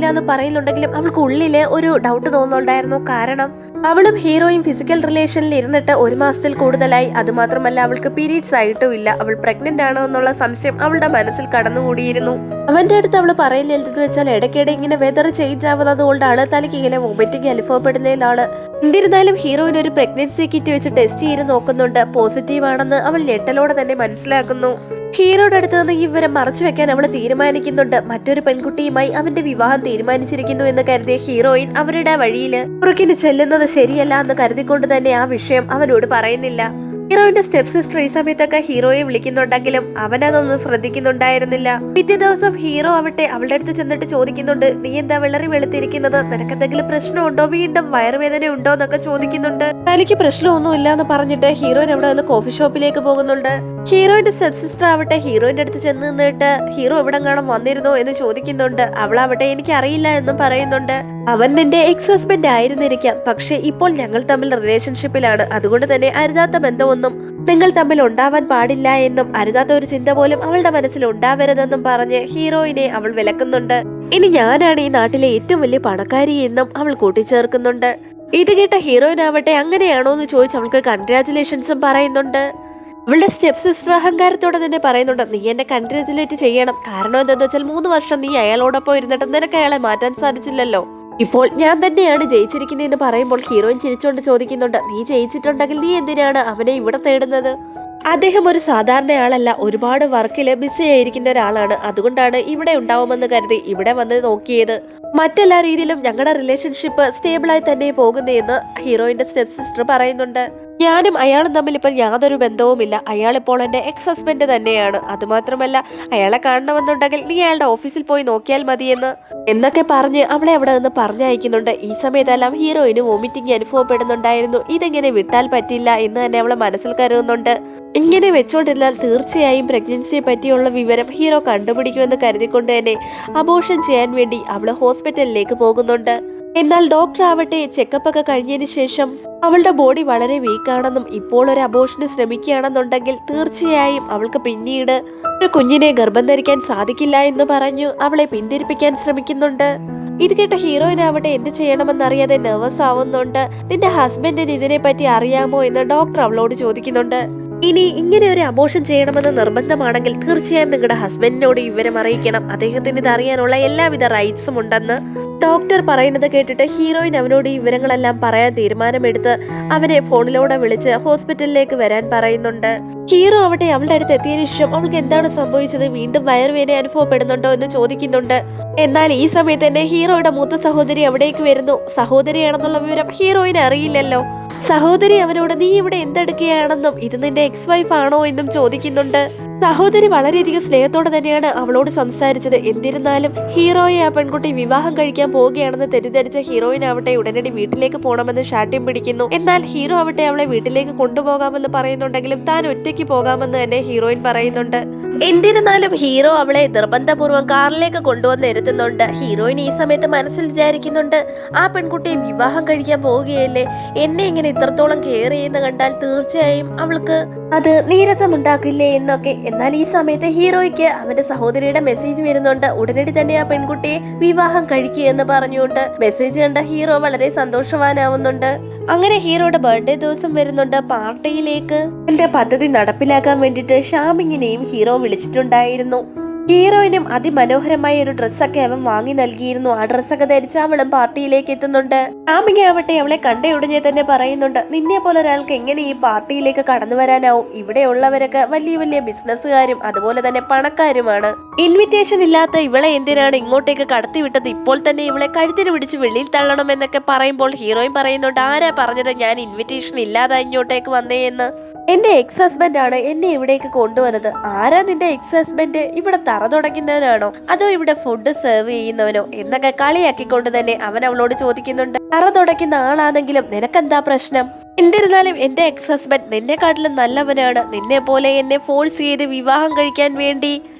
എന്ന് പറയുന്നുണ്ടെങ്കിലും അവൾക്ക് ഉള്ളില് ഒരു ഡൗട്ട് തോന്നുന്നുണ്ടായിരുന്നു. കാരണം അവളും ഹീറോയും ഫിസിക്കൽ റിലേഷനിൽ ഇരുന്നിട്ട് 1 മാസത്തിൽ കൂടുതലായി. അതുമാത്രമല്ല അവൾക്ക് പീരീഡ്സ് ആയിട്ടും ഇല്ല. അവൾ പ്രഗ്നന്റ് ആണോ എന്നുള്ള സംശയം അവളുടെ മനസ്സിൽ കടന്നുകൂടിയിരുന്നു. അവന്റെ അടുത്ത് അവള് പറയുന്നതെന്ന് വെച്ചാൽ ഇടയ്ക്കിടെ ഇങ്ങനെ വെതർ ചേഞ്ച് ആവുന്നത് കൊണ്ടാണ് തലയ്ക്ക് ഇങ്ങനെ വൊമിറ്റിംഗ് അനുഭവപ്പെടുന്നതിനാണ്. എന്നിരുന്നാലും ഹീറോയിന് ഒരു പ്രഗ്നൻസി കിറ്റ് വെച്ച് ടെസ്റ്റ് ചെയ്ത് നോക്കുന്നുണ്ട്. പോസിറ്റീവ് ആണെന്ന് അവൾ ഞെട്ടലോടെ തന്നെ മനസ്സിലാക്കുന്നു. ഹീറോയുടെ അടുത്ത് നിന്ന് ഈ വിവരം മറച്ചു വെക്കാൻ അവൾ തീരുമാനിക്കുന്നുണ്ട്. മറ്റൊരു പെൺകുട്ടിയുമായി അവന്റെ വിവാഹം തീരുമാനിച്ചിരിക്കുന്നു എന്ന് കരുതിയ ഹീറോയിൻ അവരുടെ വഴിയില് പുറകിന് ചെല്ലുന്നത് ശരിയല്ല എന്ന് കരുതിക്കൊണ്ട് തന്നെ ആ വിഷയം അവനോട് പറയുന്നില്ല. ഹീറോയിന്റെ സ്റ്റെപ്പ് സിസ്റ്റർ ഈ സമയത്തൊക്കെ ഹീറോയെ വിളിക്കുന്നുണ്ടെങ്കിലും അവനതൊന്നും ശ്രദ്ധിക്കുന്നുണ്ടായിരുന്നില്ല. പിറ്റേ ദിവസം ഹീറോ ആവട്ടെ അവളുടെ അടുത്ത് ചെന്നിട്ട് ചോദിക്കുന്നുണ്ട്, നീ എന്താ വെള്ളറി വെളുത്തിരിക്കുന്നത്? നിനക്ക് എന്തെങ്കിലും പ്രശ്നമുണ്ടോ? വീണ്ടും വയറുവേദന ഉണ്ടോ എന്നൊക്കെ ചോദിക്കുന്നുണ്ട്. തനിക്ക് പ്രശ്നമൊന്നും ഇല്ല എന്ന് പറഞ്ഞിട്ട് ഹീറോയിൻ അവിടെ നിന്ന് കോഫി ഷോപ്പിലേക്ക് പോകുന്നുണ്ട്. ഹീറോയിന്റെ സ്റ്റെപ്പ് സിസ്റ്റർ ആവട്ടെ ഹീറോയിന്റെ അടുത്ത് ചെന്ന് നിന്നിട്ട് ഹീറോ എവിടെ കാണാൻ വന്നിരുന്നോ എന്ന് ചോദിക്കുന്നുണ്ട്. അവളാവട്ടെ എനിക്ക് അറിയില്ല എന്നും പറയുന്നുണ്ട്. അവൻ നിന്റെ എക്സ് ഹസ്ബൻഡ് ആയിരുന്നിരിക്കാം, പക്ഷെ ഇപ്പോൾ ഞങ്ങൾ തമ്മിൽ റിലേഷൻഷിപ്പിലാണ്. അതുകൊണ്ട് തന്നെ അരുതാത്ത ബന്ധമൊന്നും നിങ്ങൾ തമ്മിൽ ഉണ്ടാവാൻ പാടില്ല എന്നും അരുതാത്ത ഒരു ചിന്ത പോലും അവളുടെ മനസ്സിൽ ഉണ്ടാവരുതെന്നും പറഞ്ഞ് ഹീറോയിനെ അവൾ വിലക്കുന്നുണ്ട്. ഇനി ഞാനാണ് ഈ നാട്ടിലെ ഏറ്റവും വലിയ പണക്കാരി എന്നും അവൾ കൂട്ടിച്ചേർക്കുന്നുണ്ട്. ഇത് കേട്ട ഹീറോയിനാവട്ടെ അങ്ങനെയാണോ എന്ന് ചോദിച്ച് അവൾക്ക് കൺഗ്രാറ്റുലേഷൻസും പറയുന്നുണ്ട്. അവളുടെ സ്റ്റെപ്പ് സിസ്റ്റർ അഹങ്കാരത്തോടെ തന്നെ പറയുന്നുണ്ട്, നീ എന്നെ കൺഗ്രാറ്റുലേറ്റ് ചെയ്യണം. കാരണം എന്താന്ന് വെച്ചാൽ 3 വർഷം നീ അയാളോടൊപ്പം ഇരുന്നിട്ട് നിനക്ക് അയാളെ മാറ്റാൻ സാധിച്ചില്ലല്ലോ. ഇപ്പോൾ ഞാൻ തന്നെയാണ് ജയിച്ചിരിക്കുന്നതെന്ന് പറയുമ്പോൾ ഹീറോയിൻ ചിരിച്ചുകൊണ്ട് ചോദിക്കുന്നുണ്ട്, നീ ജയിച്ചിട്ടുണ്ടെങ്കിൽ നീ എന്തിനാണ് അവനെ ഇവിടെ തേടുന്നത്? അദ്ദേഹം ഒരു സാധാരണയാളല്ല, ഒരുപാട് വർക്കില് ബിസി ആയിരിക്കുന്ന ഒരാളാണ്. അതുകൊണ്ടാണ് ഇവിടെ ഉണ്ടാവുമെന്ന് കരുതി ഇവിടെ വന്ന് നോക്കിയത്. മറ്റെല്ലാ രീതിയിലും ഞങ്ങളുടെ റിലേഷൻഷിപ്പ് സ്റ്റേബിളായി തന്നെ പോകുന്നതെന്ന് ഹീറോയിന്റെ സ്റ്റെപ്പ് സിസ്റ്റർ പറയുന്നുണ്ട്. ഞാനും അയാളും തമ്മിൽ ഇപ്പോൾ യാതൊരു ബന്ധവുമില്ല. അയാൾ ഇപ്പോൾ എൻ്റെ എക്സ് ഹസ്ബൻഡ് തന്നെയാണ്. അതുമാത്രമല്ല അയാളെ കാണണമെന്നുണ്ടെങ്കിൽ നീ അയാളുടെ ഓഫീസിൽ പോയി നോക്കിയാൽ മതിയെന്ന് എന്നൊക്കെ പറഞ്ഞ് അവളെ അവിടെ നിന്ന് പറഞ്ഞയക്കുന്നുണ്ട്. ഈ സമയത്തെല്ലാം ഹീറോയിന് വോമിറ്റിംഗ് അനുഭവപ്പെടുന്നുണ്ടായിരുന്നു. ഇതെങ്ങനെ വിട്ടാൽ പറ്റില്ല എന്ന് തന്നെ അവളെ മനസ്സിൽ കരുതുന്നുണ്ട്. ഇങ്ങനെ വെച്ചോണ്ടിരുന്നാൽ തീർച്ചയായും പ്രഗ്നൻസിയെ പറ്റിയുള്ള വിവരം ഹീറോ കണ്ടുപിടിക്കുമെന്ന് കരുതിക്കൊണ്ട് തന്നെ അബോർഷൻ ചെയ്യാൻ വേണ്ടി അവള് ഹോസ്പിറ്റലിലേക്ക് പോകുന്നുണ്ട്. എന്നാൽ ഡോക്ടർ ആവട്ടെ ചെക്കപ്പ് ഒക്കെ കഴിഞ്ഞതിന് ശേഷം അവളുടെ ബോഡി വളരെ വീക്കാണെന്നും ഇപ്പോൾ ഒരു അബോർഷന് ശ്രമിക്കുകയാണെന്നുണ്ടെങ്കിൽ തീർച്ചയായും അവൾക്ക് പിന്നീട് ഒരു കുഞ്ഞിനെ ഗർഭം ധരിക്കാൻ സാധിക്കില്ല എന്ന് പറഞ്ഞു അവളെ പിന്തിരിപ്പിക്കാൻ ശ്രമിക്കുന്നുണ്ട്. ഇത് കേട്ട ഹീറോയിനാവട്ടെ എന്ത് ചെയ്യണമെന്നറിയാതെ നെർവസ് ആവുന്നുണ്ട്. നിന്റെ ഹസ്ബൻഡിന് ഇതിനെ പറ്റി അറിയാമോ എന്ന് ഡോക്ടർ അവളോട് ചോദിക്കുന്നുണ്ട്. ഇനി ഇങ്ങനെ ഒരു അബോർഷൻ ചെയ്യണമെന്ന് നിർബന്ധമാണെങ്കിൽ തീർച്ചയായും നിങ്ങളുടെ ഹസ്ബൻഡിനോട് വിവരം അറിയിക്കണം. അദ്ദേഹത്തിന് ഇത് അറിയാനുള്ള എല്ലാവിധ റൈറ്റ്സും ഉണ്ടെന്ന് ഡോക്ടർ പറയുന്നത് കേട്ടിട്ട് ഹീറോയിൻ അവനോട് ഈ വിവരങ്ങളെല്ലാം പറയാൻ തീരുമാനമെടുത്ത് അവനെ ഫോണിലൂടെ വിളിച്ച് ഹോസ്പിറ്റലിലേക്ക് വരാൻ പറയുന്നുണ്ട്. ഹീറോ ആവട്ടെ അവളുടെ അടുത്ത് എത്തിയതിനു ശേഷം അവൾക്ക് എന്താണ് സംഭവിച്ചത്, വീണ്ടും വയറുവേദന അനുഭവപ്പെടുന്നുണ്ടോ എന്ന് ചോദിക്കുന്നുണ്ട്. എന്നാൽ ഈ സമയത്ത് തന്നെ ഹീറോയുടെ മൂത്ത സഹോദരി അവിടേക്ക് വരുന്നു. സഹോദരിയാണെന്നുള്ള വിവരം ഹീറോയിന് അറിയില്ലല്ലോ. സഹോദരി അവനോട് നീ ഇവിടെ എന്തെടുക്കുകയാണെന്നും ഇത് നിന്റെ എക്സ് വൈഫ് ആണോ എന്നും ചോദിക്കുന്നുണ്ട്. സഹോദരി വളരെയധികം സ്നേഹത്തോടെ തന്നെയാണ് അവളോട് സംസാരിച്ചത്. എന്നിരുന്നാലും ഹീറോയെ ആ പെൺകുട്ടി വിവാഹം കഴിക്കാൻ പോവുകയാണെന്ന് തെറ്റിദ്ധരിച്ച ഹീറോയിൻ ആവട്ടെ ഉടനടി വീട്ടിലേക്ക് പോകണമെന്ന് ശാഠ്യം പിടിക്കുന്നു. എന്നാൽ ഹീറോ ആവട്ടെ അവളെ വീട്ടിലേക്ക് കൊണ്ടുപോകാമെന്ന് പറയുന്നുണ്ടെങ്കിലും താൻ ഒറ്റയ്ക്ക് പോകാമെന്ന് തന്നെ ഹീറോയിൻ പറയുന്നുണ്ട്. എന്നിരുന്നാലും ഹീറോ അവളെ നിർബന്ധപൂർവ്വം കാറിലേക്ക് കൊണ്ടുവന്ന് ഇരുത്തുന്നുണ്ട്. ഹീറോയിൻ ഈ സമയത്ത് മനസ്സിൽ വിചാരിക്കുന്നുണ്ട്, ആ പെൺകുട്ടിയെ വിവാഹം കഴിക്കാൻ പോവുകയല്ലേ, എന്നെ ഇങ്ങനെ ഇത്രത്തോളം കെയർ ചെയ്യുന്ന കണ്ടാൽ തീർച്ചയായും അവൾക്ക് അത് നീരസമുണ്ടാക്കില്ലേ എന്നൊക്കെ. എന്നാൽ ഈ സമയത്ത് ഹീറോയ്ക്ക് അവന്റെ സഹോദരിയുടെ മെസ്സേജ് വരുന്നുണ്ട്. ഉടനടി തന്നെ ആ പെൺകുട്ടിയെ വിവാഹം കഴിക്കുക എന്ന് പറഞ്ഞുകൊണ്ട് മെസ്സേജ് കണ്ട ഹീറോ വളരെ സന്തോഷവാനാവുന്നുണ്ട്. അങ്ങനെ ഹീറോയുടെ ബർത്ത്ഡേ ദിവസം വരുന്നുണ്ട്. പാർട്ടിയിലേക്ക് എന്റെ പദ്ധതി നടപ്പിലാക്കാൻ വേണ്ടിയിട്ട് ഷാമിങ്ങിനെയും ഹീറോ വിളിച്ചിട്ടുണ്ടായിരുന്നു. ഹീറോയിനും അതിമനോഹരമായ ഒരു ഡ്രസ്സൊക്കെ അവൻ വാങ്ങി നൽകിയിരുന്നു. ആ ഡ്രസ്സൊക്കെ ധരിച്ച് അവളും പാർട്ടിയിലേക്ക് എത്തുന്നുണ്ട്. ഷാമിങ് ആവട്ടെ അവളെ കണ്ടയുടനെ തന്നെ പറയുന്നുണ്ട്, നിന്നെ പോലെ ഒരാൾക്ക് എങ്ങനെ ഈ പാർട്ടിയിലേക്ക് കടന്നു വരാനാവും? ഇവിടെയുള്ളവരൊക്കെ വലിയ വലിയ ബിസിനസ്സുകാരും അതുപോലെ തന്നെ പണക്കാരുമാണ്. ഇൻവിറ്റേഷൻ ഇല്ലാത്ത ഇവളെ എന്തിനാണ് ഇങ്ങോട്ടേക്ക് കടത്തിവിട്ടത്? ഇപ്പോൾ തന്നെ ഇവളെ കഴുത്തിന് പിടിച്ച് വെളിയിൽ തള്ളണം എന്നൊക്കെ പറയുമ്പോൾ ഹീറോയിൻ പറയുന്നുണ്ട്, ആരാ പറഞ്ഞത് ഞാൻ ഇൻവിറ്റേഷൻ ഇല്ലാതെ ഇങ്ങോട്ടേക്ക് വന്നേ എന്ന്? എന്റെ എക്സ് ഹസ്ബൻഡ് ആണ് എന്നെ ഇവിടേക്ക് കൊണ്ടുവന്നത്. ആരാ നിന്റെ എക്സ് ഹസ്ബൻഡ്? ഇവിടെ തറ തുടയ്ക്കുന്നവനാണോ അതോ ഇവിടെ ഫുഡ് സെർവ് ചെയ്യുന്നവനോ എന്നൊക്കെ കളിയാക്കിക്കൊണ്ട് തന്നെ അവൻ അവളോട് ചോദിക്കുന്നുണ്ട്. തറ തുടയ്ക്കുന്ന ആളാണെങ്കിലും നിനക്കെന്താ പ്രശ്നം? എന്നിരുന്നാലും എന്റെ എക്സ് ഹസ്ബൻഡ് നിന്നെക്കാട്ടിലും നല്ലവനാണ്. നിന്നെ പോലെ എന്നെ ഫോഴ്സ് ചെയ്ത് വിവാഹം കഴിക്കാൻ വേണ്ടി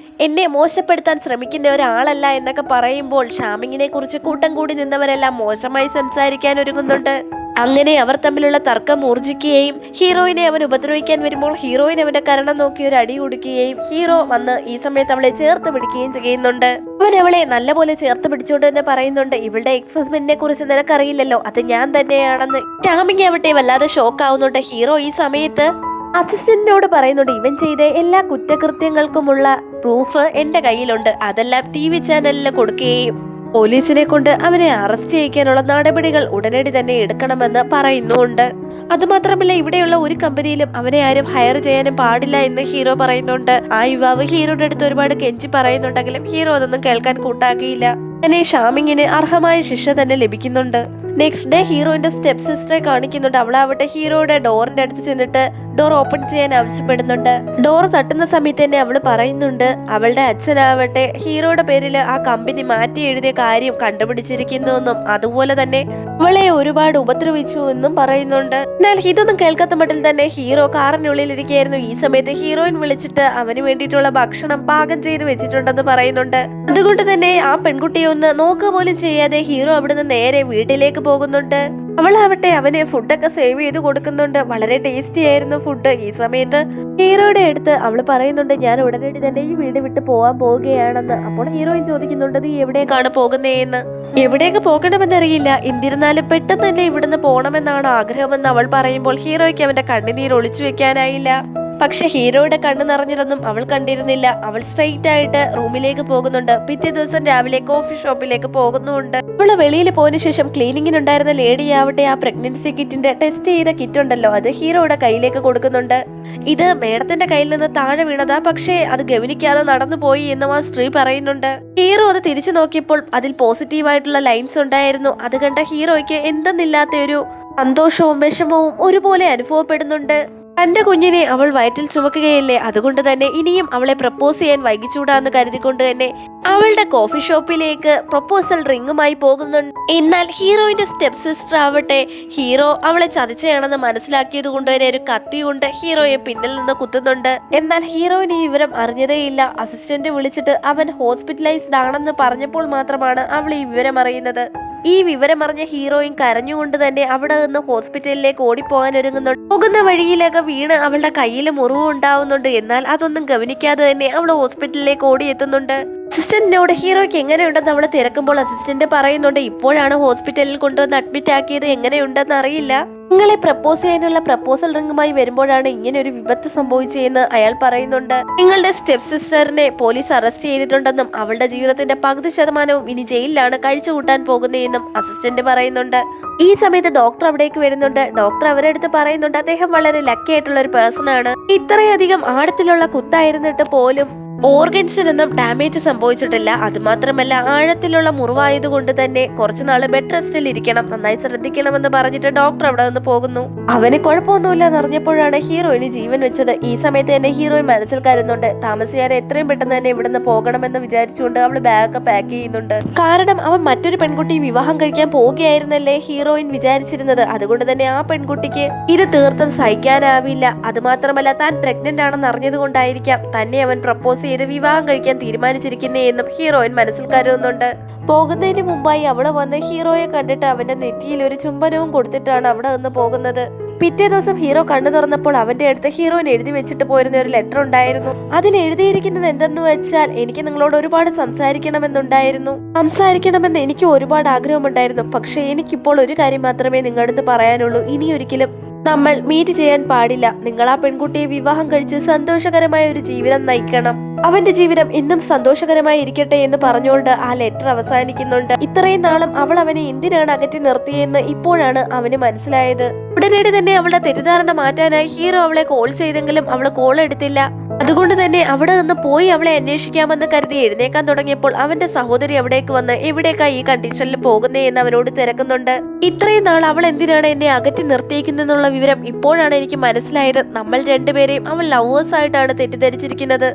എന്നെ മോശപ്പെടുത്താൻ ശ്രമിക്കുന്ന ഒരാളല്ല എന്നൊക്കെ പറയുമ്പോൾ ഷാമിങ്ങിനെ കുറിച്ച് കൂട്ടം കൂടി നിന്നവരെല്ലാം മോശമായി സംസാരിക്കാൻ ഒരുങ്ങുന്നുണ്ട്. അങ്ങനെ അവർ തമ്മിലുള്ള തർക്കം ഊർജിക്കുകയും ഹീറോയിനെ അവൻ ഉപദ്രവിക്കാൻ വരുമ്പോൾ ഹീറോയിൻ അവന്റെ കരണം നോക്കി ഒരു അടി കൊടുക്കുകയും ഹീറോ വന്ന് ഈ സമയത്ത് അവളെ ചേർത്ത് പിടിക്കുകയും ചെയ്യുന്നുണ്ട്. അവൻ അവളെ നല്ലപോലെ ചേർത്ത് പിടിച്ചുകൊണ്ട് തന്നെ പറയുന്നുണ്ട്, ഇവളുടെ എക്സ് ഹസ്ബൻഡിനെ കുറിച്ച് നിനക്കറിയില്ലല്ലോ, അത് ഞാൻ തന്നെയാണെന്ന്. ചാമിങ് ആവട്ടെ വല്ലാതെ ഷോക്ക് ആവുന്നുണ്ട്. ഹീറോ ഈ സമയത്ത് അസിസ്റ്റന്റിനോട് പറയുന്നുണ്ട്, ഇവൻ ചെയ്ത എല്ലാ കുറ്റകൃത്യങ്ങൾക്കുമുള്ള പ്രൂഫ് എന്റെ കയ്യിലുണ്ട്, അതെല്ലാം TV ചാനലിൽ കൊടുക്കുകയും പോലീസിനെ കൊണ്ട് അവനെ അറസ്റ്റ് ചെയ്യിക്കാനുള്ള നടപടികൾ ഉടനടി തന്നെ എടുക്കണമെന്ന് പറയുന്നുണ്ട്. അതുമാത്രമല്ല ഇവിടെയുള്ള ഒരു കമ്പനിയിലും അവനെ ആരും ഹയർ ചെയ്യാനും പാടില്ല എന്ന് ഹീറോ പറയുന്നുണ്ട്. ആ യുവാവ് ഹീറോയുടെ അടുത്ത് ഒരുപാട് കെഞ്ചി പറയുന്നുണ്ടെങ്കിലും ഹീറോ അതൊന്നും കേൾക്കാൻ കൂട്ടാക്കിയില്ല. അങ്ങനെ ഷാമിങ്ങിന് അർഹമായ ശിക്ഷ തന്നെ ലഭിക്കുന്നുണ്ട്. നെക്സ്റ്റ് ഡേ ഹീറോയിന്റെ സ്റ്റെപ്പ് സിസ്റ്ററെ കാണിക്കുന്നുണ്ട്. അവളാവട്ടെ ഹീറോയുടെ ഡോറിന്റെ അടുത്ത് ചെന്നിട്ട് ഡോർ ഓപ്പൺ ചെയ്യാൻ ആവശ്യപ്പെടുന്നുണ്ട്. ഡോർ തട്ടുന്ന സമയത്ത് തന്നെ അവള് പറയുന്നുണ്ട്, അവളുടെ അച്ഛനാവട്ടെ ഹീറോയുടെ പേരിൽ ആ കമ്പനി മാറ്റി എഴുതിയ കാര്യം കണ്ടുപിടിച്ചിരിക്കുന്നു എന്നും അതുപോലെ തന്നെ അവളെ ഒരുപാട് ഉപദ്രവിച്ചു എന്നും പറയുന്നുണ്ട്. എന്നാൽ ഇതൊന്നും കേൾക്കാത്ത മട്ടിൽ തന്നെ ഹീറോ കാറിനുള്ളിൽ ഇരിക്കുകയായിരുന്നു. ഈ സമയത്ത് ഹീറോയിൻ വിളിച്ചിട്ട് അവന് വേണ്ടിയിട്ടുള്ള ഭക്ഷണം പാകം ചെയ്ത് വെച്ചിട്ടുണ്ടെന്ന് പറയുന്നുണ്ട്. അതുകൊണ്ട് തന്നെ ആ പെൺകുട്ടിയെ ഒന്ന് നോക്കുക പോലും ചെയ്യാതെ ഹീറോ അവിടുന്ന് നേരെ വീട്ടിലേക്ക് പോകുന്നുണ്ട്. അവളാവട്ടെ അവന് ഫുഡൊക്കെ സേവ് ചെയ്ത് കൊടുക്കുന്നുണ്ട്. വളരെ ടേസ്റ്റി ആയിരുന്നു ഫുഡ്. ഈ സമയത്ത് ഹീറോയുടെ അടുത്ത് അവള് പറയുന്നുണ്ട്, ഞാൻ ഉടനടി തന്നെ ഈ വീട് വിട്ട് പോവാൻ പോവുകയാണെന്ന്. അപ്പോൾ ഹീറോയിൻ ചോദിക്കുന്നുണ്ട്, നീ എവിടേക്കാണ് പോകുന്നതെന്ന്. എവിടേക്ക് പോകണമെന്നറിയില്ല, എന്തിരുന്നാലും പെട്ടെന്ന് തന്നെ ഇവിടുന്ന് പോകണമെന്നാണ് ആഗ്രഹമെന്ന് അവൾ പറയുമ്പോൾ ഹീറോയ്ക്ക് അവന്റെ കണ്ണുനീർ ഒളിച്ചു വെക്കാനായില്ല. പക്ഷെ ഹീറോയുടെ കണ്ണ് നിറഞ്ഞതൊന്നും അവൾ കണ്ടിരുന്നില്ല. അവൾ സ്ട്രെയിറ്റ് ആയിട്ട് റൂമിലേക്ക് പോകുന്നുണ്ട്. പിറ്റേ ദിവസം രാവിലെ കോഫി ഷോപ്പിലേക്ക് പോകുന്നുണ്ട്. അവള് വെളിയിൽ പോയതിനു ശേഷം ക്ലീനിങ്ങിനുണ്ടായിരുന്ന ലേഡിയാവട്ടെ ആ പ്രഗ്നൻസി കിറ്റിന്റെ ടെസ്റ്റ് ചെയ്ത കിറ്റ് ഉണ്ടല്ലോ, അത് ഹീറോയുടെ കയ്യിലേക്ക് കൊടുക്കുന്നുണ്ട്. ഇത് മേഡത്തിന്റെ കയ്യിൽ നിന്ന് താഴെ വീണതാ, പക്ഷേ അത് ഗവനിക്കാതെ നടന്നു പോയി എന്നും ആ സ്ത്രീ പറയുന്നുണ്ട്. ഹീറോ അത് തിരിച്ചു നോക്കിയപ്പോൾ അതിൽ പോസിറ്റീവായിട്ടുള്ള ലൈൻസ് ഉണ്ടായിരുന്നു. അത് കണ്ട ഹീറോയ്ക്ക് എന്തെന്നില്ലാത്ത ഒരു സന്തോഷവും വിഷമവും ഒരുപോലെ അനുഭവപ്പെടുന്നുണ്ട്. തന്റെ കുഞ്ഞിനെ അവൾ വയറ്റിൽ ചുമക്കുകയല്ലേ, അതുകൊണ്ട് തന്നെ ഇനിയും അവളെ പ്രപ്പോസ് ചെയ്യാൻ വൈകിച്ചൂടാന്ന് കരുതിക്കൊണ്ട് തന്നെ അവളുടെ കോഫി ഷോപ്പിലേക്ക് പ്രപ്പോസൽ റിങ്ങുമായി പോകുന്നുണ്ട്. എന്നാൽ ഹീറോയിന്റെ സ്റ്റെപ്പ് സിസ്റ്റർ ആവട്ടെ ഹീറോ അവളെ ചതിച്ചയാണെന്ന് മനസ്സിലാക്കിയത് കൊണ്ട് തന്നെ ഒരു കത്തി കൊണ്ട് ഹീറോയെ പിന്നിൽ നിന്ന് കുത്തുന്നുണ്ട്. എന്നാൽ ഹീറോയിന് ഈ വിവരം അറിഞ്ഞതേയില്ല. അസിസ്റ്റന്റ് വിളിച്ചിട്ട് അവൻ ഹോസ്പിറ്റലൈസ്ഡ് ആണെന്ന് പറഞ്ഞപ്പോൾ മാത്രമാണ് അവൾ ഈ വിവരം അറിയുന്നത്. ഈ വിവരമറിഞ്ഞ ഹീറോയിൻ കരഞ്ഞുകൊണ്ട് തന്നെ അവിടെ നിന്ന് ഹോസ്പിറ്റലിലേക്ക് ഓടിപ്പോകാൻ ഒരുങ്ങുന്നുണ്ട്. പോകുന്ന വഴിയിലൊക്കെ വീണ് അവളുടെ കയ്യിൽ മുറിവ് ഉണ്ടാവുന്നുണ്ട്. എന്നാൽ അതൊന്നും ഗവനിക്കാതെ തന്നെ അവൾ ഹോസ്പിറ്റലിലേക്ക് ഓടിയെത്തുന്നുണ്ട്. അസിസ്റ്റന്റിനോട് ഹീറോയ്ക്ക് എങ്ങനെയുണ്ടെന്ന് അവള് തിരക്കുമ്പോൾ അസിസ്റ്റന്റ് പറയുന്നുണ്ട്, ഇപ്പോഴാണ് ഹോസ്പിറ്റലിൽ കൊണ്ടുവന്ന് അഡ്മിറ്റ് ആക്കിയത്, എങ്ങനെയുണ്ടെന്ന് അറിയില്ല. നിങ്ങളെ പ്രപ്പോസ് ചെയ്യാനുള്ള പ്രപ്പോസൽ റിങ്ങുമായി വരുമ്പോഴാണ് ഇങ്ങനെ ഒരു വിപത്ത് സംഭവിച്ചതെന്ന് അയാൾ പറയുന്നുണ്ട്. നിങ്ങളുടെ സ്റ്റെപ്പ് സിസ്റ്ററിനെ പോലീസ് അറസ്റ്റ് ചെയ്തിട്ടുണ്ടെന്നും അവളുടെ ജീവിതത്തിന്റെ 10% ഇനി ജയിലിലാണ് കഴിച്ചു കൂട്ടാൻ പോകുന്നതെന്നും അസിസ്റ്റന്റ് പറയുന്നുണ്ട്. ഈ സമയത്ത് ഡോക്ടർ അവിടേക്ക് വരുന്നുണ്ട്. ഡോക്ടർ അവരുടെ അടുത്ത് പറയുന്നുണ്ട്, അദ്ദേഹം വളരെ ലക്കി ആയിട്ടുള്ള ഒരു പേഴ്സൺ ആണ്. ഇത്രയധികം ആഴത്തിലുള്ള കുത്തായിരുന്നിട്ട് പോലും ഓർഗൻസിനൊന്നും ഡാമേജ് സംഭവിച്ചിട്ടില്ല. അതുമാത്രമല്ല ആഴത്തിലുള്ള മുറിവായതുകൊണ്ട് തന്നെ കുറച്ചുനാള് ബെഡ് റെസ്റ്റിൽ ഇരിക്കണം, നന്നായി ശ്രദ്ധിക്കണമെന്ന് പറഞ്ഞിട്ട് ഡോക്ടർ അവിടെ നിന്ന് പോകുന്നു. അവന് കുഴപ്പമൊന്നുമില്ല എന്നറിഞ്ഞപ്പോഴാണ് ഹീറോയിന് ജീവൻ വെച്ചത്. ഈ സമയത്ത് തന്നെ ഹീറോയിൻ മനസ്സിൽ കരുതുന്നുണ്ട്, താമസിയാതെ എത്രയും പെട്ടെന്ന് തന്നെ ഇവിടുന്ന് പോകണമെന്ന് വിചാരിച്ചുകൊണ്ട് അവള് ബാഗൊക്കെ പാക്ക് ചെയ്യുന്നുണ്ട്. കാരണം അവൻ മറ്റൊരു പെൺകുട്ടി വിവാഹം കഴിക്കാൻ പോവുകയായിരുന്നല്ലേ ഹീറോയിൻ വിചാരിച്ചിരുന്നത്. അതുകൊണ്ട് തന്നെ ആ പെൺകുട്ടിക്ക് ഇത് തീർത്തും സഹിക്കാനാവില്ല. അതുമാത്രമല്ല താൻ പ്രഗ്നന്റ് ആണെന്ന് അറിഞ്ഞത് കൊണ്ടായിരിക്കാം തന്നെ അവൻ പ്രപ്പോസ് ചെയ്ത് വിവാഹം കഴിക്കാൻ തീരുമാനിച്ചിരിക്കുന്നേ എന്നും ഹീറോയിൻ മനസ്സിൽ കരുതുന്നുണ്ട്. പോകുന്നതിന് മുമ്പായി അവള് വന്ന് ഹീറോയെ കണ്ടിട്ട് അവന്റെ നെറ്റിയിൽ ഒരു ചുംബനവും കൊടുത്തിട്ടാണ് അവിടെ നിന്ന് പോകുന്നത്. പിറ്റേ ദിവസം ഹീറോ കണ്ണു തുറന്നപ്പോൾ അവന്റെ അടുത്ത് ഹീറോയിൻ എഴുതി വെച്ചിട്ട് പോയിരുന്ന ഒരു ലെറ്റർ ഉണ്ടായിരുന്നു. അതിൽ എഴുതിയിരിക്കുന്നത് എന്തെന്ന് വെച്ചാൽ, എനിക്ക് നിങ്ങളോട് ഒരുപാട് സംസാരിക്കണമെന്ന് എനിക്ക് ഒരുപാട് ആഗ്രഹമുണ്ടായിരുന്നു. പക്ഷെ എനിക്കിപ്പോൾ ഒരു കാര്യം മാത്രമേ നിങ്ങളുടെ അടുത്ത് പറയാനുള്ളൂ. ഇനിയൊരിക്കലും നമ്മൾ മീറ്റ് ചെയ്യാൻ പാടില്ല. നിങ്ങൾ ആ പെൺകുട്ടിയെ വിവാഹം കഴിച്ച് സന്തോഷകരമായ ഒരു ജീവിതം നയിക്കണം. അവന്റെ ജീവിതം എന്നും സന്തോഷകരമായി ഇരിക്കട്ടെ എന്ന് പറഞ്ഞുകൊണ്ട് ആ ലെറ്റർ അവസാനിക്കുന്നുണ്ട്. ഇത്രയും നാളും അവൾ അവനെ എന്തിനാണ് അകറ്റി നിർത്തിയെന്ന് ഇപ്പോഴാണ് അവന് മനസ്സിലായത്. ഉടനടി തന്നെ അവളുടെ തെറ്റിദ്ധാരണ മാറ്റാനായി ഹീറോ അവളെ കോൾ ചെയ്തെങ്കിലും അവള് കോൾ എടുത്തില്ല. അതുകൊണ്ട് തന്നെ അവിടെ നിന്ന് പോയി അവളെ അന്വേഷിക്കാമെന്ന് കരുതി എഴുന്നേക്കാൻ തുടങ്ങിയപ്പോൾ അവന്റെ സഹോദരി അവിടേക്ക് വന്ന് എവിടേക്കായി ഈ കണ്ടീഷനിൽ പോകുന്നേ എന്ന് അവനോട് തിരക്കുന്നുണ്ട്. ഇത്രയും നാൾ അവൾ എന്തിനാണ് എന്നെ അകറ്റി നിർത്തിയിരിക്കുന്നുള്ള വിവരം ഇപ്പോഴാണ് എനിക്ക് മനസ്സിലായത്. നമ്മൾ രണ്ടുപേരെയും അവൾ ലവേഴ്സ് ആയിട്ടാണ് തെറ്റിദ്ധരിച്ചിരിക്കുന്നത്.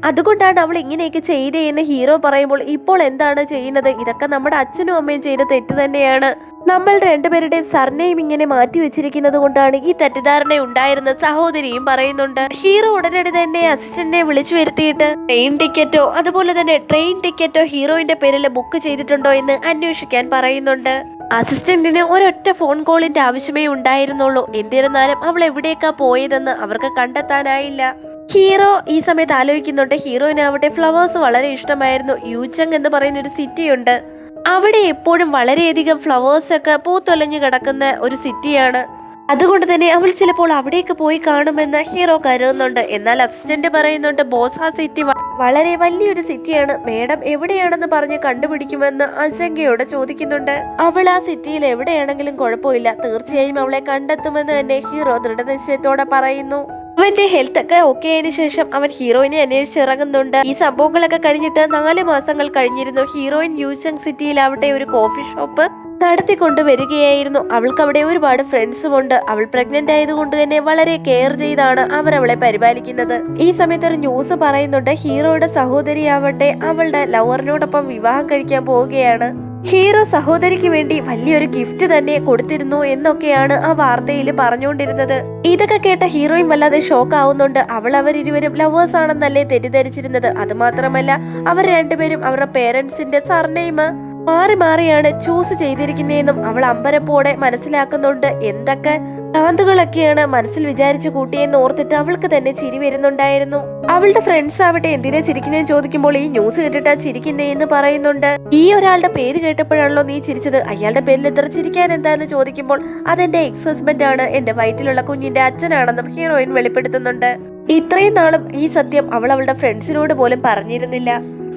അതുകൊണ്ടാണ് അവൾ ഇങ്ങനെയൊക്കെ ചെയ്തേ എന്ന് ഹീറോ പറയുമ്പോൾ ഇപ്പോൾ എന്താണ് ചെയ്യുന്നത്? ഇതൊക്കെ നമ്മുടെ അച്ഛനും അമ്മയും ചെയ്ത തെറ്റ് തന്നെയാണ്. നമ്മൾ രണ്ടുപേരുടെയും സർനെയിം ഇങ്ങനെ മാറ്റി വെച്ചിരിക്കുന്നത് കൊണ്ടാണ് ഈ തെറ്റിദ്ധാരണ ഉണ്ടായിരുന്ന സഹോദരിയും പറയുന്നുണ്ട്. ഹീറോ ഉടനടി തന്നെ അസിസ്റ്റന്റിനെ വിളിച്ചു വരുത്തിയിട്ട് ട്രെയിൻ ടിക്കറ്റോ ഹീറോയിന്റെ പേരിൽ ബുക്ക് ചെയ്തിട്ടുണ്ടോ എന്ന് അന്വേഷിക്കാൻ പറയുന്നുണ്ട്. അസിസ്റ്റന്റിന് ഒരൊറ്റ ഫോൺ കോളിന്റെ ആവശ്യമേ ഉണ്ടായിരുന്നുള്ളൂ. എന്നിരുന്നാലും അവൾ എവിടേക്കാ പോയതെന്ന് അവർക്ക് കണ്ടെത്താനായില്ല. ഹീറോ ഈ സമയത്ത് ആലോചിക്കുന്നുണ്ട്. ഹീറോയിനാവട്ടെ ഫ്ലവേഴ്സ് വളരെ ഇഷ്ടമായിരുന്നു. യൂചങ് എന്ന് പറയുന്ന ഒരു സിറ്റി ഉണ്ട്. അവിടെ എപ്പോഴും വളരെയധികം ഫ്ലവേഴ്സ് ഒക്കെ പൂത്തൊലഞ്ഞു കിടക്കുന്ന ഒരു സിറ്റിയാണ്. അതുകൊണ്ട് തന്നെ അവൾ ചിലപ്പോൾ അവിടേക്ക് പോയി കാണുമെന്ന് ഹീറോ കരുതുന്നുണ്ട്. എന്നാൽ അസിസ്റ്റന്റ് പറയുന്നുണ്ട്, ബോസ് ആ സിറ്റി വളരെ വലിയൊരു സിറ്റിയാണ്, മേഡം എവിടെയാണെന്ന് പറഞ്ഞ് കണ്ടുപിടിക്കുമെന്ന് ആശങ്കയോടെ ചോദിക്കുന്നുണ്ട്. അവൾ ആ സിറ്റിയിൽ എവിടെയാണെങ്കിലും കുഴപ്പമില്ല, തീർച്ചയായും അവളെ കണ്ടെത്തുമെന്ന് തന്നെ ഹീറോ ദൃഢനിശ്ചയത്തോടെ പറയുന്നു. അവന്റെ ഹെൽത്ത് ഒക്കെ ഓക്കെ ആയതിനു ശേഷം അവൻ ഹീറോയിനെ അന്വേഷിച്ചിറങ്ങുന്നുണ്ട്. ഈ സംഭവങ്ങളൊക്കെ കഴിഞ്ഞിട്ട് 4 മാസങ്ങൾ കഴിഞ്ഞിരുന്നു. ഹീറോയിൻ യൂചങ് സിറ്റിയിലാവട്ടെ ഒരു കോഫി ഷോപ്പ് നടത്തിക്കൊണ്ട് വരികയായിരുന്നു. അവൾക്ക് അവിടെ ഒരുപാട് ഫ്രണ്ട്സും ഉണ്ട്. അവൾ പ്രഗ്നന്റ് ആയതുകൊണ്ട് തന്നെ വളരെ കെയർ ചെയ്താണ് അവർ അവളെ പരിപാലിക്കുന്നത്. ഈ സമയത്ത് ഒരു ന്യൂസ് പറയുന്നുണ്ട്, ഹീറോയുടെ സഹോദരിയാവട്ടെ അവളുടെ ലവറിനോടൊപ്പം വിവാഹം കഴിക്കാൻ പോവുകയാണ്. ഹീറോ സഹോദരിക്ക് വേണ്ടി വലിയൊരു ഗിഫ്റ്റ് തന്നെ കൊടുത്തിരുന്നു എന്നൊക്കെയാണ് ആ വാർത്തയിൽ പറഞ്ഞുകൊണ്ടിരുന്നത്. ഇതൊക്കെ കേട്ട ഹീറോയിൻ വല്ലാതെ ഷോക്ക് ആവുന്നുണ്ട്. അവരിരുവരും ലവേഴ്സ് ആണെന്നല്ലേ തെറ്റിദ്ധരിച്ചിരുന്നത്. അത് മാത്രമല്ല അവർ രണ്ടുപേരും അവരുടെ പേരൻസിന്റെ സർനെയിം മാറി മാറിയാണ് ചൂസ് ചെയ്തിരിക്കുന്നതെന്നും അവൾ അമ്പരപ്പോടെ മനസ്സിലാക്കുന്നുണ്ട്. എന്തൊക്കെ ഭ്രാന്തുകളൊക്കെയാണ് മനസ്സിൽ വിചാരിച്ചു കൂട്ടിയെന്ന് ഓർത്തിട്ട് അവൾക്ക് തന്നെ ചിരി വരുന്നുണ്ടായിരുന്നു. അവളുടെ ഫ്രണ്ട്സ് ആവട്ടെ എന്തിനാ ചിരിക്കുന്നതെന്ന് ചോദിക്കുമ്പോൾ ഈ ന്യൂസ് കേട്ടിട്ടാ ചിരിക്കുന്നേ എന്ന് പറയുന്നുണ്ട്. ഈ ഒരാളുടെ പേര് കേട്ടപ്പോഴാണല്ലോ നീ ചിരിച്ചത്, അയാളുടെ പേരിൽ എത്ര ചിരിക്കാൻ എന്താന്ന് ചോദിക്കുമ്പോൾ അതെന്റെ എക്സ് ഹസ്ബൻഡ് ആണ്, എന്റെ വയറ്റിലുള്ള കുഞ്ഞിന്റെ അച്ഛനാണെന്നും ഹീറോയിൻ വെളിപ്പെടുത്തുന്നുണ്ട്. ഇത്രയും നാളും ഈ സത്യം അവൾ അവളുടെ ഫ്രണ്ട്സിനോട് പോലും പറഞ്ഞിരുന്നില്ല.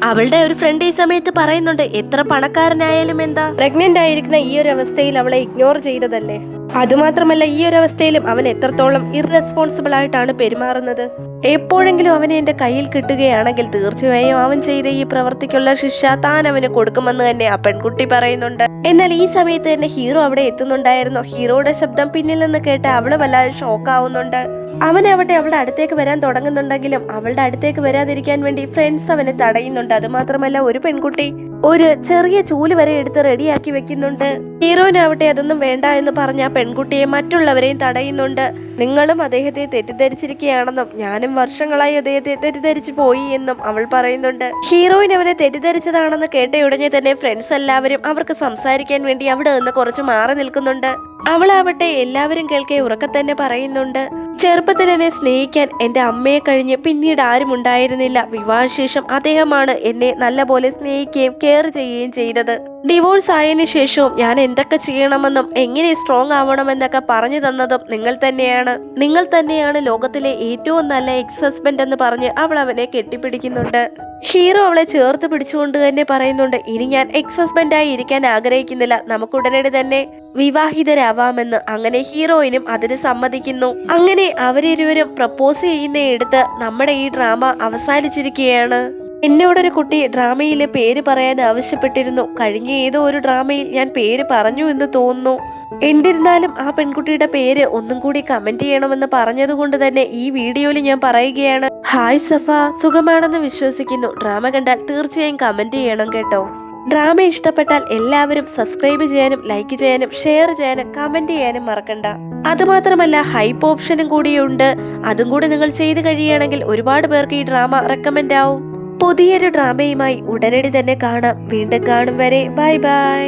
അവളുടെ ഒരു ഫ്രണ്ട് ഈ സമയത്ത് പറയുന്നുണ്ട്, എത്ര പണക്കാരനായാലും എന്താ, പ്രഗ്നന്റ് ആയിരിക്കുന്ന ഈ ഒരു അവസ്ഥയിൽ അവളെ ഇഗ്നോർ ചെയ്തതല്ലേ. അതുമാത്രമല്ല ഈ ഒരു അവസ്ഥയിലും അവൻ എത്രത്തോളം ഇറസ്പോൺസിബിൾ ആയിട്ടാണ് പെരുമാറുന്നത്. എപ്പോഴെങ്കിലും അവനെ എന്റെ കയ്യിൽ കിട്ടുകയാണെങ്കിൽ തീർച്ചയായും അവൻ ചെയ്ത ഈ പ്രവർത്തിക്കുള്ള ശിക്ഷ താൻ അവന് കൊടുക്കുമെന്ന് തന്നെ ആ പെൺകുട്ടി പറയുന്നുണ്ട്. എന്നാൽ ഈ സമയത്ത് തന്നെ ഹീറോ അവിടെ എത്തുന്നുണ്ടായിരുന്നു. ഹീറോയുടെ ശബ്ദം പിന്നിൽ നിന്ന് കേട്ട് അവള് വല്ലാതെ ഷോക്ക് ആവുന്നുണ്ട്. അവനവിടെ അവളുടെ അടുത്തേക്ക് വരാൻ തുടങ്ങുന്നുണ്ടെങ്കിലും അവളുടെ അടുത്തേക്ക് വരാതിരിക്കാൻ വേണ്ടി ഫ്രണ്ട്സ് അവനെ തടയുന്നുണ്ട്. അത് മാത്രമല്ല ഒരു പെൺകുട്ടി ഒരു ചെറിയ ചൂല് വരെ എടുത്ത് റെഡിയാക്കി വെക്കുന്നുണ്ട്. ഹീറോയിനാവട്ടെ അതൊന്നും വേണ്ട എന്ന് പറഞ്ഞ ആ പെൺകുട്ടിയെ മറ്റുള്ളവരെയും തടയുന്നുണ്ട്. നിങ്ങളും അദ്ദേഹത്തെ തെറ്റിദ്ധരിച്ചിരിക്കുകയാണെന്നും ഞാനും വർഷങ്ങളായി അദ്ദേഹത്തെ തെറ്റിദ്ധരിച്ചു പോയി എന്നും അവൾ പറയുന്നുണ്ട്. ഹീറോയിൻ അവനെ തെറ്റിദ്ധരിച്ചതാണെന്ന് കേട്ടയുടനെ തന്നെ ഫ്രണ്ട്സ് എല്ലാവരും അവർക്ക് സംസാരിക്കാൻ വേണ്ടി അവിടെ നിന്ന് കുറച്ച് മാറി നിൽക്കുന്നുണ്ട്. അവളാവട്ടെ എല്ലാവരും കേൾക്കെ ഉറക്കെ തന്നെ പറയുന്നുണ്ട്, ചെറുപ്പത്തിൽ എന്നെ സ്നേഹിക്കാൻ എന്റെ അമ്മയെ കഴിഞ്ഞ് പിന്നീട് ആരും ഉണ്ടായിരുന്നില്ല. വിവാഹശേഷം അദ്ദേഹമാണ് എന്നെ നല്ലപോലെ സ്നേഹിക്കുകയും കെയർ ചെയ്യുകയും ചെയ്തത്. ഡിവോഴ്സ് ആയതിനു ശേഷവും ഞാൻ എന്തൊക്കെ ചെയ്യണമെന്നും എങ്ങനെ സ്ട്രോങ് ആവണമെന്നൊക്കെ പറഞ്ഞു തന്നതും നിങ്ങൾ തന്നെയാണ് ലോകത്തിലെ ഏറ്റവും നല്ല എക്സ് ഹസ്ബൻഡ് എന്ന് പറഞ്ഞ് അവൾ അവനെ കെട്ടിപ്പിടിക്കുന്നുണ്ട്. ഹീറോ അവളെ ചേർത്ത് പിടിച്ചുകൊണ്ട് തന്നെ പറയുന്നുണ്ട്, ഇനി ഞാൻ എക്സ് ഹസ്ബൻഡായി ഇരിക്കാൻ ആഗ്രഹിക്കുന്നില്ല, നമുക്ക് ഉടനടി തന്നെ വിവാഹിതരാവാമെന്ന്. അങ്ങനെ ഹീറോയിനും അതിന് സമ്മതിക്കുന്നു. അങ്ങനെ അവരിരുവരും പ്രപ്പോസ് ചെയ്യുന്നയിടത്ത് നമ്മുടെ ഈ ഡ്രാമ അവസാനിച്ചിരിക്കുകയാണ്. എന്നോടൊരു കുട്ടി ഡ്രാമയിലെ പേര് പറയാൻ ആവശ്യപ്പെട്ടിരുന്നു. കഴിഞ്ഞ ഏതോ ഒരു ഡ്രാമയിൽ ഞാൻ പേര് പറഞ്ഞു എന്ന് തോന്നുന്നു. എന്നിരുന്നാലും ആ പെൺകുട്ടിയുടെ പേര് ഒന്നും കൂടി കമന്റ് ചെയ്യണമെന്ന് പറഞ്ഞതുകൊണ്ട് തന്നെ ഈ വീഡിയോയിൽ ഞാൻ പറയുകയാണ്. ഹായ് സഫ, സുഖമാണെന്ന് വിശ്വസിക്കുന്നു. ഡ്രാമ കണ്ടാൽ തീർച്ചയായും കമന്റ് ചെയ്യണം കേട്ടോ. ഡ്രാമ ഇഷ്ടപ്പെട്ടാൽ എല്ലാവരും സബ്സ്ക്രൈബ് ചെയ്യാനും ലൈക്ക് ചെയ്യാനും ഷെയർ ചെയ്യാനും കമന്റ് ചെയ്യാനും മറക്കണ്ട. അതുമാത്രമല്ല ഹൈപ്പ് ഓപ്ഷനും കൂടിയുണ്ട്. അതും കൂടി നിങ്ങൾ ചെയ്ത് കഴിയുകയാണെങ്കിൽ ഒരുപാട് പേർക്ക് ഈ ഡ്രാമ റെക്കമെൻഡ് ആവും. പുതിയൊരു ഡ്രാമയുമായി ഉടനടി തന്നെ കാണാം. വീണ്ടും കാണും വരെ ബൈ ബൈ.